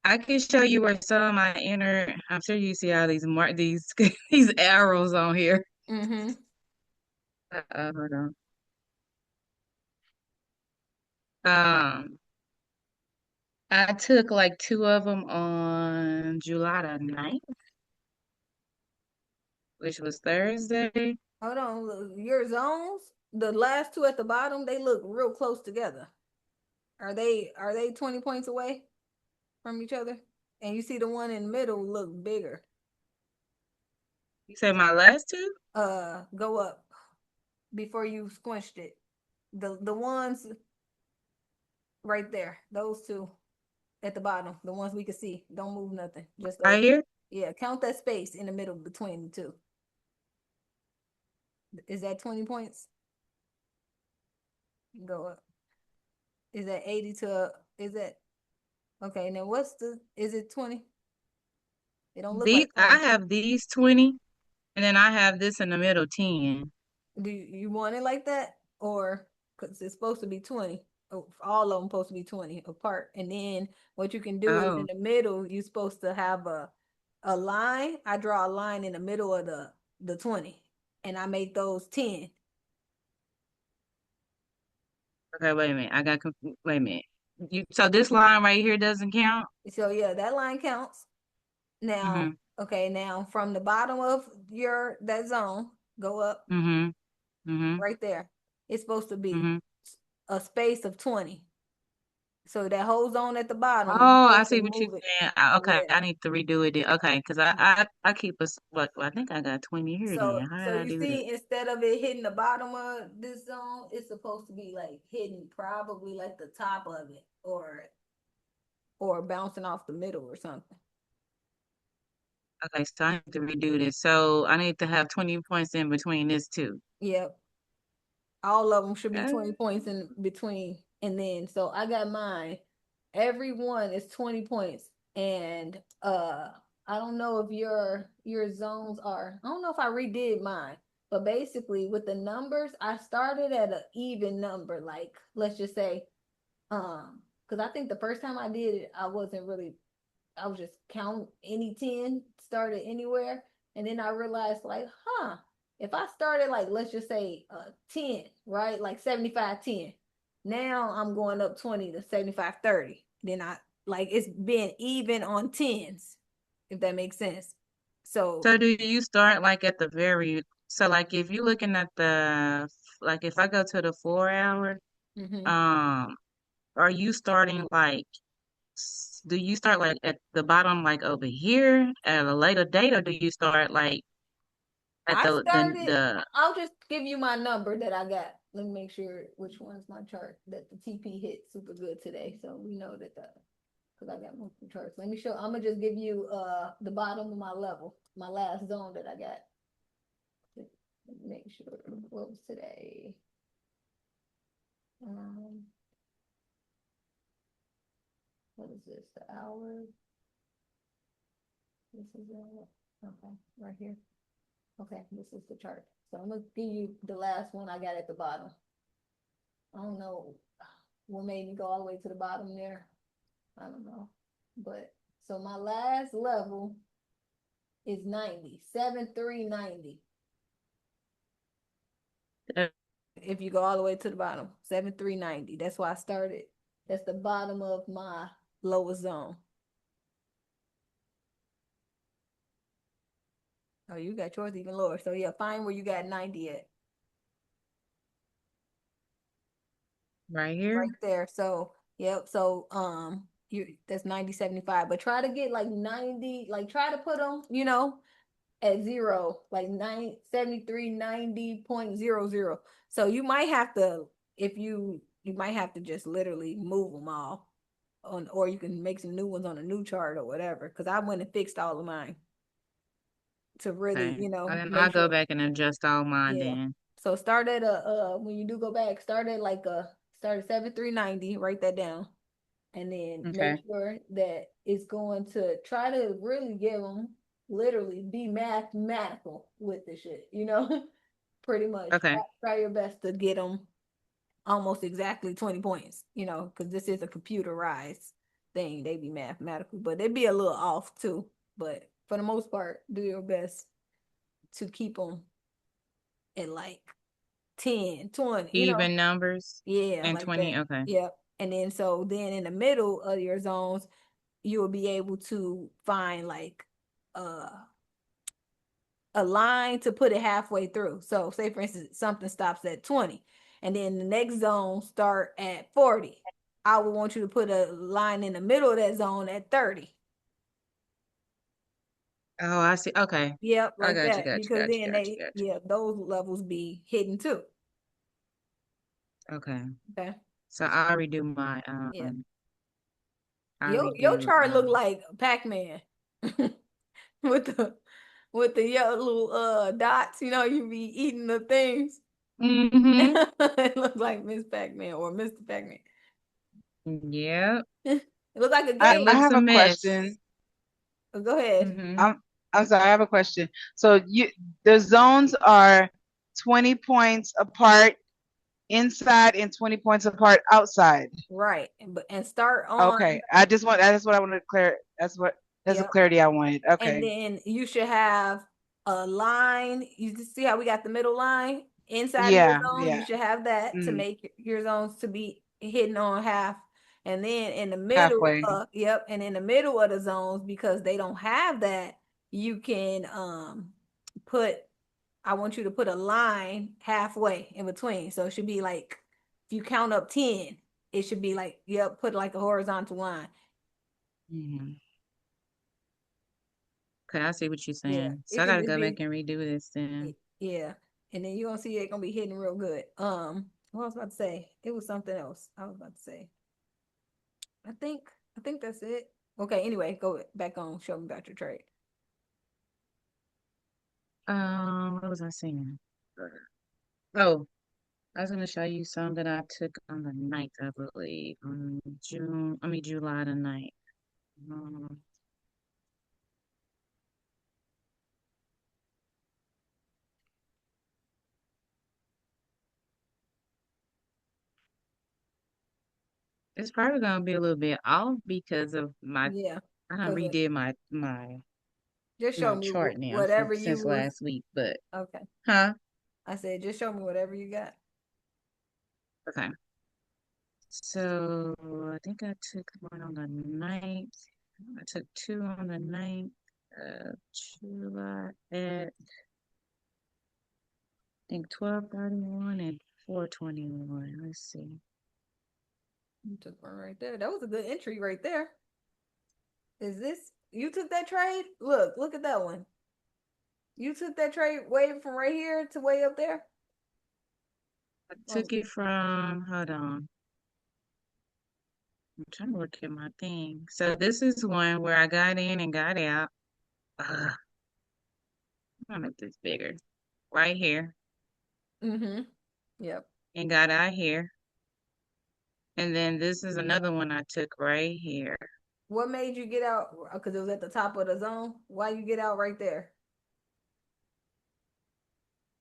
I can show you where some of my inner. I'm sure you see all these these arrows on here. Mm-hmm. Hold on. Um, I took like two of them on July the 9th, which was Thursday. Hold on. Look, your zones, the last two at the bottom, they look real close together. Are they 20 points away from each other? And you see the one in the middle look bigger. You said my last two? Go up before you squinched it. The ones right there, those two at the bottom, the ones we can see. Don't move nothing. Just those. Right here? Yeah, count that space in the middle between the two. Is that 20 points? Go up. Is that 80 to, is that, okay, now is it 20? It don't look These like I 20. have these 20, and then I have this in the middle 10. Do you want it like that? Or, because it's supposed to be 20. Oh, all of them supposed to be 20 apart. And then what you can do is in Oh, the middle, you're supposed to have a line. I draw a line in the middle of the 20. And I make those 10. okay. Wait a minute. Wait a minute. So this line right here doesn't count. So yeah, that line counts. Now, Mm-hmm. okay, now from the bottom of that zone, go up Mm-hmm. Mm-hmm. right there. It's supposed to be Mm-hmm. a space of 20. So that whole zone at the bottom, you're Oh, I supposed to see what you're move it. saying. Okay, Yeah. I need to redo it then. Okay, because I keep us. What? I think I got 20 here. So Then how so did I you do that? see, instead of it hitting the bottom of this zone, it's supposed to be like hitting probably like the top of it or bouncing off the middle or something. Okay, so I need to redo this. So I need to have 20 points in between this two. Yep. All of them should be Uh, 20 points in between. And then so I got mine. Every one is 20 points. And I don't know if your zones are, I don't know if I redid mine, but basically with the numbers, I started at an even number, like let's just say, because I think the first time I did it, I was just counting any 10, started anywhere. And then I realized, like, if I started, like, let's just say 10, right? Like 75, 10. Now I'm going up 20 to 75, 30. Then like, it's been even on tens, if that makes sense. So, so do you start like at the very? So like if you're looking at like if I go to the 4 hour, mhm. um, are you starting like? Do you start like at the bottom, like over here at a later date, or do you start like at I the started, I'll just give you my number that I got. Let me make sure which one's my chart that the TP hit super good today. So we know that because I got multiple charts. Let me show, I'm gonna just give you the bottom of my level, my last zone that I got. Make sure what was today. Um, what is this? The hour. This is okay, right here. Okay, this is the chart. So I'm gonna give you the last one I got at the bottom. I don't know what made me go all the way to the bottom there. I don't know. But so my last level is 90, 7390. uh, If you go all the way to the bottom, 7390. That's why I started. That's the bottom of my lowest zone. Oh, you got yours even lower. So yeah, find where you got 90 at. right here? Right there. So yep. So that's 90, 75. But try to get like 90, like try to put them, at zero, like 97390.00. So you might have to, if you might have to just literally move them all on, or you can make some new ones on a new chart or whatever. Because I went and fixed all of mine to really, Okay. And then I'll make go sure. back and adjust all mine Yeah. then. So start at when you do go back, start at 7390, write that down. And then make Okay. sure that it's going to try to really give them literally be mathematical with the shit, pretty much Okay. try your best to get them almost exactly 20 points, because this is a computerized thing. They be mathematical, but they be a little off too. But for the most part, do your best to keep them at like 10, 20, Even numbers yeah, and like 20. that. Okay. Yep. And then so then in the middle of your zones, you will be able to find like uh a line to put it halfway through. So say for instance something stops at 20 and then the next zone start at 40. I would want you to put a line in the middle of that zone at 30. Oh, I see. Okay. Yep, I like got you, that. got you, Because got you, then got you, got yeah, those levels be hidden too. you. Okay. Okay. So I'll redo my Yeah. I'll Your redo chart look like Pac-Man with the with the yellow little dots. You know, you be eating the things. Mm-hmm. It looks like Miss Pac-Man or Mr. Pac-Man. Yep. It looks like a It I game. looks have a a mess. question. Go ahead. Mm-hmm. I'm sorry, I have a question. So the zones are 20 points apart inside and 20 points apart outside. Right. And start Okay. on. That's what I wanted to clear. That's the Yep. clarity I wanted. And Okay. then you should have a line. You just see how we got the middle line inside of your Yeah, zone. You yeah. should have that to Mm, make your zones to be hitting on half. And then in the middle, halfway. yep, and in the middle of the zones, because they don't have that, you can put, I want you to put a line halfway in between. So it should be like if you count up 10, it should be like, yep, put like a horizontal line. Mm-hmm. Okay, I see what you're Yeah, saying. So it I can gotta just go back be. and redo this then. Yeah. And then you're gonna see it gonna be hitting real good. What I was about to say, it was something else I was about to say. I think I think that's it. Okay, anyway, go back on, show me about your trade. What was I saying? Oh, I was gonna show you some that I took on the ninth, I believe, on July the ninth. Um, it's probably gonna be a little bit off because of Yeah, I done because redid my just show my me chart now from whatever you since was. last week, but Okay, huh? I said just show me whatever you got. Okay. So I think I took one on the ninth. I took two on the ninth of July at I think 12:31 and 4:21. Let's see. You took one right there. That was a good entry right there. Is this you took that trade? Look at that one. You took that trade way from right here to way up there. I took it from, hold on. I'm trying to look at my thing. So this is one where I got in and got out. I'm gonna make this bigger. Right here. Mm-hmm. Yep. And got out here. And then this is another one I took right here. What made you get out? Because it was at the top of the zone. Why you get out right there?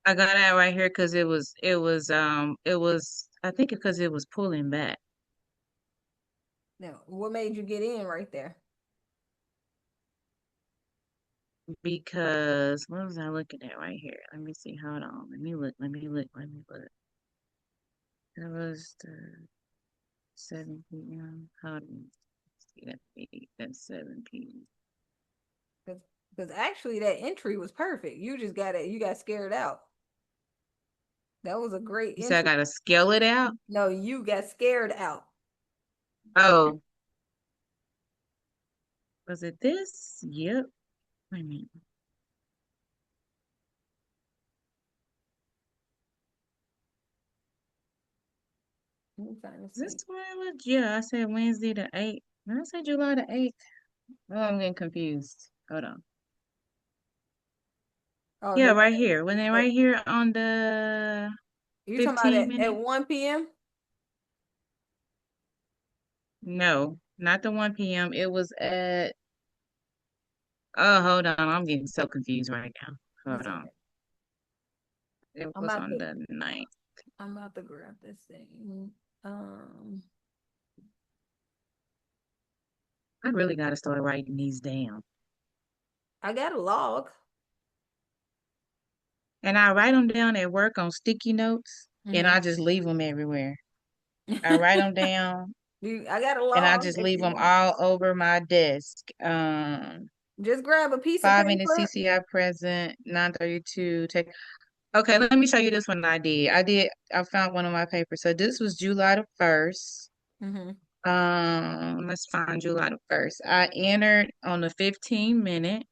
I got out right here because it was I think because it was pulling back. Now, what made you get in right there? Because what was I looking at right here? Let me see. Hold on. Let me look. That was the 7 p.m. Hold on. See that that's 7 p.m. Because actually that entry was perfect. You just got it. You got scared out. That was a great You said I entry. gotta scale it out? No, you got scared out. Oh, was it this? Yep. Wait a minute. I'm trying to Is this see. where it was? Yeah, I said Wednesday the 8th. Did I say July the 8th? Oh, I'm getting confused. Hold on. Oh, Yeah, right here. When they uh, right here on the you talking about 15 at minute? 1 p.m.? No, not the 1 p.m. It was at, oh, hold on. I'm getting so confused right now. Hold It's on. okay. It I'm was about on to the ninth. I'm about to grab this thing. Um, I really got to start writing these down. I got a log. And I write them down at work on sticky notes and Mm-hmm. I just leave them everywhere. I write them down I got a and I log just if leave you them want. all over my desk. Just grab a piece of 5 minutes paper. CCI present, 9:32. Take. Okay, let me show you this one I found one on my paper. So this was July the 1st. Mm-hmm. Let's find July the 1st. I entered on the 15 minute.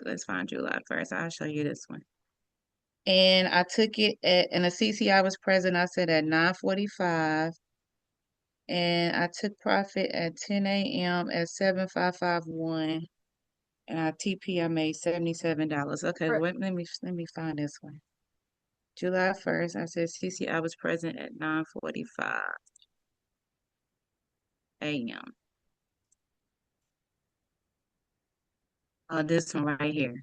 Let's find July 1st. I'll show you this one. And I took it and the CCI was present. I said at 9:45. And I took profit at 10 a.m. at 7551. And our TP I made $77. Okay, For- let me find this one. July 1st, I said CC, I was present at 9:45 a.m. This one right here,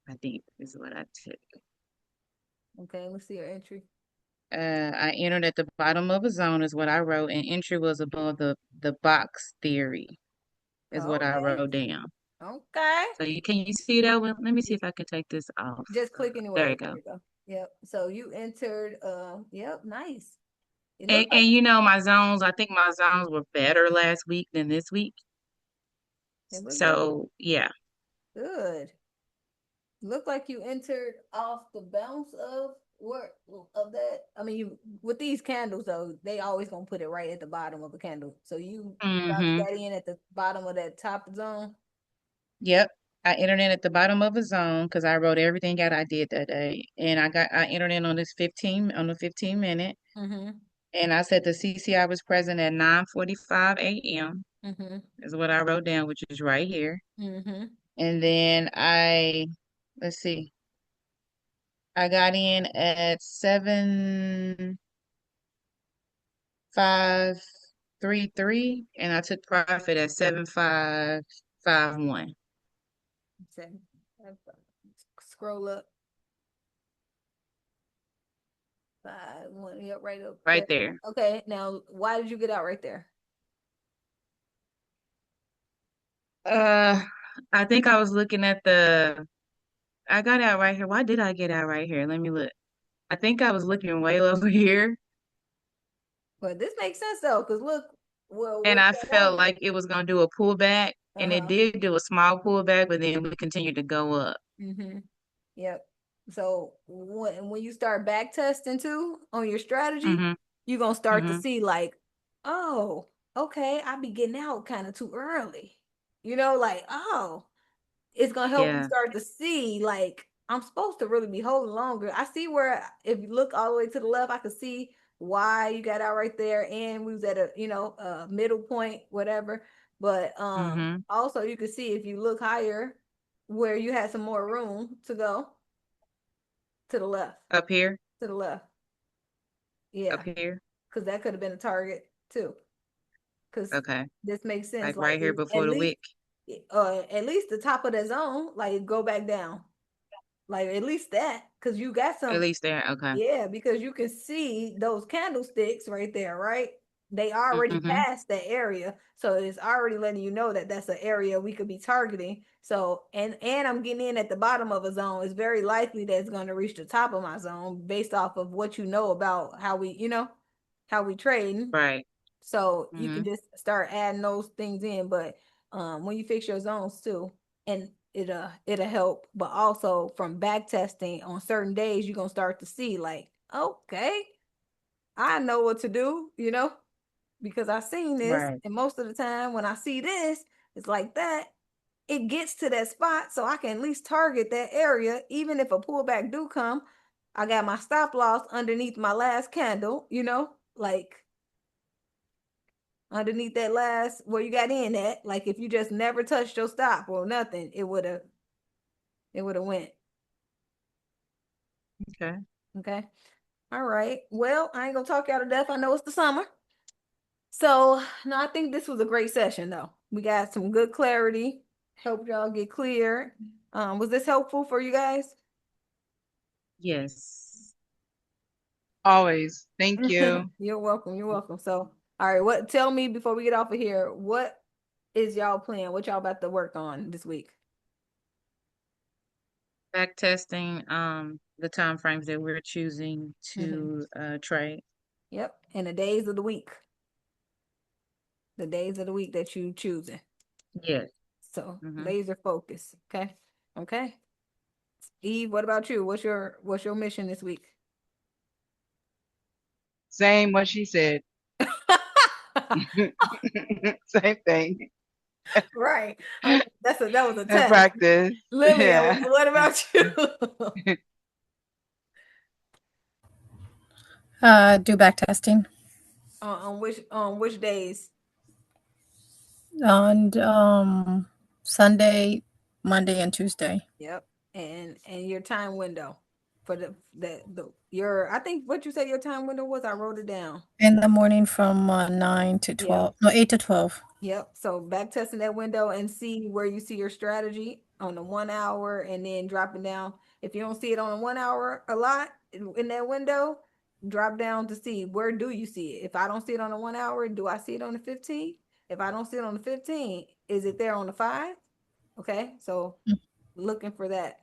I think is what I took. Okay, let's see your entry. I entered at the bottom of a zone is what I wrote, and entry was above the box theory is what I Okay. wrote down. Okay. So can you see that one? Let me see if I can take this off. Just click There anywhere. you There go. you go. Yep. So you entered, yep, nice. It And, looked like and you know my zones, I think my zones were better last week than this week. it looked good. So yeah. Good. Looked like you entered off the bounce of what of that. I mean, you with these candles though, they always gonna put it right at the bottom of the candle. So you probably Mm-hmm. got in at the bottom of that top zone. Yep. I entered in at the bottom of a zone because I wrote everything out I did that day. And I entered in on the 15 minute. Mm-hmm. And I said the CCI was present at 9:45 a.m. Mm-hmm. is what I wrote down, which is right here. Mm-hmm. And then let's see, I got in at 7:533, and I took profit at 7:551. Scroll up. 5 1. Yep, right up there. Right there. Okay, now why did you get out right there? Uh, I think I was looking at I got out right here. Why did I get out right here? Let me look. I think I was looking way over here, But this makes sense though, because look, well, and what I you got felt like it was gonna do a pullback, and it uh-huh. did do a small pullback, but then we continued to go up. Mm-hmm. Yep. So when you start back testing too on your strategy, Mm-hmm. you're gonna start to Mm-hmm. see like, oh, okay, I be getting out kind of too early. You know, like, oh, it's gonna help you Yeah. start to see like I'm supposed to really be holding longer. I see where if you look all the way to the left, I could see why you got out right there, and we was at a middle point, whatever. But Mm-hmm. also you can see if you look higher where you had some more room to go to the left, Up here. to the left. Up Yeah, here. because that could have been a target too. Because Okay. this makes sense. Like Like right here before the wick. at least the top of the zone, like go back down. Like at least that, because you got At some, least there. Okay. yeah, because you can see those candlesticks right there, right? They already Mm-hmm. passed that area, so it's already letting you know that that's an area we could be targeting. So, and I'm getting in at the bottom of a zone. It's very likely that it's going to reach the top of my zone based off of what you know about how how we trade. Right. So you Mm-hmm. can just start adding those things in. But when you fix your zones too, and it'll help. But also from back testing on certain days, you're gonna start to see like, okay, I know what to do, because I've seen this. Right. And most of the time when I see this, it's like that. It gets to that spot, so I can at least target that area, even if a pullback do come. I got my stop loss underneath my last candle, like underneath that last where you got in at. Like if you just never touched your stop or nothing, it would have went. Okay. Okay. All right. Well, I ain't gonna talk you out of death. I know it's the summer. So no, I think this was a great session though. We got some good clarity. Helped y'all get clear. Was this helpful for you guys? Yes. Always. Thank you. You're welcome. You're welcome. So, all right, tell me before we get off of here, what is y'all plan? What y'all about to work on this week? Back testing the time frames that we're choosing Mm-hmm. to trade. Yep. And the days of the week. The days of the week that you choosing. Yes. So Mm-hmm. laser focus. Okay. Okay. Eve, what about you? What's your mission this week? Same what she said. Same thing. Right. Okay. That was a And test. practice. Lillian, Yeah. what about you? Do back testing on which days? on Sunday Monday and Tuesday. Yep. And your time window for the your I think what you said your time window was, I wrote it down. In the morning from 9 to Yeah. 12. No, 8 to 12. Yep. So back testing that window and see where you see your strategy on the 1 hour and then dropping down. If you don't see it on the 1 hour a lot in that window, drop down to see where do you see it. If I don't see it on the 1 hour, do I see it on the 15? If I don't see it on the 15, is it there on the 5? Okay. So looking for that.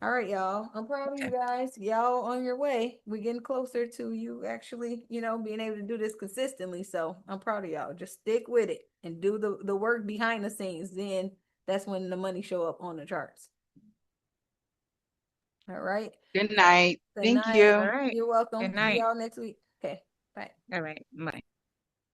All right, y'all. I'm proud of you guys. Y'all on your way. We're getting closer to you actually, being able to do this consistently. So I'm proud of y'all. Just stick with it and do the work behind the scenes. Then that's when the money show up on the charts. All right. Good night. Good Thank night. All you. right. You're welcome. Good See night. y'all next week. Okay. Bye. All right. Bye.